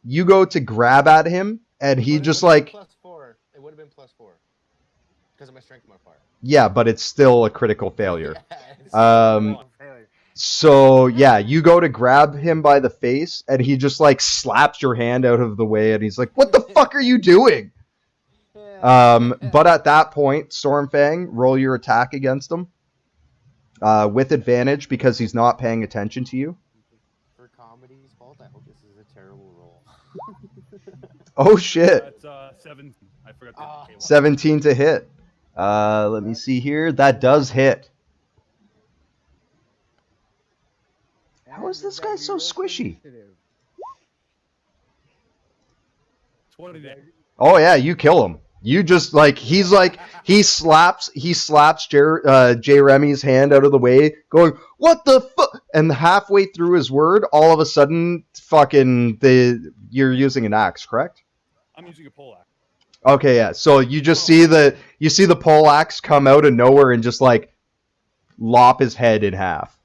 to grab at him, and he just like +4. It would have been +4 because of my strength modifier. yeah, but it's still a critical failure. Failure. So yeah, you go to grab him by the face, and he just like slaps your hand out of the way, and he's like, "What the fuck are you doing?" But at that point, Stormfang, roll your attack against him with advantage because he's not paying attention to you. For comedy's fault, I hope this is a terrible roll. Oh shit! That's 17. I forgot the 17 to hit. Let me see here. That does hit. How is And with this that, guy we so roll for squishy? initiative. 20 So damage. guys, Oh yeah, you kill him. You just like he slaps Jay Remy's hand out of the way, going what the fuck? And halfway through his word, all of a sudden, you're using an axe, correct? I'm using a pole axe. Okay, yeah. So you just see the pole axe come out of nowhere and just like lop his head in half.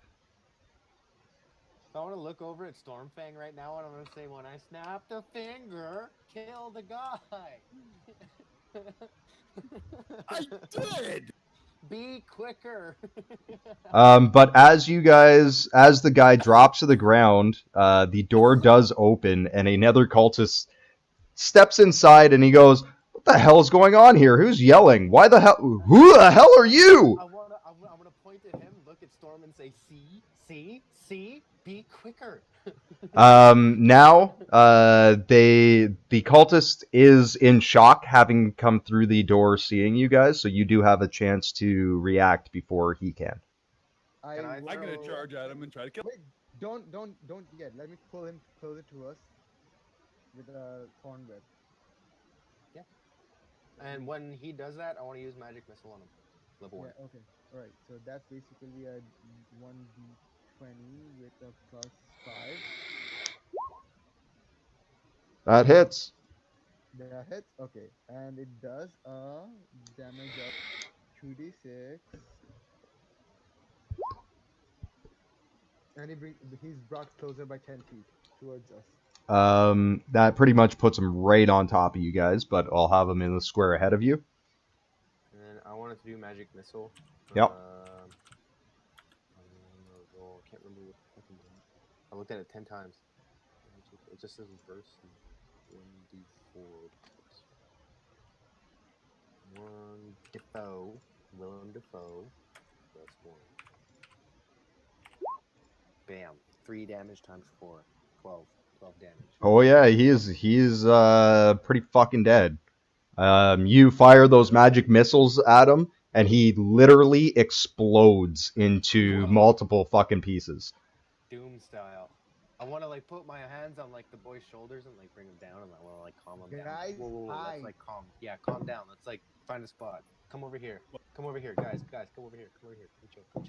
So I want to look over at Stormfang right now, and I'm going to say, when I snapped a finger, kill the guy. I did! Be quicker. But as the guy drops to the ground, the door does open and another cultist steps inside and he goes, "What the hell is going on here? Who's yelling? Who the hell are you?" I'm gonna point at him, look at Storm, and say, see, be quicker. Now, the cultist is in shock, having come through the door, seeing you guys. So you do have a chance to react before he can. Can I I'm going to throw- charge at him and try to kill him. wait, don't yet. Let me pull him closer to us with a thorn whip. Yeah. And when he does that, I want to use magic missile on him. Level 1. Yeah, okay. All right. So that's basically a 1d20 with a +5. That hits. That hits. Okay, and it does a damage of 2d6. And he's brought closer by 10 feet towards us. That pretty much puts him right on top of you guys, but I'll have him in the square ahead of you. And then I wanted to do magic missile. Yep. I can't remember what the fucking one. I looked at it 10 times. It just says verse 1d4. 1 Defoe. Willem Defoe. That's 1. Bam. 3 damage times 4. 12. 12 damage. Oh yeah, he's pretty fucking dead. You fire those magic missiles at him, and he literally explodes into Whoa. multiple fucking pieces. Doom style. I want to like put my hands on like the boy's shoulders and like bring him down, and I want to like calm him down. Guys, Whoa, hi. let's like calm. Yeah, calm down. Let's like find a spot. Come over here. Come over here, guys. Come over here. Come over here. Come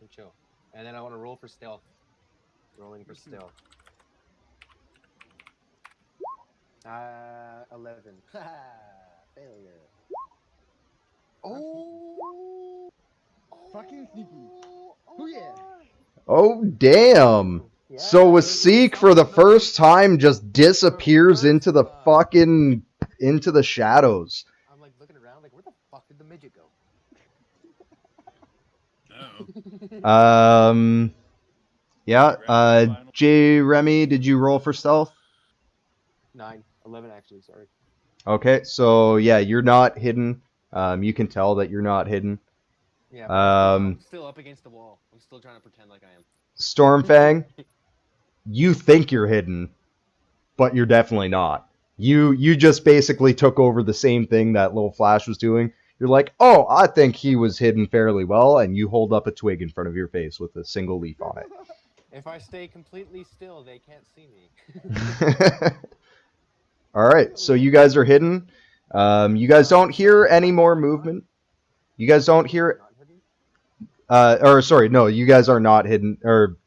chill. And then I want to roll for stealth. Rolling for stealth. 11. Failure. Oh. Fucking sneaky. Oh yeah. Oh damn! Yeah, So it with was Seek for the first time just disappears first into the time. into the shadows. I'm like looking around, like where the fuck did the midget go? No. Yeah. J Remy, did you roll for stealth? 9, 11 actually. Sorry. Okay, so yeah, you're not hidden. You can tell that you're not hidden. Yeah, but I'm still up against the wall. I'm still trying to pretend like I am. Stormfang, you think you're hidden, but you're definitely not. You just basically took over the same thing that Little Flash was doing. You're like, oh, I think he was hidden fairly well, and you hold up a twig in front of your face with a single leaf on it. If I stay completely still, they can't see me. All right, so you guys are hidden. You guys don't hear any more movement. You guys don't hear. Not hidden? Or sorry, no, you guys are not hidden. Or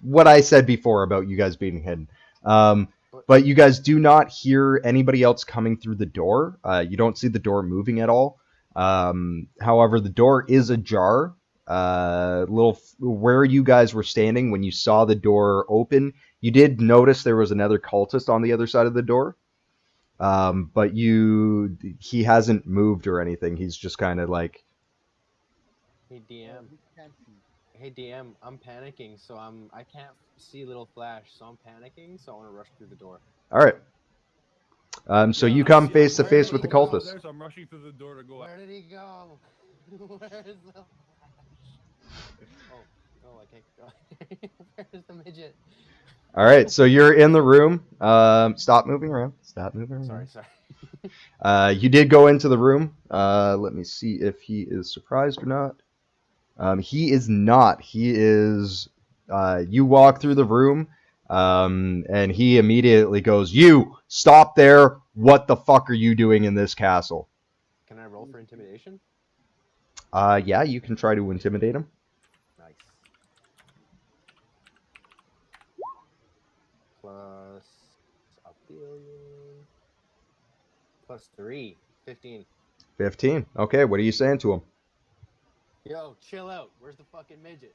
what I said before about you guys being hidden. But you guys do not hear anybody else coming through the door. You don't see the door moving at all. However, the door is ajar. Where you guys were standing when you saw the door open, you did notice there was another cultist on the other side of the door. But he hasn't moved or anything. He's just kind of like, Hey DM. We can't see. Hey DM, I'm panicking, so I can't see Little Flash, so I'm panicking, so I want to rush through the door. all right. So you come face to face with the cultist. There, so I'm rushing through the door to go out. Where did he go? Where's the Flash? Oh, I can't go. Where's the midget? All right, so you're in the room. Stop moving around. Stop moving around. Sorry. You did go into the room. Let me see if he is surprised or not. He is not. He is. You walk through the room, and he immediately goes, "You stop there! What the fuck are you doing in this castle?" Can I roll for intimidation? Yeah, you can try to intimidate him. Nice. Plus a billion. Plus 3. 15. 15. Okay, what are you saying to him? Yo, chill out. Where's the fucking midget?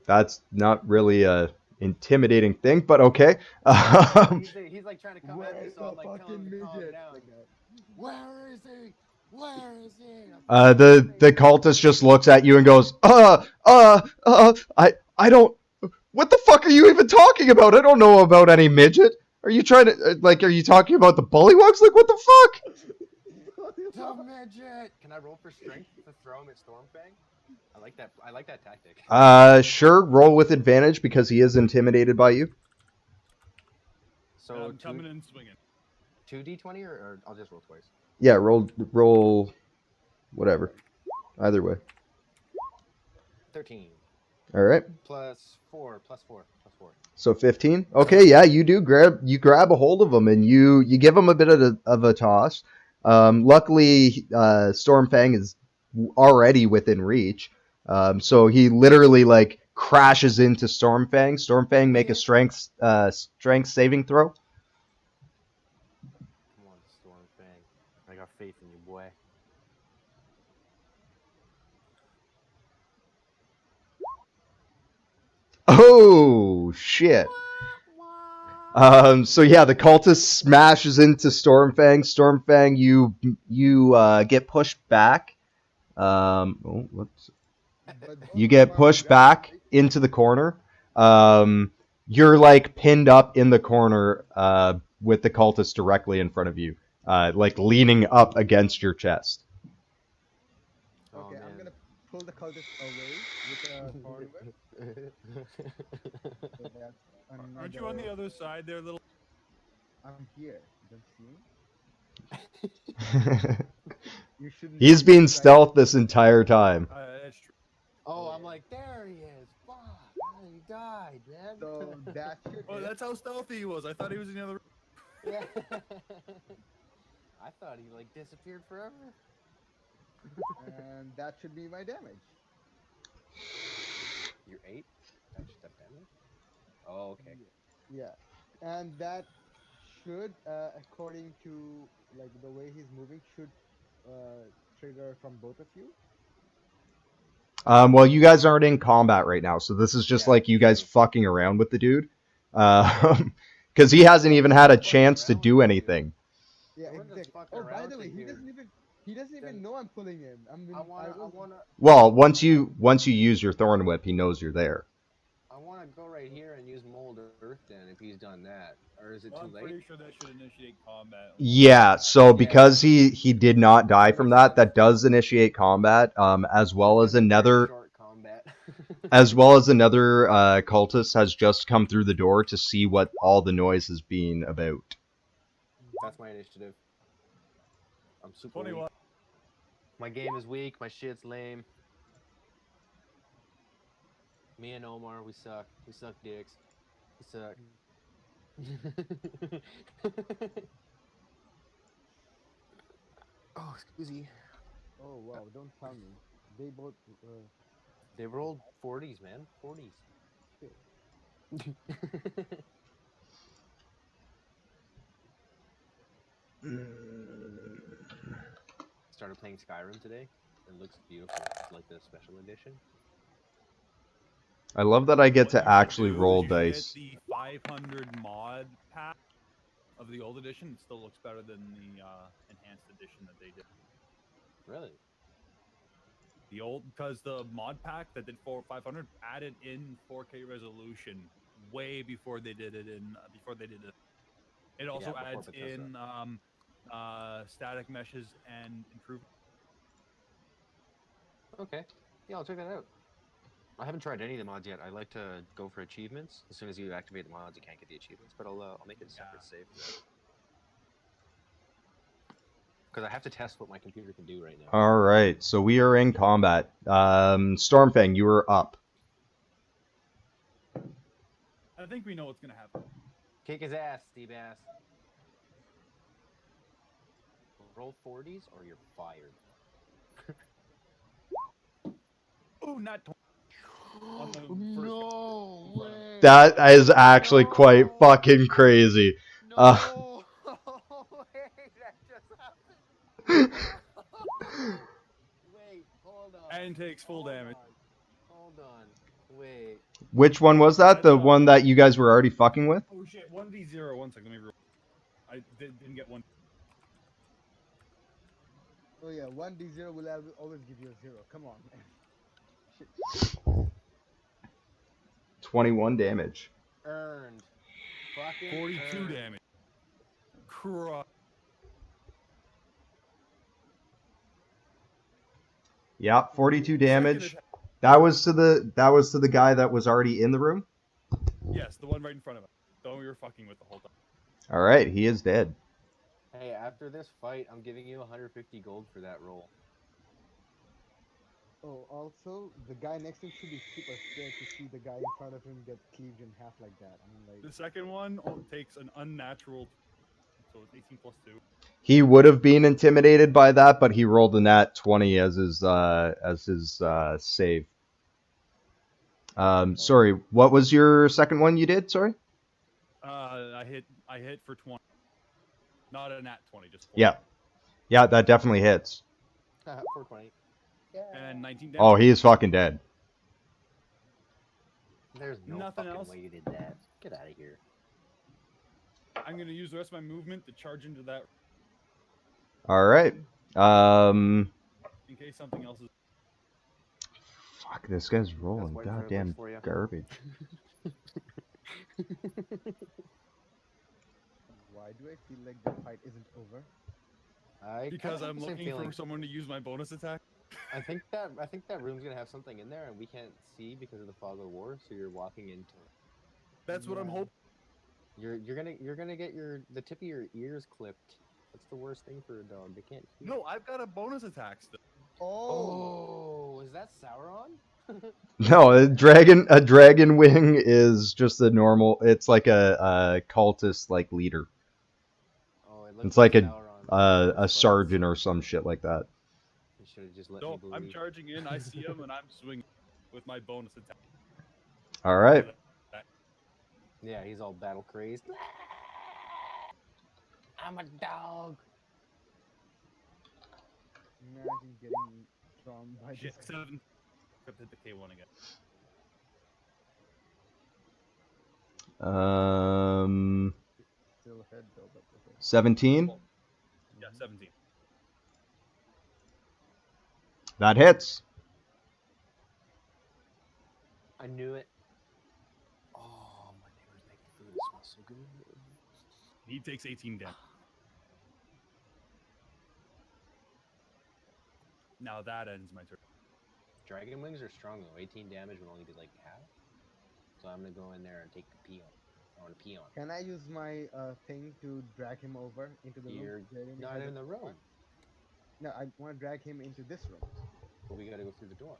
That's not really a intimidating thing, but okay. He's like trying to come at me, Where's so I'm the like telling him to fucking calm midget? down. Like that. Where is he? Where is he? The cultist just looks at you and goes, I don't. What the fuck are you even talking about? I don't know about any midget. Are you trying to are you talking about the bullywugs? Like, what the fuck? The midget. Can I roll for strength to throw him at Stormfang? I like that. I like that tactic. Sure. Roll with advantage because he is intimidated by you. So I'm coming in swinging. 2d20 or I'll just roll twice. Yeah. Roll. Whatever. Either way. 13 All right. plus 4 plus 4 plus 4. So 15. Okay, yeah, you grab a hold of him and you give him a bit of a toss. Luckily, Stormfang is already within reach, so he literally like crashes into Stormfang. Stormfang, make a strength saving throw. Come on, Stormfang. I got faith in you, boy. Oh shit. So yeah, the cultist smashes into Stormfang. Stormfang, you get pushed back. Whoops. But You both of get them are pushed grabbed, back right? into the corner. You're like pinned up in the corner with the cultist directly in front of you, like leaning up against your chest. Oh Okay, I'm man. gonna pull the cultist away with a thorn whip. So that's Aren't you on the another. other side there, little? I'm here. Don't see me? You shouldn't He's see me been try. stealth this entire time. That's true. Oh, Yeah. I'm like, there he is. Fuck. He died, man. So that should Oh, hit. that's how stealthy he was. I thought he was in the other. Yeah. I thought he like disappeared forever. And that should be my damage. You're 8? That's damage? Oh, okay. Yeah. And that should, according to like the way he's moving, should trigger from both of you. Well, you guys aren't in combat right now, so this is just Yeah, like you guys true. fucking around with the dude, because he hasn't even had a chance to do anything. Yeah, We're just exactly. fucking Oh, by around the with way, the dude. he doesn't even Then know I'm pulling him. I wanna Well, once you use your thorn whip, he knows you're there. go right here and use mold earth then if he's done that. Or is it Well, too I'm late? pretty sure that should initiate combat. Yeah, so Yeah. because he did not die That from makes that, sense. that does initiate combat, as well It's as gonna be very another short combat. cultist has just come through the door to see what all the noise has been about. That's my initiative. I'm super 21. weak. My game is weak. My shit's lame. Me and Omar, we suck. We suck dicks. We suck. Oh, excuse me. Oh wow! Don't tell me. They both. They rolled 40s, man. 40s. Shit. Started playing Skyrim today. It looks beautiful. It's like the special edition. I love that I get What to you should actually do roll is you should get dice. the 500 mod pack of the old edition. It still looks better than the enhanced edition that they did. Really? The old, because the mod pack that did 500 added in 4K resolution way before they did it It also Yeah, before adds Bethesda. in static meshes and improved. Okay. Yeah, I'll check that out. I haven't tried any of the mods yet. I like to go for achievements. As soon as you activate the mods, you can't get the achievements, but I'll make it a separate save for that. because I have to test what my computer can do right now. All right, so we are in combat. Stormfang, you are up. I think we know what's gonna happen. Kick his ass, Steve ass. Roll 40s or you're fired. Oh, not 20. On the first No way. That is actually quite fucking crazy. No way. That just happened. Wait, hold on. and takes full damage. Hold on. Wait. Which one was that? The one that you guys were already fucking with? Oh shit! 1d0. 1 second. Let me roll. I didn't get one. Oh yeah, 1d0 will always give you a 0. Come on, man. Shit. 21 damage. Earned. Fucking 42 earned. damage. Crush. Yeah, 42 damage. Second That was to the guy that was already in the room. Yes, the one right in front of us. The one we were fucking with the whole time. All right, he is dead. Hey, after this fight, I'm giving you 150 gold for that roll. Oh, also, the guy next to him should be super scared to see the guy in front of him get cleaved in half like that. I mean, like, The second one takes an unnatural, so it's 18 plus 2. He would have been intimidated by that, but he rolled a nat 20 as his save. Sorry, what was your second one you did? Sorry. I hit for 20. Not a nat 20, just 20. Yeah, that definitely hits. 420. And 19 damage. Oh, he is fucking dead. There's no Nothing fucking else? way you did that. Get out of here. I'm gonna use the rest of my movement to charge into that All right. in case something else is. Fuck, this guy's rolling waiting for it, goddamn looks for you. garbage. why do I feel like the fight isn't over? I Because kinda have I'm the same looking feeling. for someone to use my bonus attack. I think that room's gonna have something in there, and we can't see because of the fog of war. So you're walking into it. That's what I'm Yeah. hoping. You're gonna get the tip of your ears clipped. That's the worst thing for a dog. They can't hear. No, I've got a bonus attack still. Oh, is that Sauron? No, a dragon wing is just a normal. It's like a cultist like leader. Oh, it looks It's like Sauron. a sergeant or some shit like that. You should have just let me No, believe. I'm charging in. I see him and I'm swinging with my bonus attack. All right. Yeah, he's all battle crazed. I'm a dog. Imagine getting drawn by Shit, this. 7. Hit the K1 again. Still ahead though, but okay. 17. Yeah, 17. That hits. I knew it. Oh, my neighbor's making food. It smells so good. He takes 18 damage. Now that ends my turn. Dragon wings are strong though. 18 damage would only be like half. So I'm gonna go in there and take the pee on. I want to pee on. Can I use my thing to drag him over into the You're room? Jeremy not has in a- the room. No, I want to drag him into this room. But we gotta go through the door.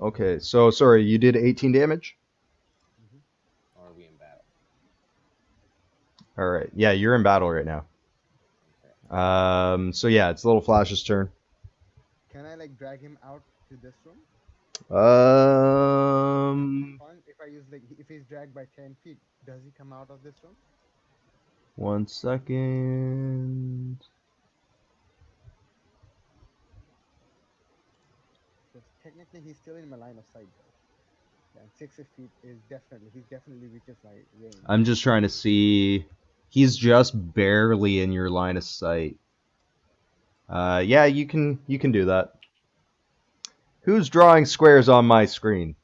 Okay. So sorry, you did 18 damage. Or are we in battle? All right. Yeah, you're in battle right now. Okay. So yeah, it's Little Flash's turn. Can I like drag him out to this room? Fine. If I use like if he's dragged by 10 feet, does he come out of this room? 1 second. Because technically he's still in my line of sight though. And 60 feet is definitely reaches my range. I'm just trying to see. He's just barely in your line of sight. Yeah, you can do that. Who's drawing squares on my screen?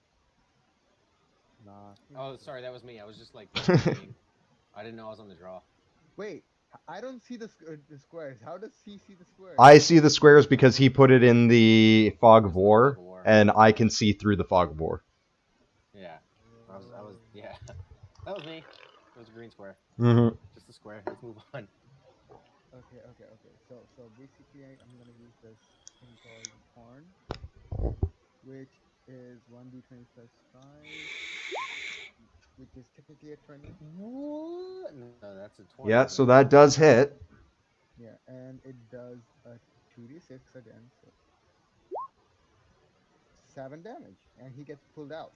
Nah. Oh, sorry, that was me. I was just like waiting. I didn't know I was on the draw. Wait, I don't see the squares. How does he see the squares? I see the squares because he put it in the fog of war, and I can see through the fog of war. Yeah. Yeah. That was me. It was a green square. Mm-hmm. Just a square. Let's move on. Okay. So basically, I'm gonna use this thing called horn, which is 1d20 plus 5, which is technically a 20. What? No, that's a 20. Yeah, but so that does hit. Yeah, and it does a 2d6 again, so 7 damage, and he gets pulled out.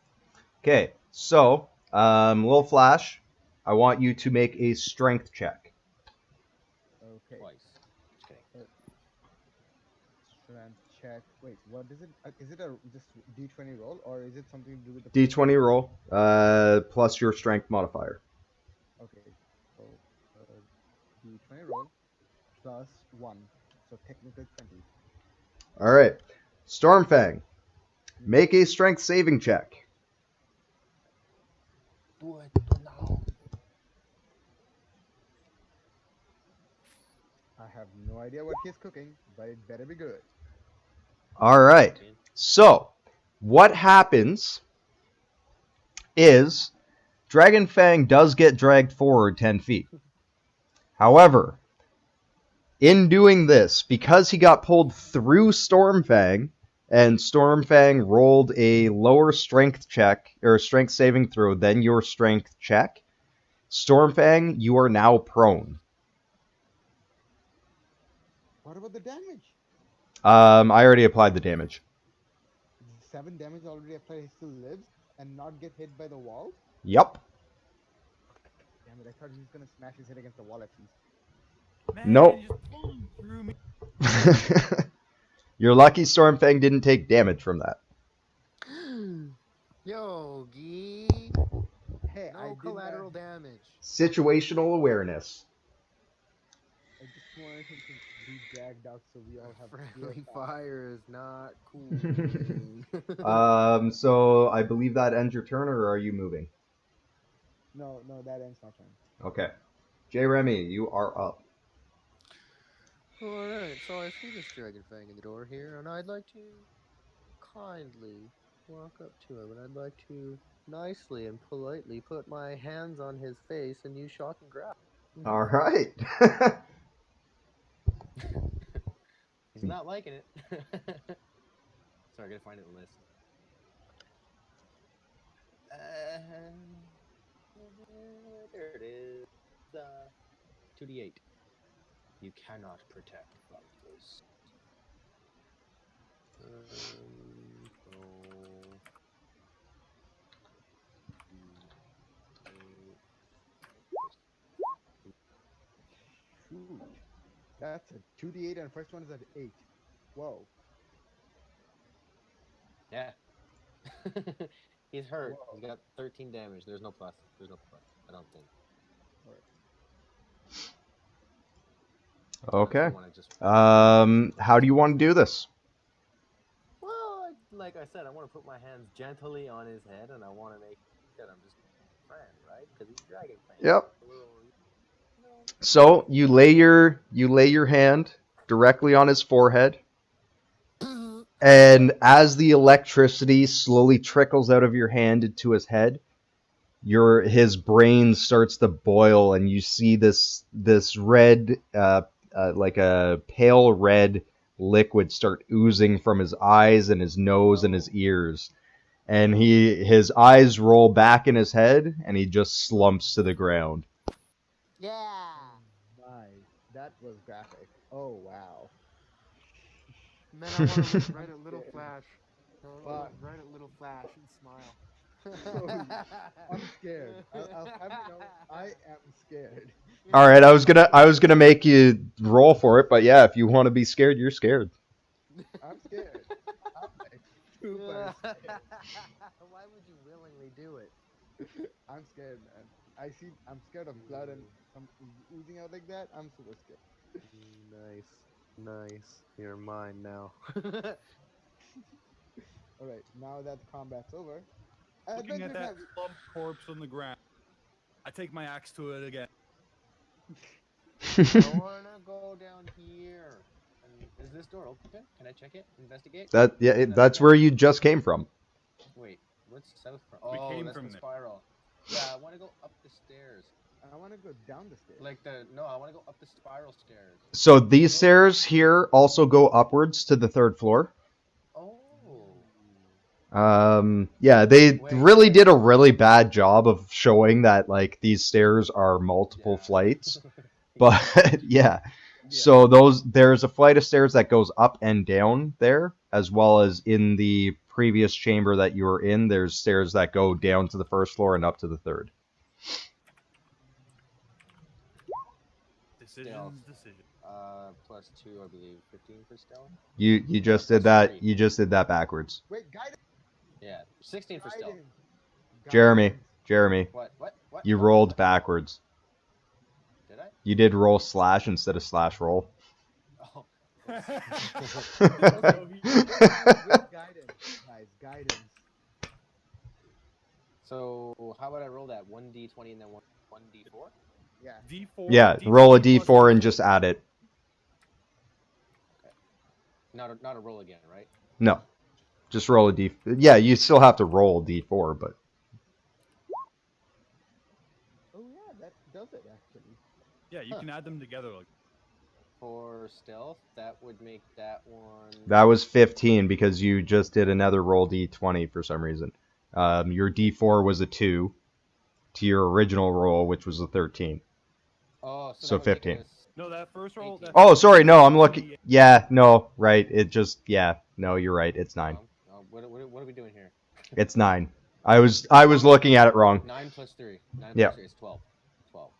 Okay, so Lil Flash, I want you to make a strength check. Okay. twice. Just kidding. Strength check. Wait, what is it? Is it a just d20 roll, or is it something to do with the D20 roll, plus your strength modifier. Okay, so d20 roll plus 1, so technical 20. All right, Stormfang, Mhm. make a strength saving check. Do it now. I have no idea what he's cooking, but it better be good. All right, so what happens is Dragonfang does get dragged forward 10 feet. However, in doing this, because he got pulled through Stormfang, and Stormfang rolled a lower strength check, or strength saving throw than your strength check, Stormfang, you are now prone. What about the damage? I already applied the damage. 7 damage already applied. He still lives and not get hit by the walls. Yup. Damn it! I thought he was gonna smash his head against the wall at least. Man, Nope. you just pulled him through me. You're lucky Stormfang didn't take damage from that. Yogi. Hey, I No didn't. collateral damage. Situational awareness. I just wanted him to be dragged out so we all have Friendly clear path. fire is not cool. So I believe that ends your turn, or are you moving? No, that ends my turn. Okay. J. Remy, you are up. Alright, so I see this dragon fang in the door here, and I'd like to kindly walk up to him, and I'd like to nicely and politely put my hands on his face and use shock and grab. All right. He's not liking it. Sorry, I gotta find it in the list. There it is. 2d8. You cannot protect from this. So... Shoot, that's a 2d8, and first one is at 8. Whoa. Yeah. He's hurt. Whoa. He's got 13 damage. There's no plus. I don't think. Okay. Unless you wanna just... How do you want to do this? Well, like I said, I want to put my hands gently on his head, and I want to make that I'm just a friend, right? Because he's a dragon fan. Yep. A little, So you lay your hand directly on his forehead, and as the electricity slowly trickles out of your hand into his head, his brain starts to boil, and you see this red, like a pale red liquid start oozing from his eyes and his nose and his ears, and his eyes roll back in his head, and he just slumps to the ground. Yeah! Nice. That was graphic. Oh, wow. Man, I want to look right at Little Flash. I want to Fuck. look right at Little Flash and smile. I'm scared. I'll have you know, I am scared. All right, I was gonna make you roll for it, but yeah, if you want to be scared, you're scared. I'm scared. I'm like super scared. Why would you willingly do it? I'm scared, man. I'm scared of blood and some oozing out like that. I'm super scared. Nice. You're mine now. All right, now that the combat's over, Looking at adventure that time. plump corpse on the ground, I take my axe to it again. I wanna go down here. And is this door open? Can I check it? Investigate? That's where you just came from. Wait, what's south from? We Oh, came that's from the there. spiral. Yeah, I want to go up the stairs. I want to go down the stairs. No, I want to go up the spiral stairs. So these stairs here also go upwards to the 3rd floor. Oh. Yeah, they Wait. really did a really bad job of showing that like these stairs are multiple Yeah. flights. But yeah. So there's a flight of stairs that goes up and down there, as well as in the previous chamber that you were in, there's stairs that go down to the 1st floor and up to the 3rd. Decision. +2, I believe. 15 for stealth. You just did plus that. 3. You just did that backwards. Wait, guidance. Yeah, 16 for stealth. Guidance. Jeremy, Jeremy, What? you rolled backwards. Did I? You did roll slash instead of slash roll. Oh. With guidance, guys. Guidance. So how about I roll that 1d20 and then 1d4? Yeah. D4. Yeah, D20 roll a plus d4 and just add it. Not a roll again, right? No, just roll a d. Yeah, you still have to roll a d4, but Oh yeah, that does it actually. Yeah, you can add them together. Like For stealth, that would make that one. that was 15 because you just did another roll d20 for some reason. Your d4 was a 2 to your original roll, which was a 13. Oh, So that would make it 15. no, that first roll. 18. Oh, sorry, no, I'm looking. Yeah, no, right. It just, yeah, no, you're right. It's 9. What are we doing here? It's 9. I was looking at it wrong. 9 plus 3. 9 Yeah. plus 3 is 12. 12.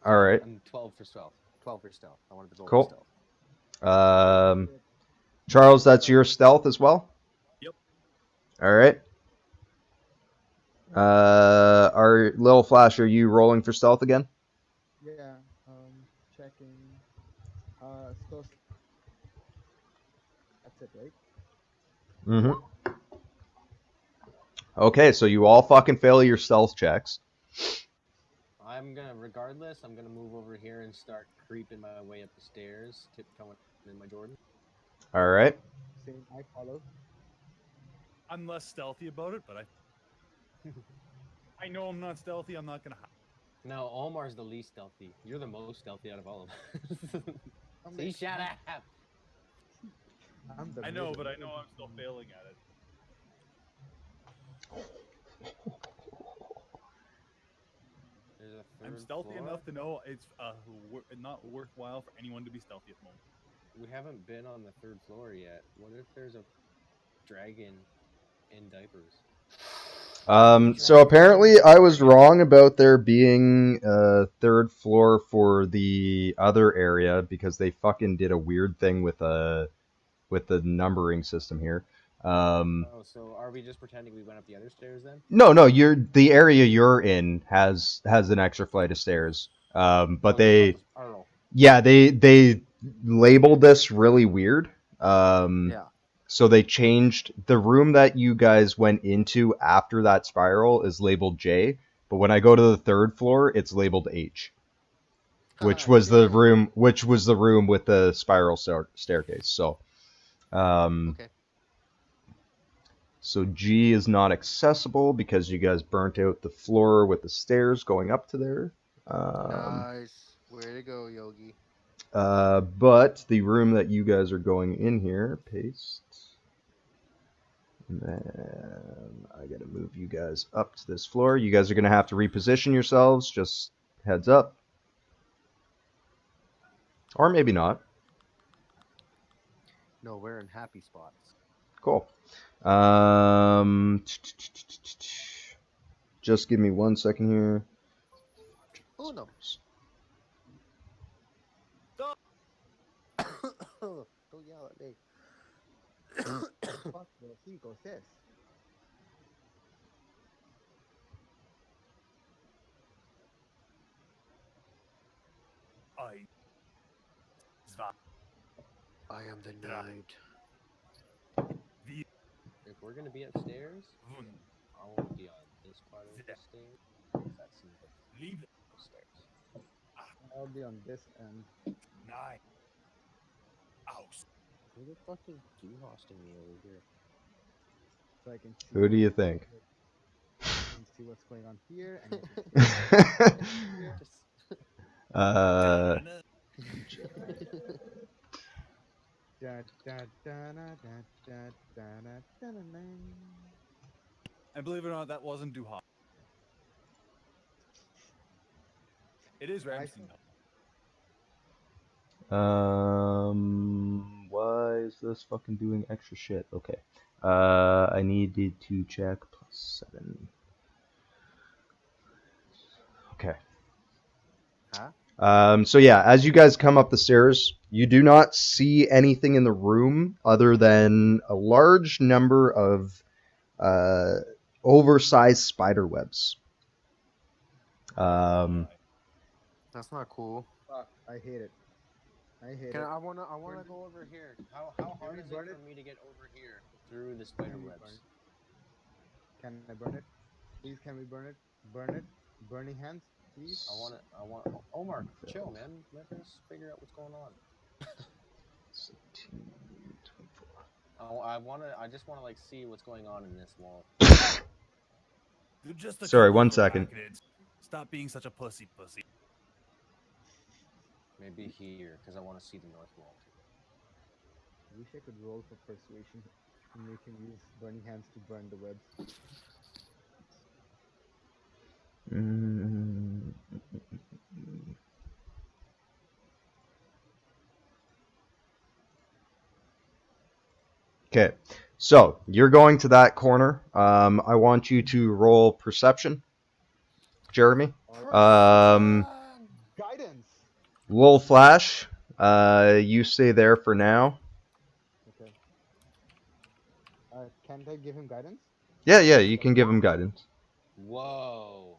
All right. I'm 12 for stealth. 12 for stealth. I wanted to roll Cool. for stealth. Charles, that's your stealth as well? Yep. All right. Our Little Flash, are you rolling for stealth again? Yeah. Checking. So that's it, right? Mm-hmm. Okay, so you all fucking fail your stealth checks. Regardless, I'm gonna move over here and start creeping my way up the stairs, tiptoeing in my Jordan. All right. Same. I follow. I'm less stealthy about it, but I know I'm not stealthy. I'm not gonna hide. No, Omar's the least stealthy. You're the most stealthy out of all of us. I'm See, like, shut up. I know, but I know I'm still failing at it. I'm stealthy enough to know it's not worthwhile for anyone to be stealthy at the moment. We haven't been on the 3rd floor yet. What if there's a dragon in diapers? So apparently I was wrong about there being a 3rd floor for the other area because they fucking did a weird thing with the numbering system here. So are we just pretending we went up the other stairs then? No, the area you're in has an extra flight of stairs. But they labeled this really weird. Yeah. So they changed the room that you guys went into after that spiral is labeled J, but when I go to the 3rd floor, it's labeled H, which was the room with the spiral staircase. So, Okay. So G is not accessible because you guys burnt out the floor with the stairs going up to there. Nice. Way to go, Yogi. But the room that you guys are going in here, paste. And then I gotta move you guys up to this floor. You guys are gonna have to reposition yourselves, just heads up. Or maybe not. No, we're in happy spots. Cool. Just give me 1 second here. Oh no. Don't yell at me. 4, 5, 6. I am the night. If we're gonna be upstairs, I want to be on this part of the stairs. That seems like Leave the stairs. I'll be on this end. 9. House. Who the fuck is hosting me over here? So I can see. Who do you think? see what's going on here. And make it here. Just Da, da, da, da, da, da, da, da, da, da, da. And believe it or not, that wasn't too hot. It is I Ramstein. Why is this fucking doing extra shit? Okay. I needed to check +7. Okay. huh? So yeah, as you guys come up the stairs, you do not see anything in the room other than a large number of oversized spider webs. That's not cool. fuck. I hate it. I hate Can it. I wanna Burn- go over here. How hard we is it burn for it? me to get over here through the spider Can we webs? burn it? Can I burn it? Please, can we burn it? Burn it. Burning hands, please. I want. Omar, chill, man. Let us figure out what's going on. 17, 24. I just wanna like see what's going on in this wall. You're just a Sorry, couple 1 of second. arachnids. Stop being such a pussy. Maybe here, because I want to see the north wall too. I wish I could roll for persuasion and make him use burning hands to burn the webs. Okay, so you're going to that corner. I want you to roll perception, Jeremy. Guidance. Lil Flash, you stay there for now. Okay. Can't I give him guidance? Yeah, you can give him guidance. Whoa.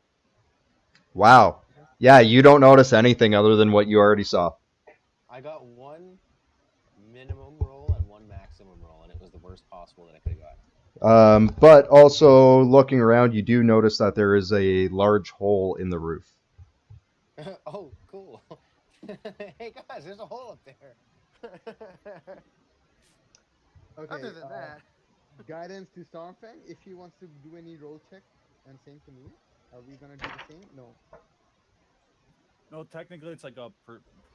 Wow. Yeah, you don't notice anything other than what you already saw. I got one minimum roll and one maximum roll, and it was the worst possible that I could have gotten. But also looking around, you do notice that there is a large hole in the roof. Oh, cool. Hey guys, there's a hole up there. Okay. Other than that, Guidance to Stormfang if he wants to do any roll check, and same to me. Are we gonna do the same? No. No, technically it's like a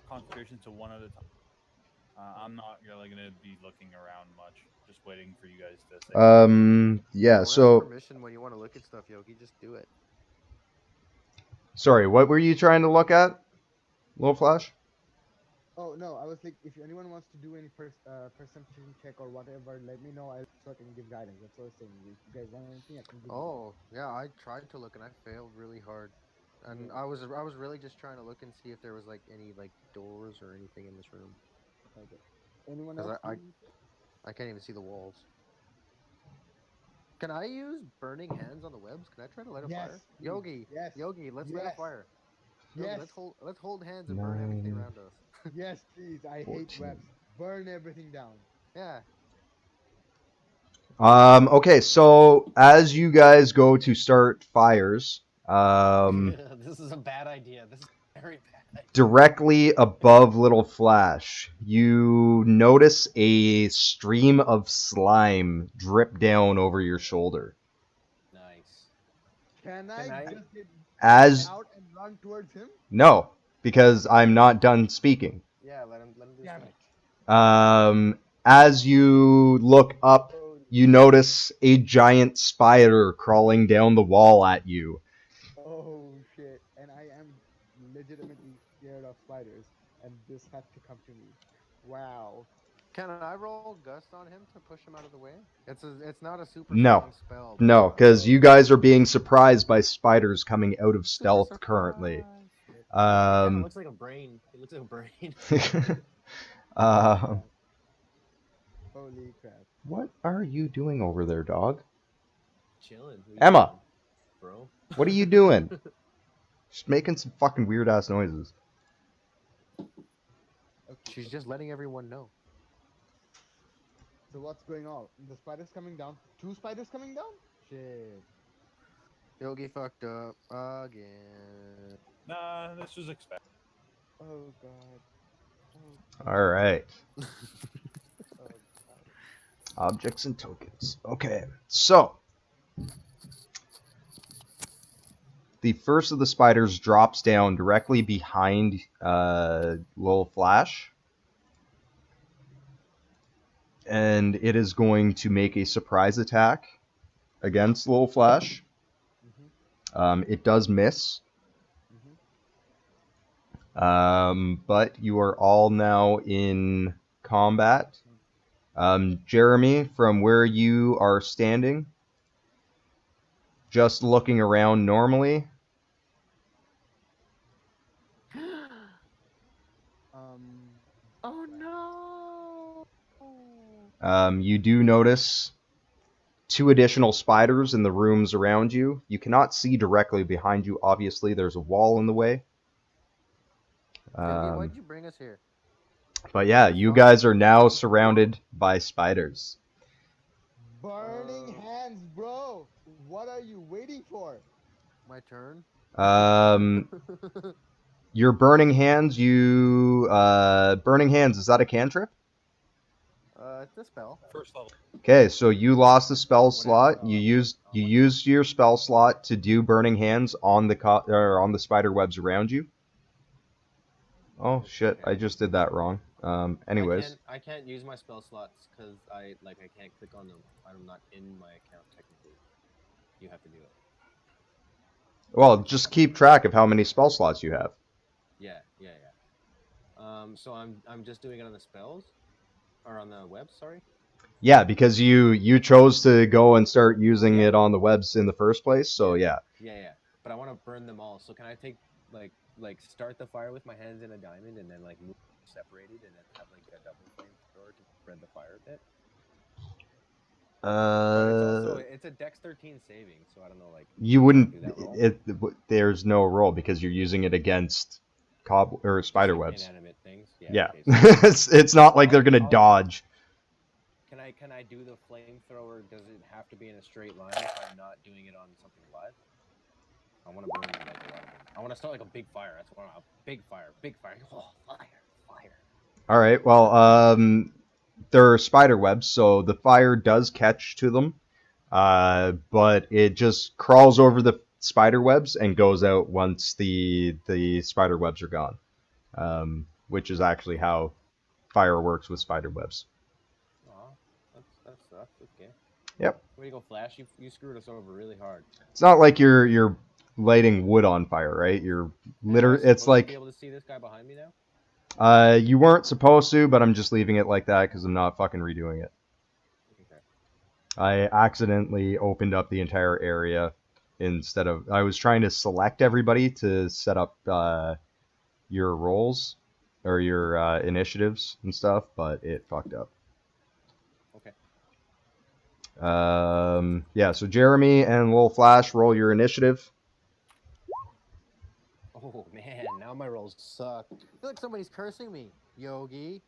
concentration to one at a time. I'm not really gonna be looking around much. Just waiting for you guys to say. Yeah, don't ask so permission when you want to look at stuff, Yogi. Just do it. sorry, what were you trying to look at, Lil Flash? Oh no, I was like, if anyone wants to do any perception check or whatever, let me know. So I can give guidance. That's what I was saying. If you guys want anything, I can give. Oh, yeah, I tried to look and I failed really hard. And Yeah. I was really just trying to look and see if there was like any like doors or anything in this room. Okay. Anyone Because else? I can't even see the walls. Can I use burning hands on the webs? Can I try to light a Yes, fire? please. Yogi, Yes. Yogi, let's light a Yes. fire. Yogi, Yes. let's hold hands and burn everything 9. around us. Yes, please. I hate 14. webs. Burn everything down. Yeah. Okay, so as you guys go to start fires, This is a bad idea. This is a very bad idea. directly above Little Flash, you notice a stream of slime drip down over your shoulder. Nice. Can I- I just get As out and run towards him? no, because I'm not done speaking. Yeah, let him do his Damn thing. it. As you look up, Oh, you notice a giant spider crawling down the wall at you. oh shit. And I am legitimately scared of spiders, and this had to come to me. Wow. Can I roll gust on him to push him out of the way? It's not a super No. strong spell. No, but- because you guys are being surprised by spiders coming out of Super stealth currently. surprise. It kind of Um, looks like a brain. It looks like a brain. Holy crap. What are you doing over there, dog? Chilling. What are you Emma. doing, bro. What are you doing? Just making some fucking weird ass noises. Okay. She's just letting everyone know. So what's going on? The spiders coming down? 2 spiders coming down? Shit. Yogi fucked up again. Nah, this was expected. Oh god. Oh, All right. oh god. Objects and tokens. Okay, so the first of the spiders drops down directly behind Lil Flash. And it is going to make a surprise attack against Lil Flash. It does miss. But you are all now in combat. Jeremy, from where you are standing, just looking around normally, Oh no! you do notice 2 additional spiders in the rooms around you. You cannot see directly behind you, obviously. There's a wall in the way. Yogi, why'd you bring us here? But yeah, you guys are now surrounded by spiders. Burning hands, bro. What are you waiting for? My turn. Your burning hands, burning hands, is that a cantrip? It's a spell. First level. Okay, so you lost the spell Whatever slot. spell You it used was. you used your spell slot to do burning hands on the on the spider webs around you. Oh shit, I just did that wrong. Anyways. I can't use my spell slots because I can't click on them. I'm not in my account technically. You have to do it. Well, just keep track of how many spell slots you have. Yeah. So I'm just doing it on the spells, or on the web. Sorry. Yeah, because you chose to go and start using it on the webs in the first place. So yeah. Yeah. But I want to burn them all. So can I take like start the fire with my hands in a diamond and then like move separated and then have like a double flamethrower to spread the fire a bit? It's a Dex 13 saving, so I don't know like. You wouldn't. Do that roll? There's no roll because you're using it against spider webs. Inanimate things. Yeah, Okay, so it's not like they're gonna dodge. Can I do the flamethrower? Does it have to be in a straight line if I'm not doing it on something live? I want to burn like a lot of them. I want to start like a big fire. That's what I want. Big fire. Oh, fire. All right. Well, they're spider webs, so the fire does catch to them, but it just crawls over the spider webs and goes out once the spider webs are gone, which is actually how fire works with spider webs. Aw, that sucks. Okay. Yep. Way to go, Flash. You screwed us over really hard. It's not like you're lighting wood on fire, right? You're literally. It's like. Be able to see this guy behind me now. You weren't supposed to, but I'm just leaving it like that because I'm not fucking redoing it. Okay. I accidentally opened up the entire area instead of... I was trying to select everybody to set up your roles or your initiatives and stuff, but it fucked up. Okay. Yeah, so Jeremy and Lil Flash, roll your initiative. Oh man, now my rolls suck. I feel like somebody's cursing me, Yogi.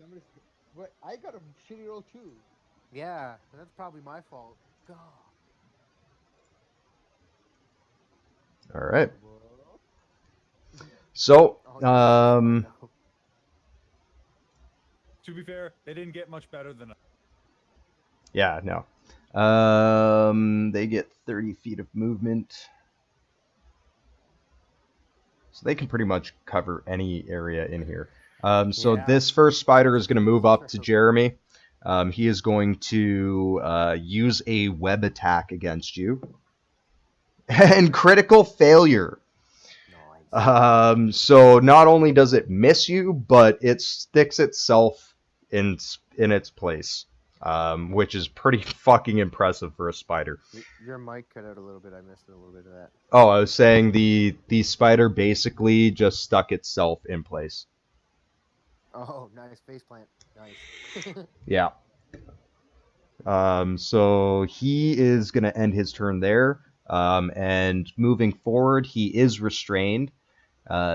But I got a shitty roll too. Yeah, that's probably my fault. God. All right. So, To be fair, they didn't get much better than us. yeah, no. They get 30 feet of movement. So they can pretty much cover any area in here. So this first spider is going to move up to Jeremy. He is going to use a web attack against you. And critical failure. Nice. So not only does it miss you, but it sticks itself in its place. Which is pretty fucking impressive for a spider. Your mic cut out a little bit. I missed a little bit of that. Oh, I was saying the spider basically just stuck itself in place. Oh, nice faceplant. Nice. Yeah. So he is going to end his turn there. And moving forward, he is restrained.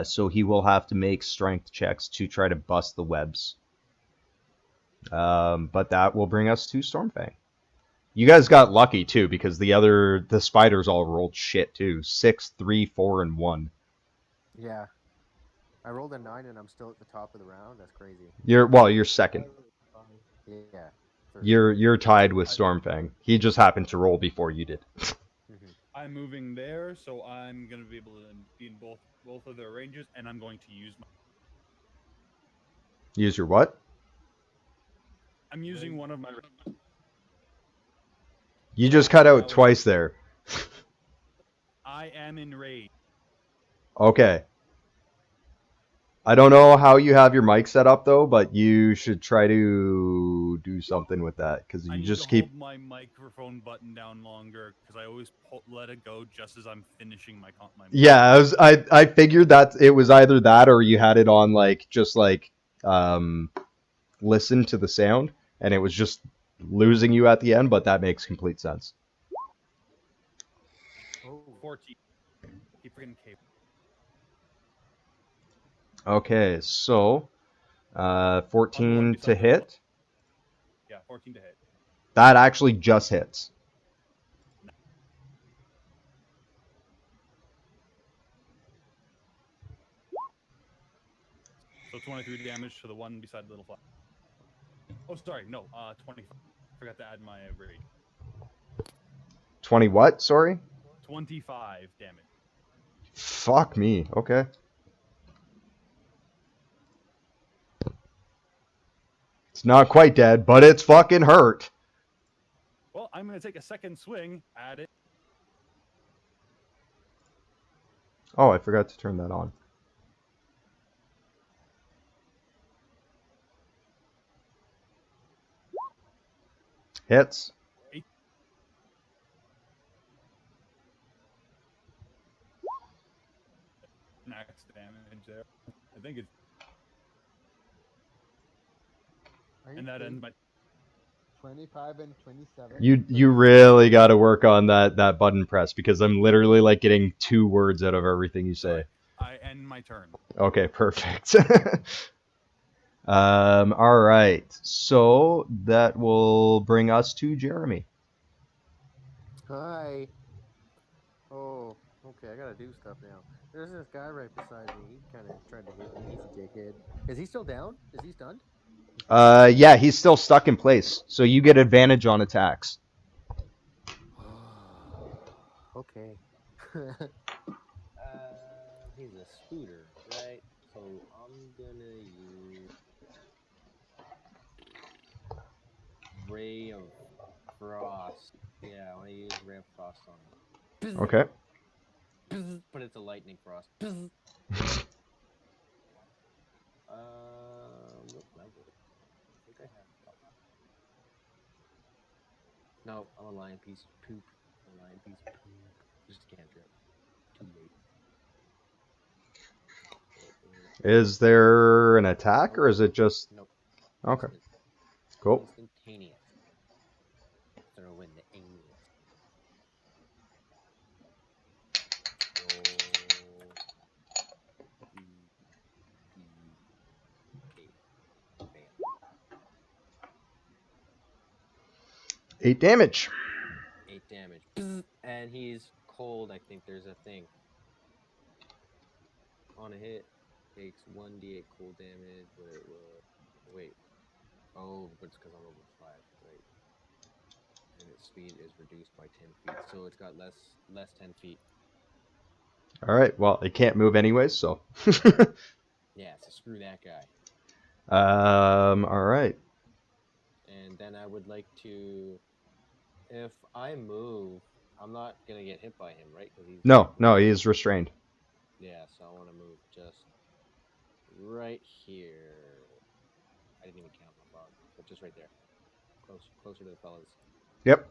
So he will have to make strength checks to try to bust the webs. But that will bring us to Stormfang. You guys got lucky too, because the spiders all rolled shit too. 6, 3, 4, and 1. Yeah. I rolled a 9 and I'm still at the top of the round. That's crazy. You're second. Yeah. You're tied with Stormfang. He just happened to roll before you did. I'm moving there, so I'm gonna be able to be in both of their ranges, and I'm going to use my. Use your what? I'm using one of my. You just cut out Now twice there. I am in rage. Okay. I don't know how you have your mic set up though, but you should try to do something with that because I you need to just keep. hold my microphone button down longer because I always let it go just as I'm finishing my. Yeah, I figured that it was either that or you had it on like just like listen to the sound and it was just losing you at the end, but that makes complete sense. Oh, 14. Keep forgetting cable. Okay, so On the one 14 beside to the little. hit. Yeah, 14 to hit. That actually just hits. So 23 damage to the one beside the little flag. Oh, sorry, no, 25. Forgot to add my rage. 20 what? Sorry? 25 damage. Fuck me. Okay. It's not quite dead, but it's fucking hurt. Well, I'm gonna take a second swing at it. Oh, I forgot to turn that on. Hits. Max damage there. I think it's. Are you And that ends saying my. 25 and 27? You really got to work on that button press because I'm literally like getting 2 words out of everything you say. Sorry, I end my turn. Okay, perfect. All right. So that will bring us to Jeremy. hi. Oh, okay. I gotta do stuff now. There's this guy right beside me. He kind of tried to hit me. He's a dickhead. Is he still down? Is he stunned? Yeah, he's still stuck in place, so you get advantage on attacks. Okay. He's a scooter, right? So I'm gonna use Ray of Frost. Yeah, I want to use Ray of Frost on him. Okay. But it's a lightning frost. Nope, not good. I think I have. No, I'm a lion piece of poop. A lion piece of poop. Just a cantrip. Too late. Is there an attack or is it just Nope. okay? Instant. Cool. Instantaneous. Throw in the alias. Roll. Okay. Bam. 8 damage. 8 damage. And he's cold. I think there's a thing. On a hit, takes 1d8 cold damage, but it will. Wait. Oh, but it's because I'm over 5. Right. And its speed is reduced by 10 feet. So it's got less 10 feet. All right. Well, it can't move anyways, so. Yeah, so screw that guy. All right. And then I would like to. If I move, I'm not going to get hit by him, right? Because he's. No, he is restrained. Yeah, so I want to move just right here. I didn't even count my bug, but just right there. Closer to the fellas. Yep.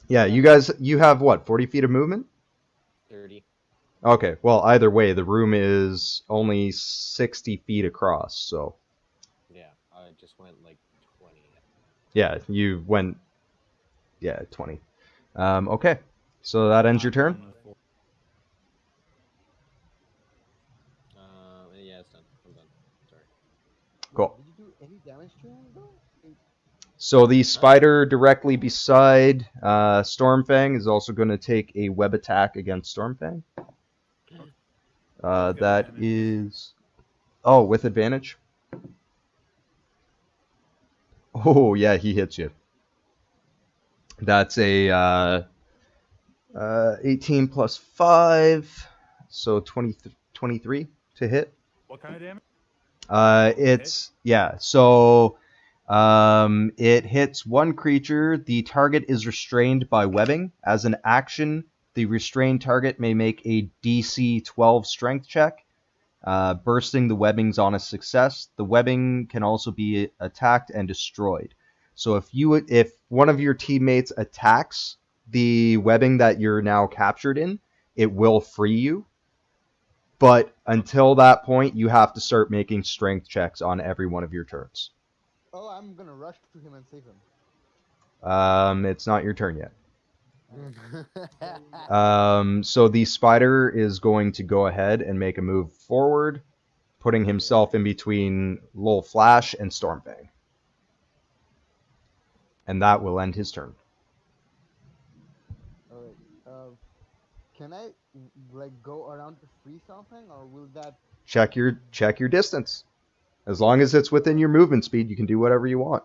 Yeah, you have what, 40 feet of movement? 30. Okay, well, either way, the room is only 60 feet across, so. Yeah, I just went like 20. Yeah, you went. Yeah, 20. Okay, so that ends your turn? Done with four. Yeah, it's done. I'm done. Sorry. Cool. Did you do any damage to him though? So the spider directly beside Stormfang is also going to take a web attack against Stormfang. Let's get That advantage. is. Oh, with advantage? Oh, yeah, he hits you. That's a 18 plus 5, so 23 to hit. What kind of damage? hit? It's yeah. So it hits one creature. The target is restrained by webbing. As an action, the restrained target may make a DC 12 Strength check. Bursting the webbings on a success. The webbing can also be attacked and destroyed. So if one of your teammates attacks the webbing that you're now captured in, it will free you. But until that point, you have to start making strength checks on every one of your turns. Oh, I'm gonna rush to him and save him. It's not your turn yet. So the spider is going to go ahead and make a move forward, putting himself in between Lol Flash and Stormfang. And that will end his turn. Alright. Can I like go around to free something, or will that? Check your distance. As long as it's within your movement speed, you can do whatever you want.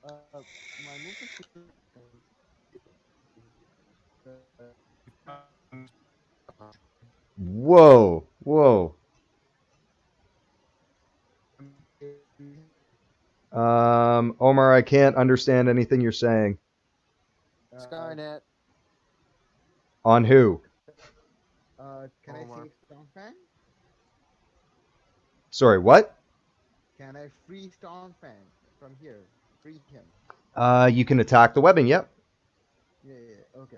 My movement speed. Whoa. Omar, I can't understand anything you're saying. Skynet. On who? Can I Omar. save Stormfang? Sorry, what? Can I free Stormfang from here? Free him. You can attack the webbing, yep. Yeah. Okay.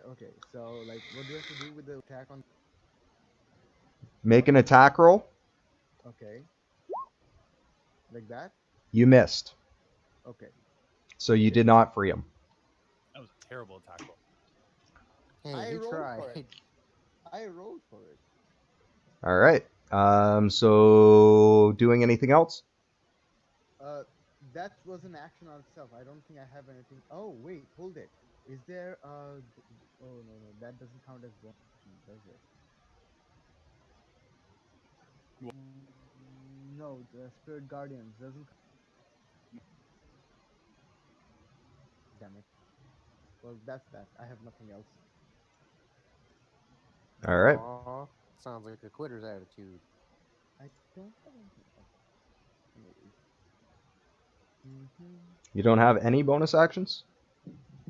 So like, what do I have to do with the attack on? Make an attack roll. Okay. Like that. You missed. Okay. So you did not free him. That was a terrible attack roll. Hey, I you rolled tried. for it. I rolled for it. All right. So doing anything else? That was an action on itself. I don't think I have anything. Oh wait, hold it. Is there Oh no, that doesn't count as bonus action, does it? What? No, the Spirit Guardians doesn't. Damn it. Well, that's that. I have nothing else. All right. Aw, sounds like a quitter's attitude. I don't have anything else. Anyways. You don't have any bonus actions?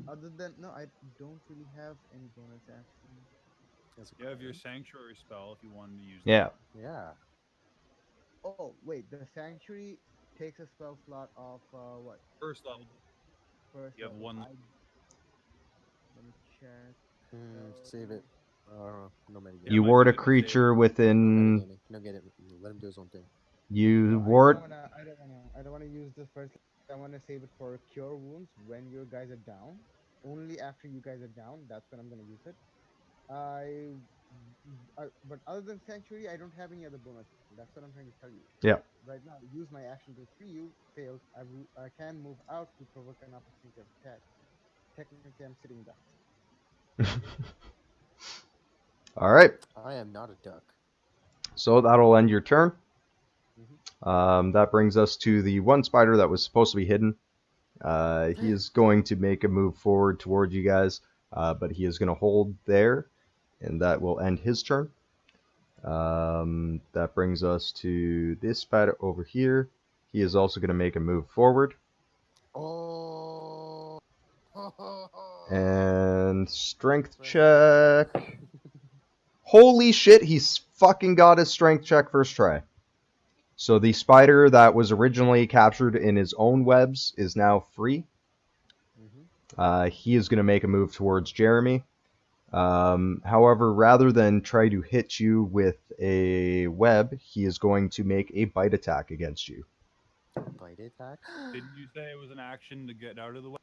Other than no, I don't really have any bonus action. That's You have your okay. sanctuary spell if you wanted to use Yeah. Yeah. Oh wait, the Sanctuary takes a spell slot of what? that. First level. First You have level. one. Let me check. Save it. No metagaming. Yeah, You my ward a bad, you saved. creature No within. metagaming. No, get it. Let him do his own thing. You No, ward. I don't wanna use the first. I wanna save it for cure wounds when your guys are down. Only after you guys are down, that's when I'm gonna use it. But other than Sanctuary, I don't have any other bonus. That's what I'm trying to tell you. Yeah. Right now, use my action to free you. Fails. I can move out to provoke an opportunity of attack. Technically, I'm sitting ducks. All right. I am not a duck. So that'll end your turn. Mhm. That brings us to the one spider that was supposed to be hidden. He is going to make a move forward towards you guys, but he is going to hold there, and that will end his turn. That brings us to this spider over here. He is also going to make a move forward. Oh. And strength Fresh check. Holy shit, he's fucking got his strength check first try. So the spider that was originally captured in his own webs is now free. He is going to make a move towards Jeremy. However, rather than try to hit you with a web, he is going to make a bite attack against you. Bite attack? Didn't you say it was an action to get out of the way?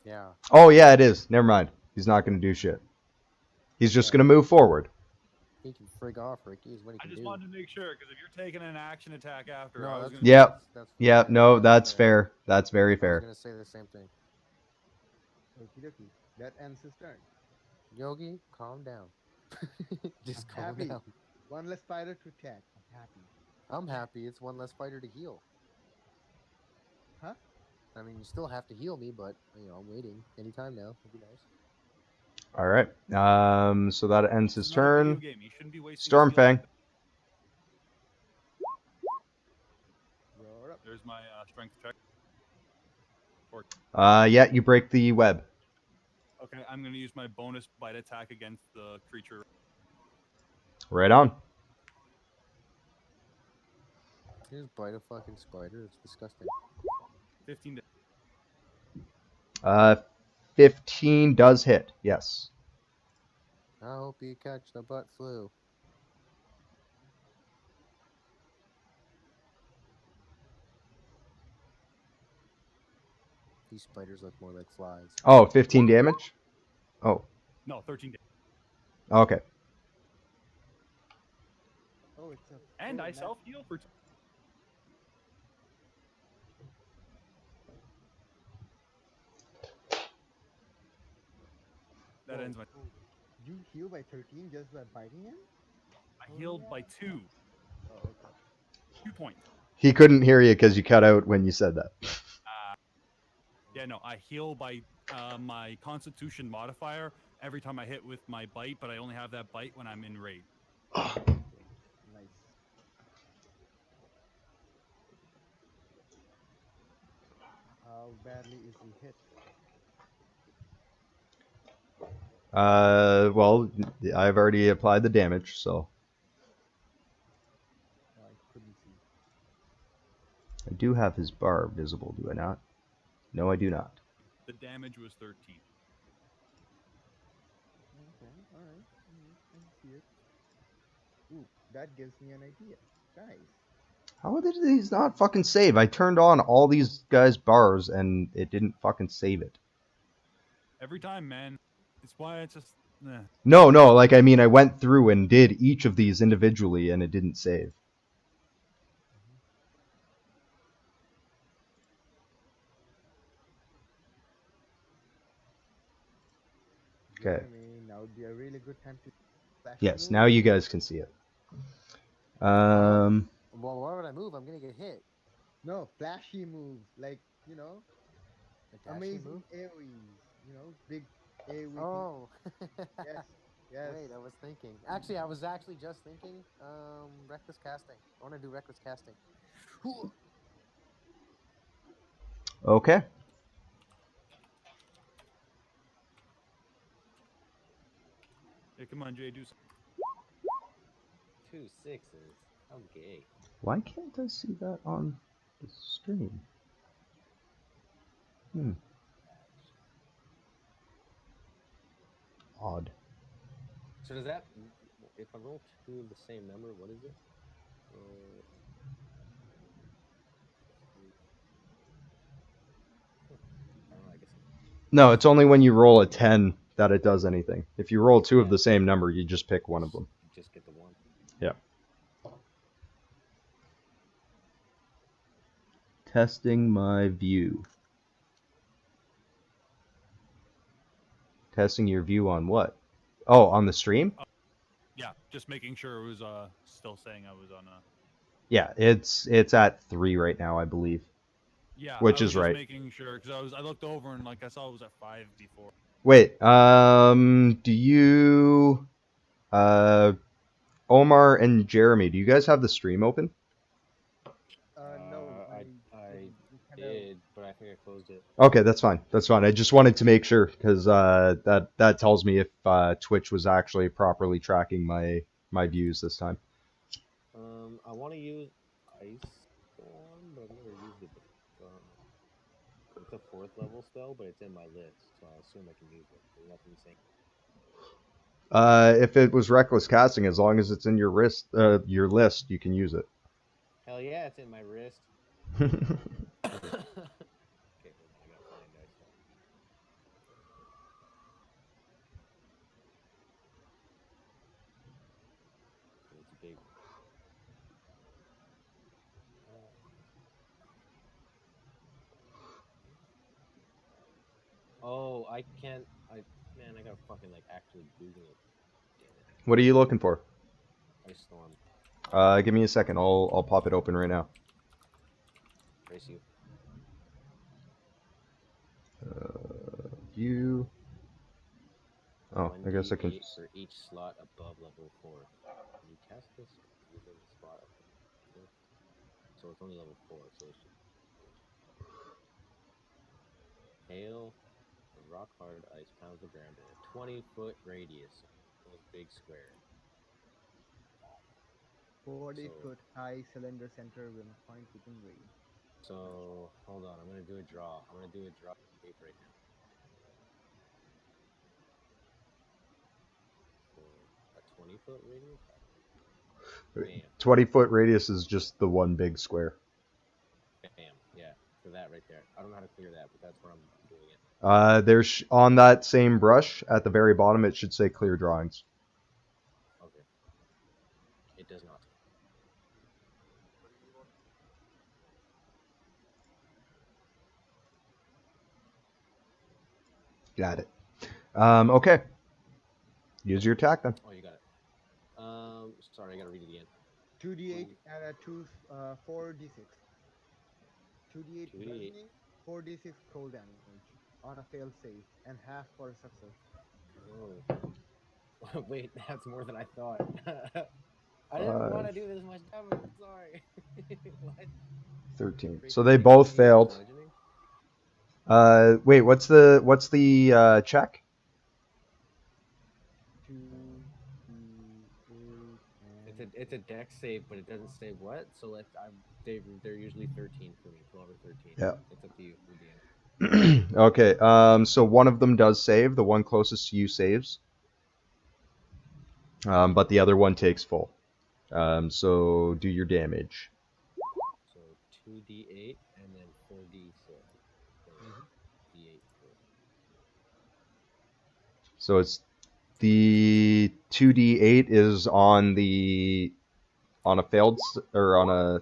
Yeah. Oh, yeah, it is. Never mind. He's not going to do shit. He's just going to move forward. He can frig off, Ricky, is what he I can just do. wanted to make sure because if you're taking an action attack after, No, I was that's gonna. Yep. That's Yeah, fair. no, that's fair. That's very I was fair. gonna say the same thing. Okie dokie. That ends his turn. Yogi, calm down. Just I'm calm happy. down. One less spider to attack. I'm happy. I'm happy it's one less fighter to heal. Huh? I mean, you still have to heal me, but I'm waiting. Anytime now. It'd be nice. All right. So that ends This his is not a video turn. game. You shouldn't be wasting Stormfang. skills like that. You're up. There's my strength check. Yeah, you break the web. Okay, I'm gonna use my bonus bite attack against the creature. Right on. You just bite a fucking spider. It's disgusting. 15 to 15 does hit. Yes. I hope you catch the butt flu. These spiders look more like flies. Oh, 15 damage? Oh, no 13 to okay. Oh, it's a. and oh, I nat- self heal for 2. That whoa, ends my. oh, you heal by 13 just by biting him? I Oh, healed yeah. by 2. Oh, okay. 2 points. He couldn't hear you because you cut out when you said that. Yeah, no, I heal by my Constitution modifier every time I hit with my bite, but I only have that bite when I'm in raid. Okay, nice. How badly is he hit? Well, I've already applied the damage, so Oh, I couldn't see. I do have his bar visible, do I not? No, I do not. The damage was 13. Okay, alright. I see it. Ooh, that gives me an idea. Guys, How did these not fucking save? I turned on all these guys' bars and it didn't fucking save it. Every time, man. It's why it's just. No, like I mean I went through and did each of these individually and it didn't save. Okay. Jeremy, now would be a really good time to flash Yes, move. now you guys can see it. Well, why would I move? I'm gonna get hit. No, flashy moves, like, A dashy amazing move? AoEs, big AoE Oh. Yes, yes. Wait, I was thinking. Actually, I was just thinking. Reckless casting. I want to do reckless casting. Okay. Hey, come on, Jay, do something. 2 6s. How gay. Why can't I see that on the stream? Odd. So does that, if I roll 2 of the same number, what is it? Roll. I don't know. I guess. No, it's only when you roll a 10 that it does anything. If you roll two of Yeah. the same number, you just pick one of them. You just get the 1. Yeah. Testing my view. Testing your view on what? Oh, on the stream? Yeah, just making sure it was still saying I was on a. Yeah, it's at 3 right now, I believe. Yeah, Which I was is just right. making sure because I looked over and like I saw it was at 5 before. Wait, do you, Omar and Jeremy, do you guys have the stream open? No, I didn't. We kinda- did, but I think I closed it. Okay, that's fine. That's fine. I just wanted to make sure because that tells me if Twitch was actually properly tracking my views this time. I want to use Ice Storm, but I've never used it before. It's a 4th level spell, but it's in my list, so I assume I can use it. There's nothing saying. If it was reckless casting, as long as it's in your list, you can use it. Hell yeah, it's in my wrist. Okay, hold on. I gotta find Ice Storm. It's a big one. Oh, I can't. Man, I gotta fucking like actually Google it. Damn it. What are you looking for? Ice Storm. Give me a second. I'll pop it open right now. Trace you. View. Oh, I guess I can. 1d8 for each slot above level 4. Can you cast this within the spot of the So it's only level 4, so it's just hail. The rock hard ice pounds the ground in a 20-foot radius. Those big square. 40-foot high cylinder center with point within range. So hold on, I'm gonna do a draw. I'm gonna do a draw shape right now. For a 20-foot radius. Bam, 20-foot radius is just the one big square. bam. Yeah, for that right there. I don't know how to clear that, but that's where I'm doing it. There's on that same brush at the very bottom. It should say clear drawings. Okay. It does not. Got it. Okay. Use your attack then. Oh, you got it. Sorry, I gotta read it again. 2d8 and a 4d6. 2d8 2d8. bludgeoning, 4d6 cold damage on a failed save, and half for a success. Oh. Wait, that's more than I thought. I didn't want to do this much damage. I'm sorry. What? 13. Rate So they 2d8 both failed. bludgeoning? Wait, what's the check? 2d8 It's a dex save, but it doesn't say what. So they're usually 13 for me, 12 or 13. Yeah. It's up to you, the DM. Okay. So one of them does save. The one closest to you saves. But the other one takes full. So do your damage. So 2d8 and then 4d6. So d8 4. So it's the 2d8 is on a failed or on a,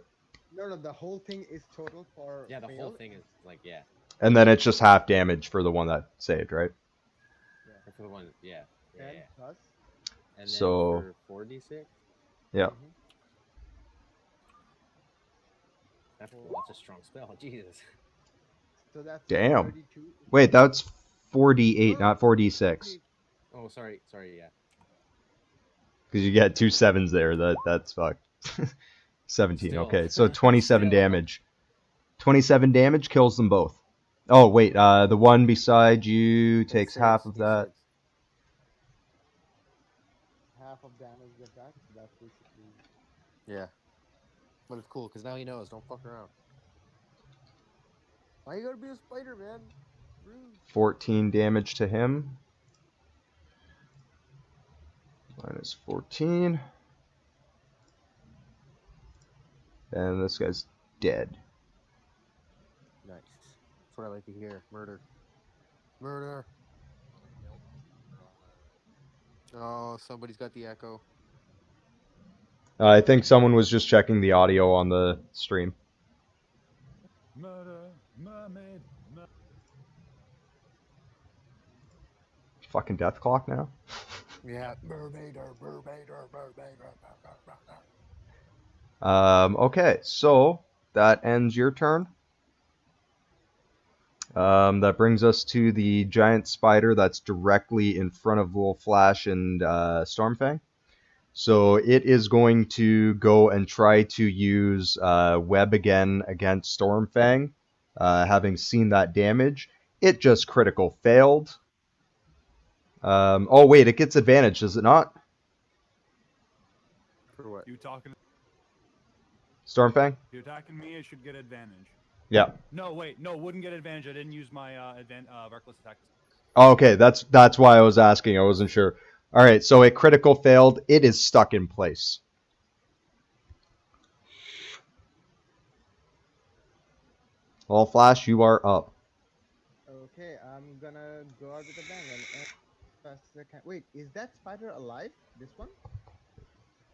No, the whole thing is total for Yeah, the whole failed. thing is like, yeah. and then it's just half damage for the one that saved, right? Or for the one, yeah. 10 plus. And then So- for 4d6, Yeah. that's a strong spell. Jesus. So that's Damn. 32. Wait, that's 4d8, No, not 4d6. Oh, sorry, yeah. Because you get 2 7s there. That's fucked. 17. Still. Okay, so 27 Still. damage. 27 damage kills them both. Oh wait, the one beside you takes half of that. Half of damage get back, so that's basically. Yeah. But it's cool, because now he knows. Don't fuck around. Why you gotta be a spider, man? Rude. 14 damage to him. Minus 14. And this guy's dead. Nice. That's what I like to hear. Murder. Murder. Oh, somebody's got the echo. I think someone was just checking the audio on the stream. Murder, mermaid, Fucking death clock now. Yeah. Mermaid or mermaid or mermaid or Okay, so that ends your turn. That brings us to the giant spider that's directly in front of Wolf Flash and Stormfang. So it is going to go and try to use Web again against Stormfang. Having seen that damage, it just critical failed. Oh wait, it gets advantage, does it not? For what? You talking? Stormfang? You attacking me? It should get advantage. Yeah. No, wait, no, wouldn't get advantage. I didn't use my reckless attack. Oh, okay, that's why I was asking. I wasn't sure. All right, so it critical failed. It is stuck in place. Well, Flash, you are up. Okay, I'm gonna go out with a bang and as fast as I can. Wait, is that spider alive? This one?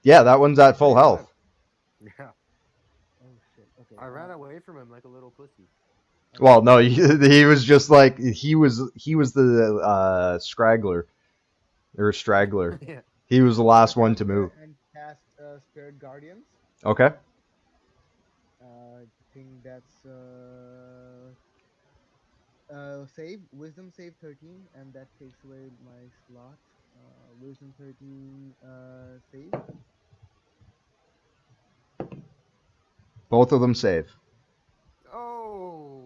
Yeah, that one's at full health. Yeah. Oh shit. Okay. I ran away from him like a little pussy. Well, no, he was just like he was the scraggler or straggler. Yeah. He was the last one to move. And cast Spirit Guardians. Okay. I think that's save wisdom save 13, and that takes away my slot. Wisdom 13 save. Both of them save. Oh,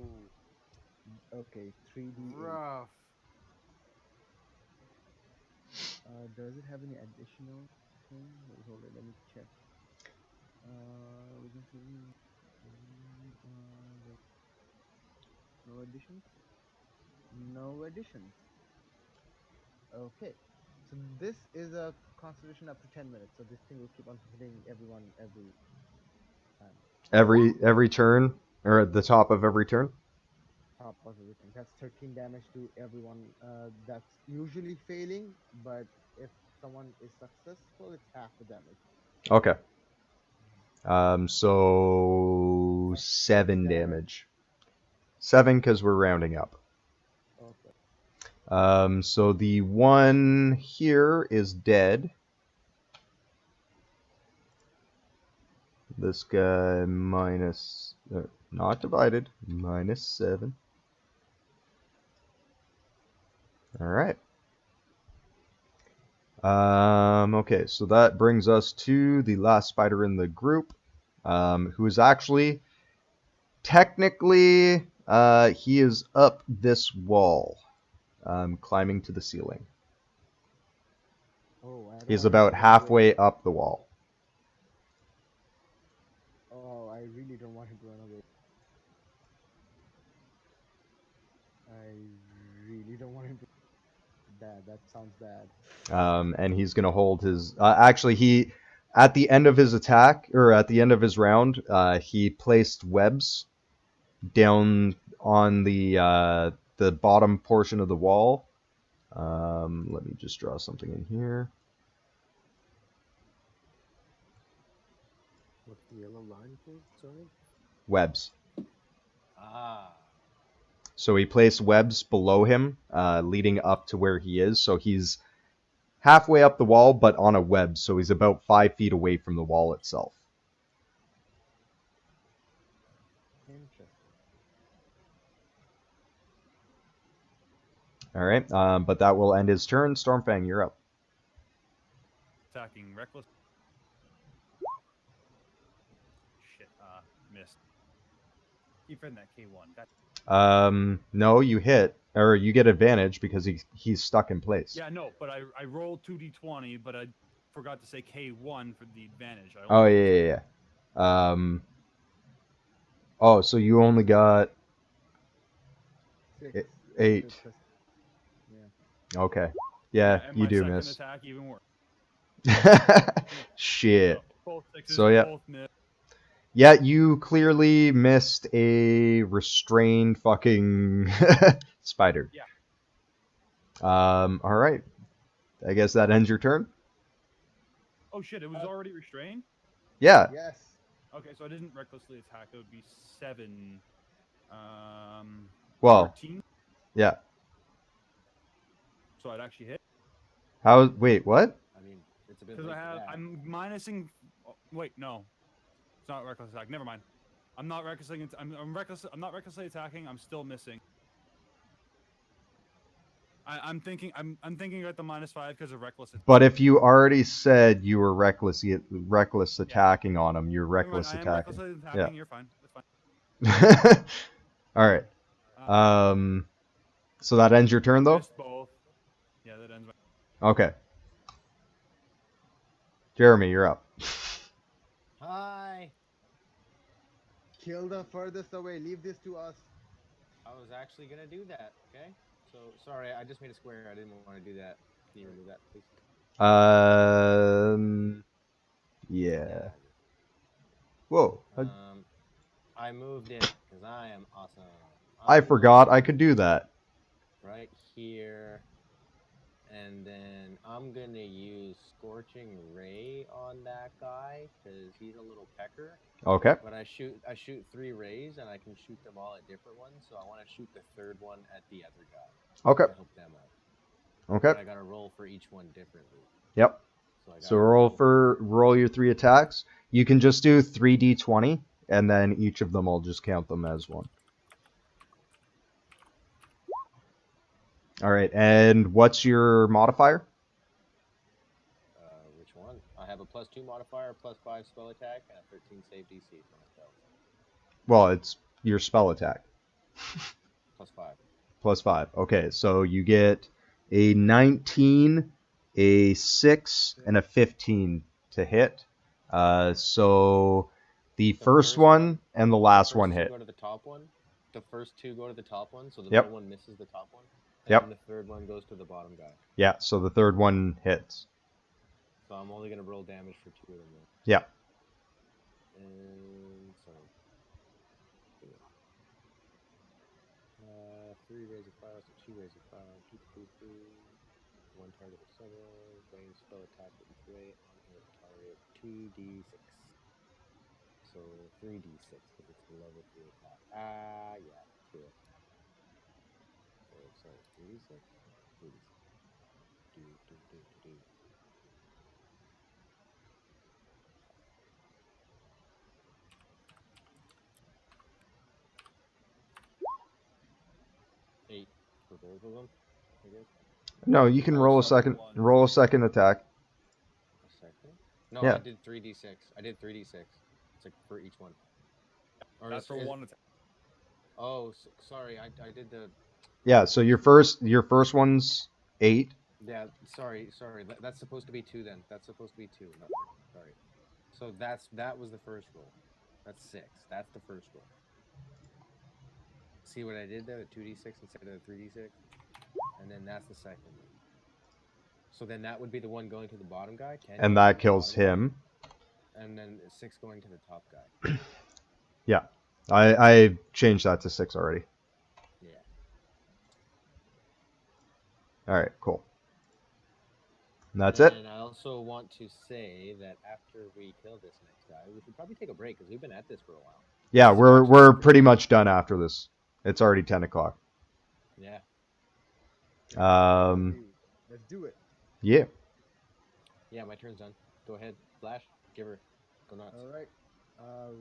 Okay, 3d8. rough. Does it have any additional thing? Wait, hold it. Let me check. Wisdom saving. No additions. No additions. Okay. So this is a constitution up to 10 minutes. So this thing will keep on hitting everyone every time. Every turn, or at the top of every turn. Top of everything. That's 13 damage to everyone. That's usually failing, but if someone is successful, it's half the damage. Okay. So 7 damage. 7 because we're rounding up. Okay. So the one here is dead. This guy minus, not divided, minus 7. All right. Okay, so that brings us to the last spider in the group, who is actually, technically, he is up this wall, climbing to the ceiling. Oh, I don't He's want him about to run away. halfway up the wall. Oh, I really don't want him to run away. I really don't want him to. Bad. That sounds bad. And he's going to hold his. Actually, he at the end of his attack, or at the end of his round, he placed webs down on the bottom portion of the wall. Let me just draw something in here. What's the yellow line for? Sorry. Webs. Ah. So he placed webs below him, leading up to where he is. So he's halfway up the wall, but on a web. So he's about 5 feet away from the wall itself. Interesting. All right, but that will end his turn. Stormfang, you're up. Attacking reckless. Shit. Missed. Keep in that K1. No, you hit, or you get advantage because he's stuck in place. Yeah, no, but I rolled 2d20, but I forgot to say K1 for the advantage. Oh yeah. Oh, so you only got 6. 8. Yeah. Okay. Yeah, and you my do second miss. attack even worse. Shit. So, both sixes, So, yeah. both miss. Yeah, you clearly missed a restrained fucking spider. Yeah. All right. I guess that ends your turn. Oh shit! It was already restrained. Yeah. Yes. Okay, so I didn't recklessly attack. It would be 7. Well, 13. yeah. So I'd actually hit. Wait, what? I mean, it's a bit Because late for that. I'm minusing. Oh, wait, no, it's not reckless attack. Never mind. I'm not recklessly. I'm reckless. I'm not recklessly attacking. I'm still missing. I'm thinking. I'm thinking about the -5 because of reckless. But if you already said you were reckless attacking on him, you're Never mind, reckless I am attacking. recklessly attacking. You're fine. That's fine. All right. So that ends your turn, though? Missed both. Yeah, that ends my. Okay. Jeremy, you're up. Hi. Kill the furthest away. Leave this to us. I was actually gonna do that. Okay. So sorry, I just made a square. I didn't want to do that. Can you remove that, please? Yeah. Whoa. I moved it because I am awesome. I forgot I could do that. Right here. And then I'm going to use Scorching Ray on that guy because he's a little pecker. Okay. But I shoot 3 rays and I can shoot them all at different ones. So I want to shoot the third one at the other guy. Okay. To help them out. Okay. But I got to roll for each one differently. Yep. So roll your 3 attacks. You can just do 3d20, and then each of them I'll just count them as one. All right, and what's your modifier? Which one? I have a +2 modifier, +5 spell attack, and a 13 save DC for my spells. Well, it's your spell attack. +5. +5. Okay, so you get a 19, a 6, and a 15 to hit. So the first one and the last one hit. Go to the top one. The first two go to the top one, so the Yep. middle one misses the top one. And Yep. then the third one goes to the bottom guy. Yeah, so the third one hits. So I'm only gonna roll damage for 2 of them. Then. Yeah. And sorry. 3 rays of fire, so 2 rays of fire. 1 target of 7. Range spell attack with each ray on hit target 2d6. So 3d6 because it's a level 3 attack. Yeah, do it. So sorry, 3d6. 3d6. Do. 8 for both of them, I guess. No, you can roll a second attack. A second? No, Yeah. I did 3d6. I did 3d6. It's like for each one. Or That's for one attack. Oh, sorry. I did the. Yeah, so your first one's 8. Yeah, sorry. That's supposed to be 2 then. That's supposed to be 2. No, sorry. So that was the first roll. That's 6. That's the first roll. See what I did there? 2d6 instead of 3d6, and then that's the second one. So then that would be the one going to the bottom guy. 10 And that kills him. And then 6 going to the top guy. Yeah. I changed that to 6 already. Yeah. All right, cool. And that's it. And I also want to say that after we kill this next guy, we should probably take a break because we've been at this for a while. Yeah, we're pretty much done after this. It's already 10 o'clock. Yeah. Let's do it. Yeah. Yeah, my turn's done. Go ahead, Flash. Give her. Go nuts. All right.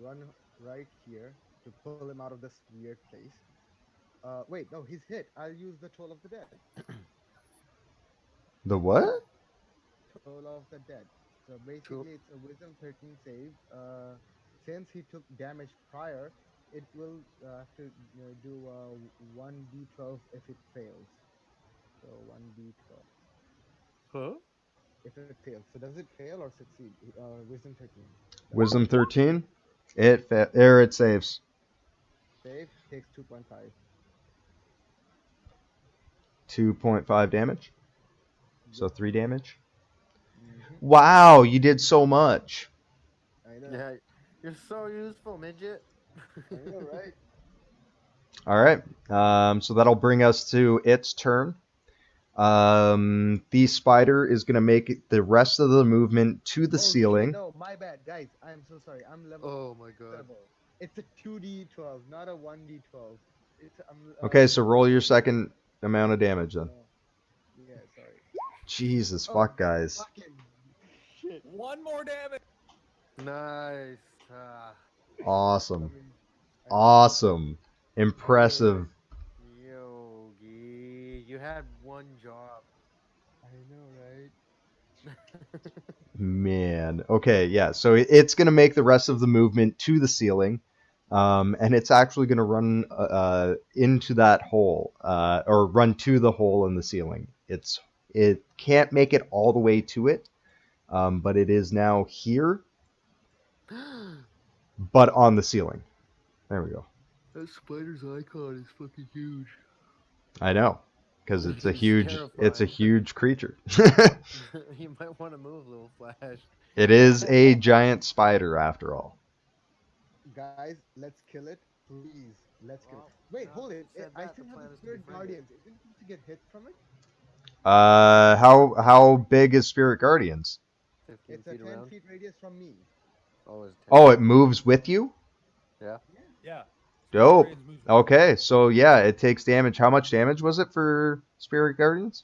Run right here to pull him out of this weird place. Wait, no, he's hit. I'll use the Toll of the Dead. The what? Toll of the Dead. So basically, it's a Wisdom 13 save. Since he took damage prior, it will have to do 1d12 if it fails. So 1d12. Huh? If it fails. So does it fail or succeed? Wisdom 13. Wisdom 13. It saves. Save takes 2.5. 2.5 damage. So 3 damage. Mm-hmm. Wow, you did so much. I know. Yeah, you're so useful, midget. I know, right? All right. So that'll bring us to its turn. The spider is going to make the rest of the movement to the ceiling. No, my bad, guys. I'm so sorry. I'm level. Oh my god. It's a 2d12, not a 1d12. Okay, so roll your second amount of damage then. Yeah, sorry. Jesus, fuck, guys. Fucking shit. One more damage. Nice. Awesome. Awesome. Impressive. Yogi, you had one job. I know, right? Man. Okay, yeah. So it's going to make the rest of the movement to the ceiling. And it's actually going to run into that hole, or run to the hole in the ceiling. It can't make it all the way to it, but it is now here, but on the ceiling. There we go. That spider's icon is fucking huge. I know, because it's a huge creature. You might want to move, little Flash. It is a giant spider after all. Guys, let's kill it, please. Let's kill it. Wait, hold it. I still have the Spirit Guardians. Isn't it supposed to get hit from it? How big is Spirit Guardians? 15 It's a feet 10 around. feet radius from me. Oh, it's 10 Oh, it moves with you? Yeah. Yeah. Dope. Guardians moves with Okay, so yeah, it takes damage. How much damage was it for Spirit Guardians?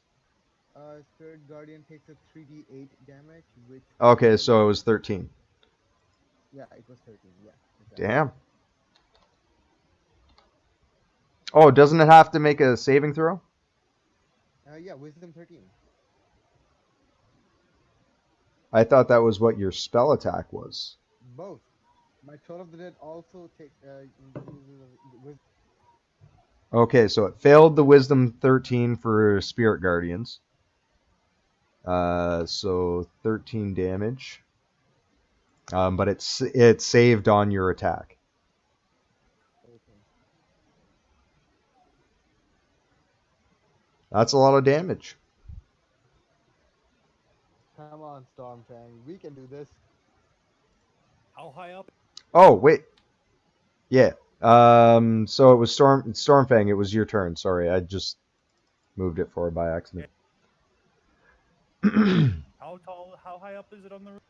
Spirit Guardian takes a 3d8 damage, which. Okay, so it was 13. Yeah, it was 13. Yeah. Exactly. Damn. Oh, doesn't it have to make a saving throw? Yeah, wisdom 13. I thought that was what your spell attack was. Both. My Toll of the Dead also takes uses wisdom. Okay, so it failed the wisdom 13 for Spirit Guardians. So 13 damage. But it saved on your attack. Okay. That's a lot of damage. Come on, Stormfang. We can do this. How high up? Oh, wait. Yeah. So it was Stormfang. It was your turn. Sorry, I just moved it forward by accident. How tall? How high up is it on the roof?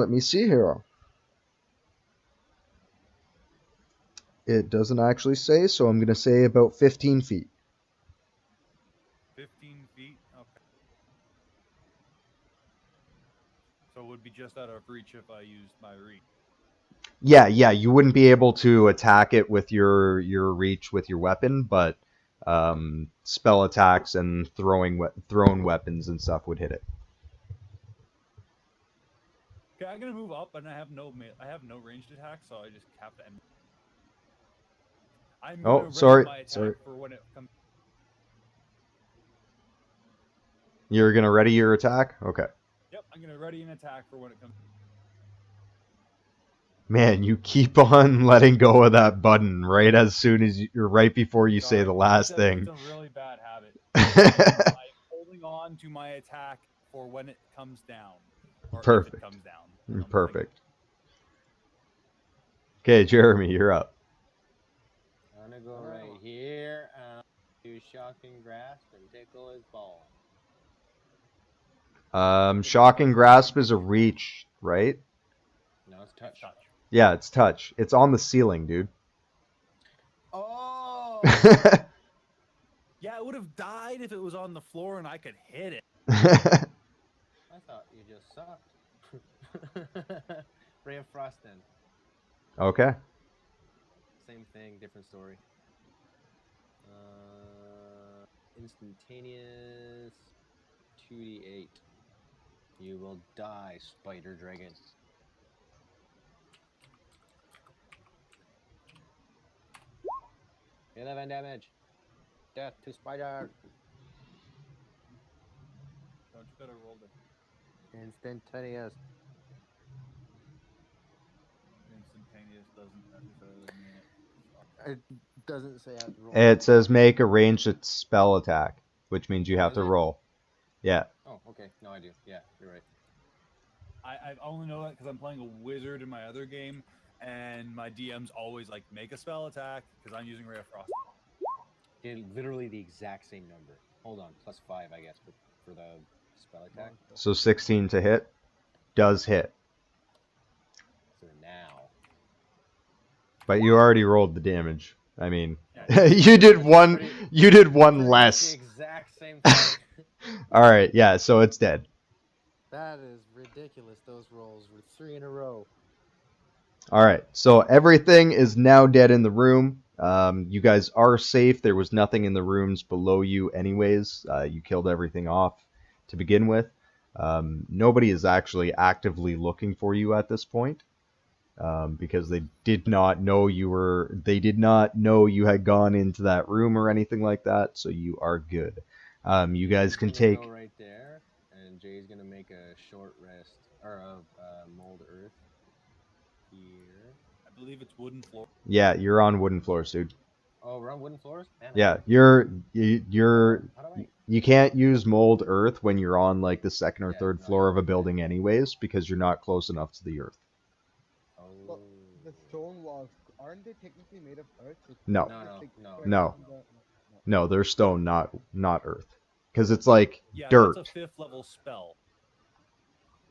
Let me see here. It doesn't actually say, so I'm gonna say about 15 feet. 15 feet. Okay. So it would be just out of reach if I used my reach. Yeah, you wouldn't be able to attack it with your reach with your weapon, but spell attacks and thrown weapons and stuff would hit it. Okay, I'm gonna move up, and I have no ranged attack, so I just have to end. I'm gonna ready Sorry. my attack for when it comes. You're gonna ready your attack? Okay. Yep, I'm gonna ready an attack for when it comes. Man, you keep on letting go of that button right as soon as you're right before you say Sorry, the last it's thing. a really bad habit. I'm holding on to my attack for when it comes down, or if Perfect. it comes down. Perfect. Okay, Jeremy, you're up. I'm gonna go right here and do shocking grasp and tickle his ball. Shocking grasp is a reach, right? No, it's touch. It's touch. Yeah, it's touch. It's on the ceiling, dude. Oh! Yeah, it would have died if it was on the floor and I could hit it. I thought you just sucked. Ray of Frost then. Okay. Same thing, different story. Instantaneous 2d8. You will die, spider dragon. 11 damage. Death to spider. Don't you gotta roll the Instantaneous. instantaneous doesn't necessarily mean it. It doesn't say I have to roll. It says make a ranged spell attack, which means you have Does to it? roll. Yeah. Oh, okay. No, I do. Yeah, you're right. I only know that because I'm playing a wizard in my other game, and my DM's always like make a spell attack because I'm using Ray of Frost. Literally the exact same number. Hold on, +5, I guess, for the spell attack. So 16 to hit does hit. So now. But you already rolled the damage. I mean, Yeah, you did one. You did one Pretty much less. the exact same thing. All right. Yeah. So it's dead. That is ridiculous. Those rolls were 3 in a row. All right. So everything is now dead in the room. You guys are safe. There was nothing in the rooms below you, anyways. You killed everything off to begin with. Nobody is actually actively looking for you at this point. Because they did not know you had gone into that room or anything like that, so you are good. You guys can take. Go right there, and Jay's gonna make a short rest or of mold earth here. I believe it's wooden floor. Yeah, you're on wooden floors, dude. Oh, we're on wooden floors. Man, Yeah, you can't use mold earth when you're on like the second or third floor of a building, anyways, because you're not close enough to the earth. Well, the stone walls, aren't they technically made of earth? So No. No, they're stone, not earth, because it's like dirt. That's a 5th level spell.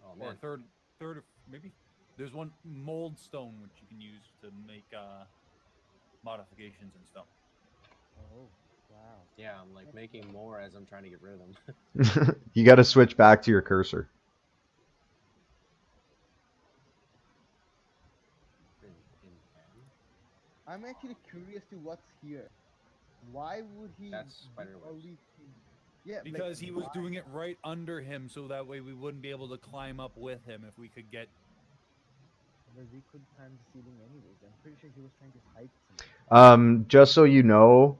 Oh man. Or third, maybe. There's one mold stone which you can use to make modifications in stone. Oh, wow. Yeah, I'm like making more as I'm trying to get rid of them. You got to switch back to your cursor. I'm actually curious to what's here. Why would he That's do spider all webs. these things? Yeah, like, Because he was why? doing it right under him, so that way we wouldn't be able to climb up with him if we could get. Well, we could climb the ceiling anyways. I'm pretty sure he was trying to hide something. Just so you know,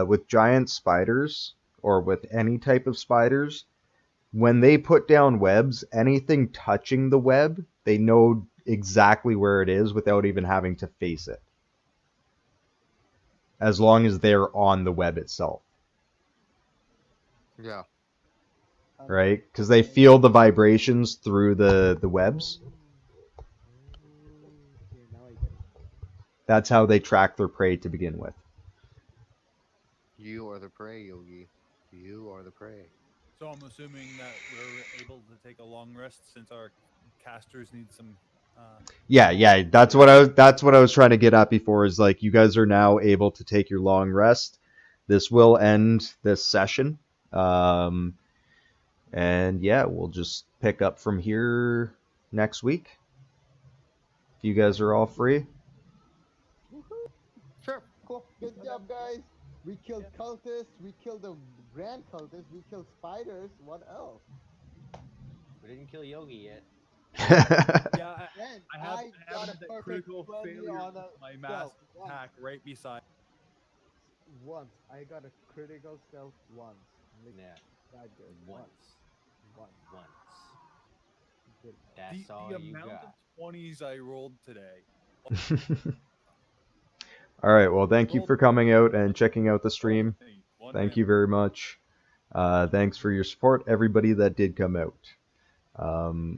with giant spiders or with any type of spiders, when they put down webs, anything touching the web, they know exactly where it is without even having to face it. As long as they're on the web itself, Yeah. right? Because they feel the vibrations through the webs. Okay, now I get it. That's how they track their prey to begin with. You are the prey, Yogi. You are the prey. So I'm assuming that we're able to take a long rest since our casters need some. Yeah. That's what I was trying to get at before. Is like you guys are now able to take your long rest. This will end this session, and yeah, we'll just pick up from here next week. If you guys are all free. Woohoo! Sure. Cool. Good job, guys. We killed cultists. We killed the grand cultists. We killed spiders. What else? We didn't kill Yogi yet. Yeah, And I have got a that perfect critical 20 failure on with a my stealth mass once. attack right beside. Once. I got a critical stealth once. Like, Yeah. that good. Once. Once. Once. Good. That's all The you amount got. of 20s I rolled today. All right. Well, thank you Rolled for coming out and checking out the stream. one Thank damage. you very much. Thanks for your support, everybody that did come out.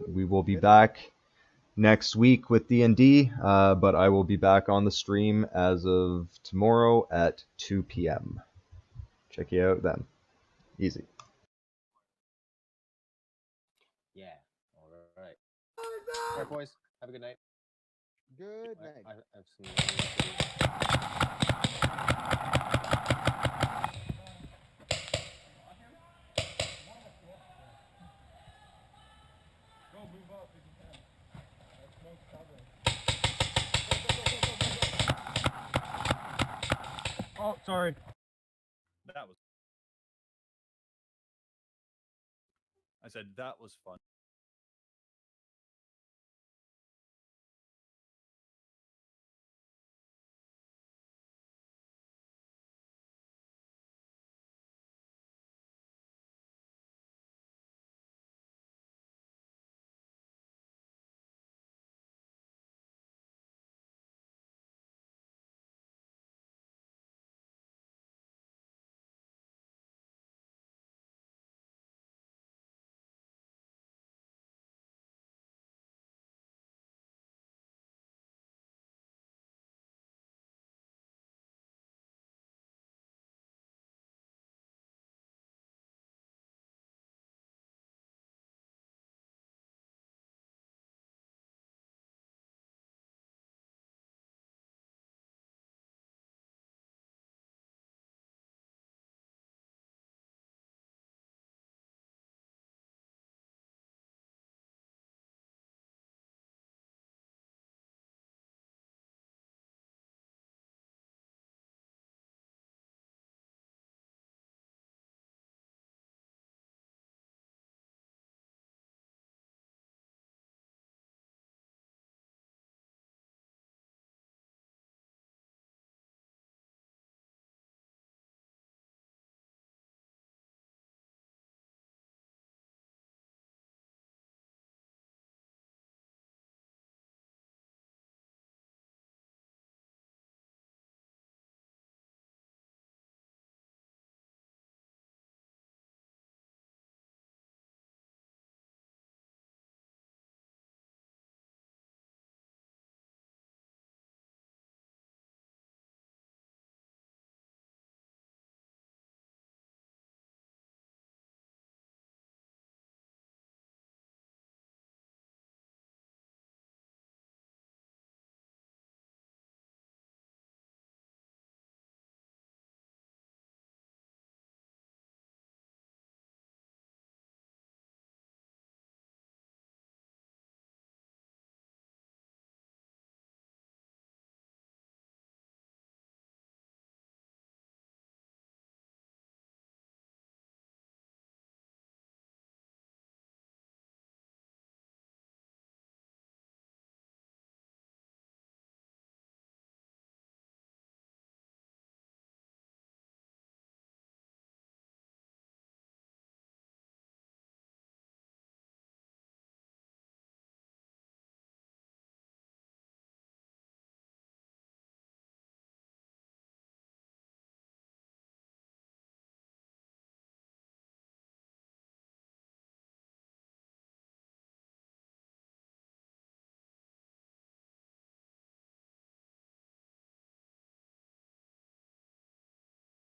We will be back next week with D&D, but I will be back on the stream as of tomorrow at 2 p.m. Check you out then. Easy. Yeah. All right. All right, boys. Have a good night. Good I night. have some learning to do. Oh, sorry. That was. I said that was fun.